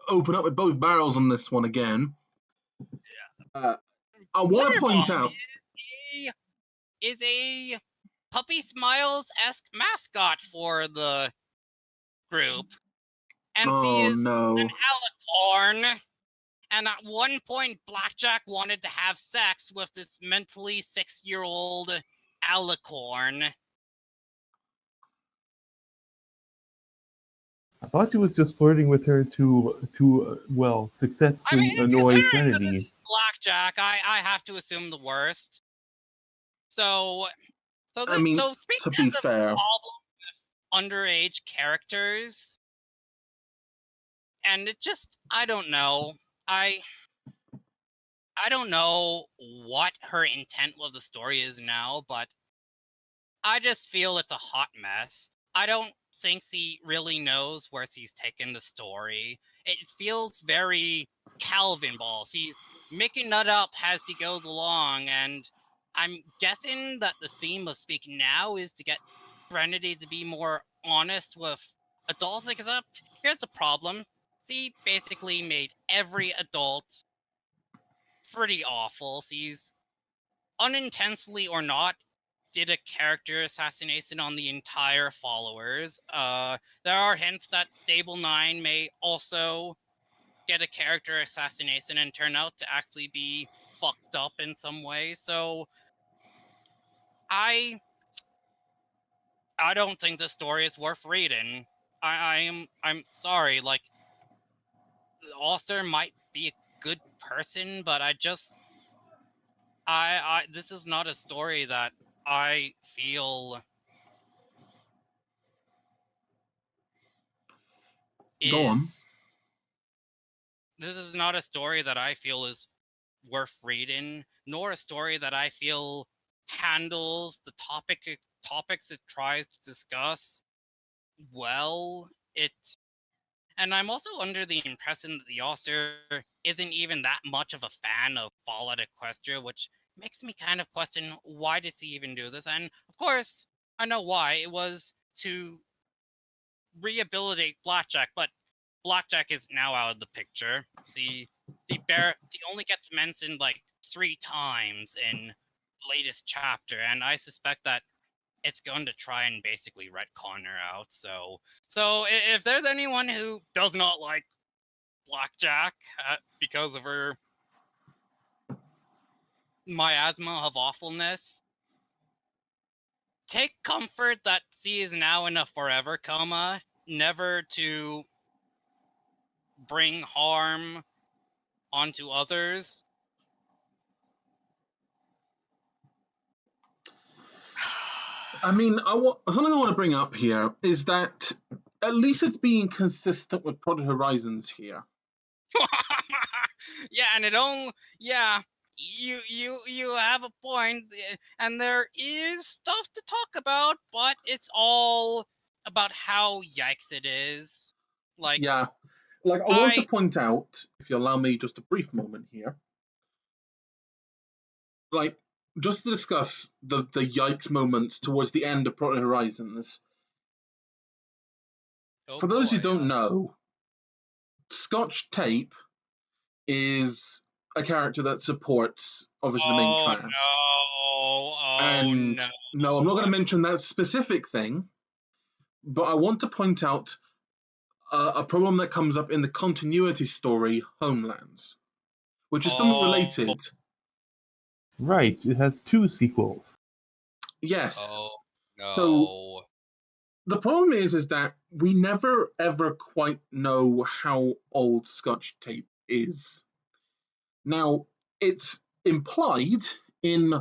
open up with both barrels on this one again. I want to point out is a Puppy Smiles-esque mascot for the group, and she is an alicorn. And at one point, Blackjack wanted to have sex with this mentally 6-year-old alicorn. I thought he was just flirting with her to successfully annoy Trinity. Blackjack, I have to assume the worst. So to be fair, problem with underage characters, and it just, I don't know. I don't know what her intent with the story is now, but I just feel it's a hot mess. I don't think she really knows where she's taken the story. It feels very Calvin Ball. She's making that up as she goes along, and I'm guessing that the theme of Speaking Now is to get Serenity to be more honest with adults, except here's the problem. She basically made every adult pretty awful. She's unintentionally or not did a character assassination on the entire followers. There are hints that Stable 9 may also get a character assassination and turn out to actually be fucked up in some way. So I don't think the story is worth reading. I'm sorry, like the author might be a good person, but I this is not a story that I feel Go on. This is not a story that I feel is worth reading, nor a story that I feel handles the topics it tries to discuss well. And I'm also under the impression that the author isn't even that much of a fan of Fallout Equestria, which makes me kind of question, why did he even do this? And of course, I know why. It was to rehabilitate Blackjack, but Blackjack is now out of the picture. He only gets mentioned like 3 times in the latest chapter, and I suspect that it's going to try and basically retcon her out. So if there's anyone who does not like Blackjack because of her miasma of awfulness, take comfort that she is now in a forever coma, never to bring harm onto others. I mean, something I want to bring up here is that at least it's being consistent with Project Horizons here. Yeah, and it only you have a point, and there is stuff to talk about, but it's all about how yikes it is. Like, Yeah. Like, I want to point out, if you allow me just a brief moment here, like, just to discuss the yikes moments towards the end of Project Horizons. For those who don't know, Scotch Tape is a character that supports, obviously, the main cast. And no, I'm not going to mention that specific thing, but I want to point out a problem that comes up in the continuity story Homelands, which is somewhat related. Right, it has 2 sequels. Yes. Oh, no. So the problem is that we never ever quite know how old Scotch Tape is. Now, it's implied in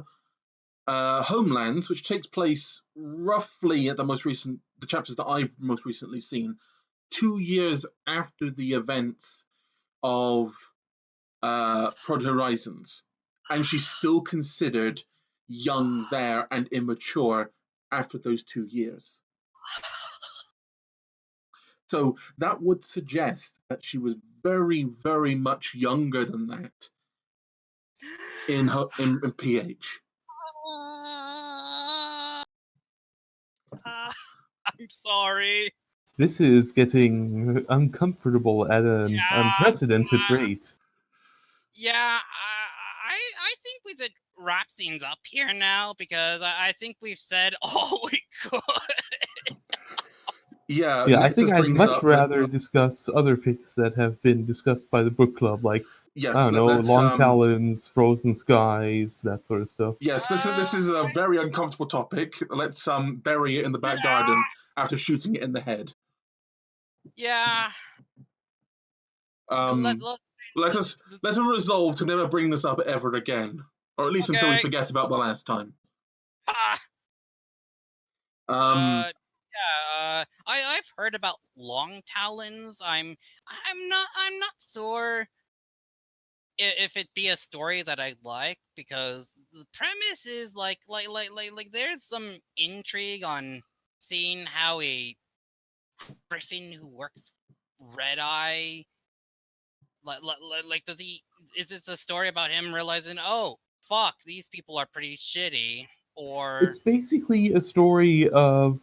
Homelands, which takes place roughly at the chapters that I've most recently seen, 2 years after the events of Project Horizons, and she's still considered young there and immature after those 2 years. So that would suggest that she was very, very much younger than that in PH. I'm sorry. This is getting uncomfortable at an unprecedented rate. Yeah, I think we should wrap things up here now, because I think we've said all we could. Yeah, I think I'd much rather discuss other fics that have been discussed by the book club, like, yes, I don't know, Long Talons, Frozen Skies, that sort of stuff. Yes, this is a very uncomfortable topic. Let's bury it in the back garden after shooting it in the head. Yeah. Let us resolve to never bring this up ever again, or at least until we forget about the last time. I've heard about Long Talons. I'm not sure if it be a story that I like, because the premise is like there's some intrigue on seeing how a griffin who works Red Eye, does he, is this a story about him realizing, oh fuck, these people are pretty shitty? Or it's basically a story of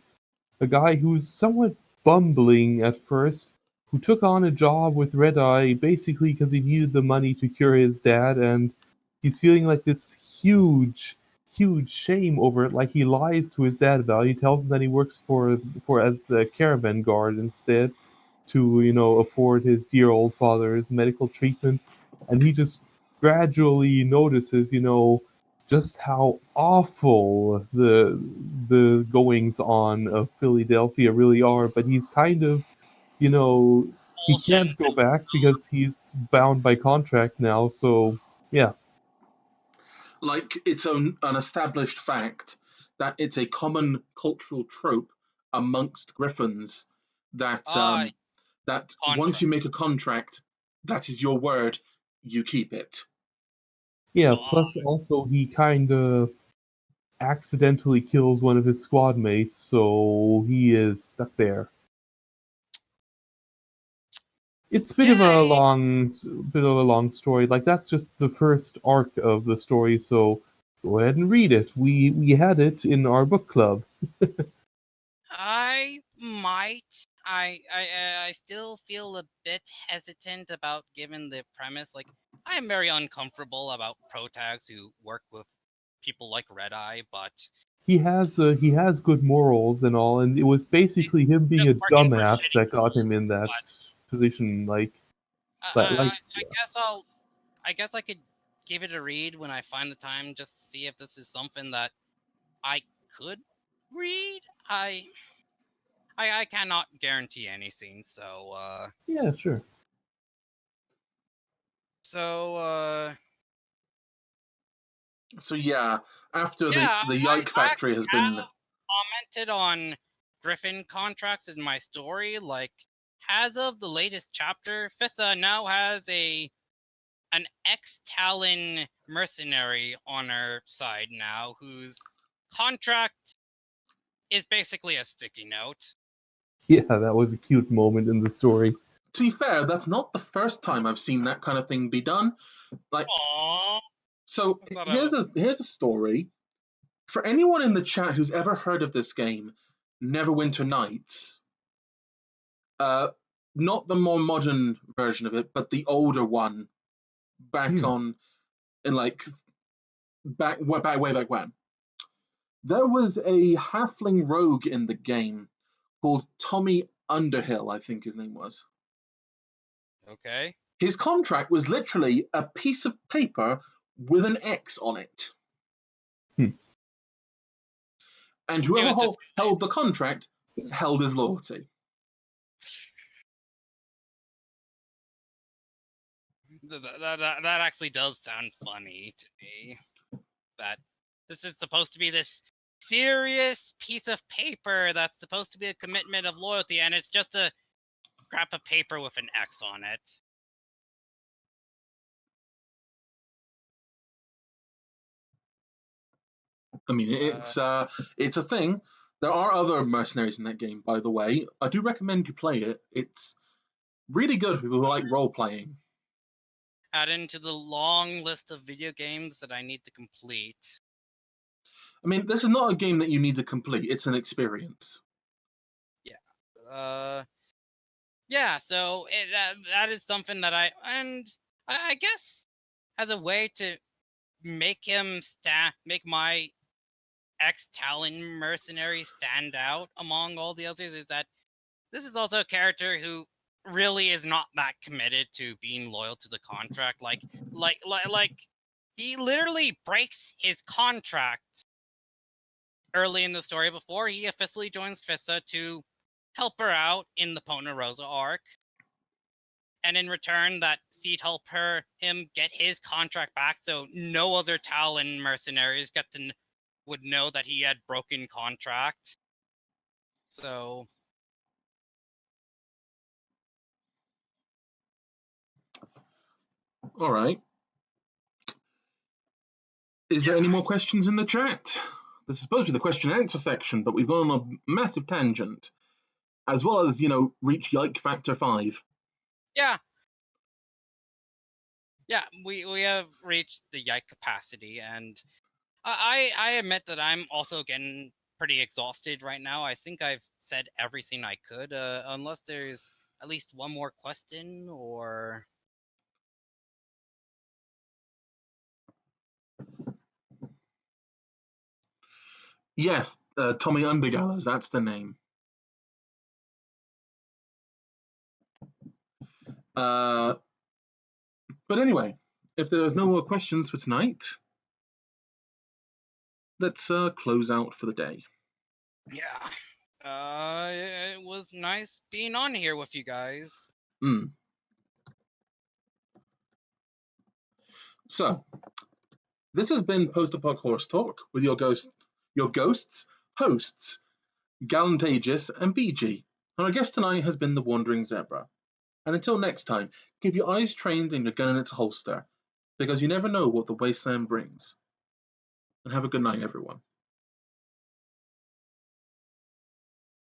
a guy who's somewhat bumbling at first, who took on a job with Red Eye basically because he needed the money to cure his dad, and he's feeling like this huge shame over it. Like, he lies to his dad about it. He tells him that he works for as the caravan guard instead, to afford his dear old father's medical treatment, and he just gradually notices just how awful the goings on of Philadelphia really are. But he's kind of, he can't go back because he's bound by contract now. So yeah. Like, it's an established fact that it's a common cultural trope amongst griffins that that once you make a contract, that is your word, you keep it. Yeah, plus also he kind of accidentally kills one of his squad mates, so he is stuck there. It's a bit of a long story. Like, that's just the first arc of the story, so go ahead and read it. We had it in our book club. I might. I still feel a bit hesitant about giving the premise. Like, I'm very uncomfortable about protags who work with people like Red Eye, but he has good morals and all, and it was basically him being a dumbass that got him in that position. Like, I guess I could give it a read when I find the time, just to see if this is something that I could read. I cannot guarantee anything, so yeah, sure. So yeah, after the Yike factory has been commented on Griffin contracts in my story. Like, as of the latest chapter, FISA now has an ex-Talon mercenary on her side now, whose contract is basically a sticky note. Yeah, that was a cute moment in the story. To be fair, that's not the first time I've seen that kind of thing be done. Like, Aww. so I thought here's a story. For anyone in the chat who's ever heard of this game, Neverwinter Nights, not the more modern version of it, but the older one, back on in like way back when. There was a halfling rogue in the game called Tommy Underhill, I think his name was. Okay. His contract was literally a piece of paper with an X on it. And whoever held the contract held his loyalty. That actually does sound funny to me. That this is supposed to be this serious piece of paper that's supposed to be a commitment of loyalty, and it's just a scrap of paper with an X on it. I mean, it's a thing. There are other mercenaries in that game, by the way. I do recommend you play it. It's really good for people who like role playing. Add into the long list of video games that I need to complete. I mean, this is not a game that you need to complete. It's an experience. Yeah. So that is something that I guess as a way to make my ex-Talon mercenary stand out among all the others is that this is also a character who really is not that committed to being loyal to the contract. Like he literally breaks his contract early in the story before he officially joins FISA to help her out in the Ponderosa arc. And in return, that S.P.E.C.I.A.L help him get his contract back, so no other Talon mercenaries would know that he had broken contract. So all right. Is there any more questions in the chat? This is supposed to be the question and answer section, but we've gone on a massive tangent, as well as reach Yike Factor 5. Yeah, we have reached the Yike capacity, and I admit that I'm also getting pretty exhausted right now. I think I've said everything I could, unless there's at least one more question or. Yes, Tommy Undergallows, that's the name. But anyway, if there's no more questions for tonight, let's close out for the day. Yeah. It was nice being on here with you guys. So, this has been Post-Apoc Horse Talk with your ghosts, hosts, Gallant Aegis, and BG. And our guest tonight has been the Wandering Zebra. And until next time, keep your eyes trained and your gun in its holster, because you never know what the wasteland brings. And have a good night, everyone.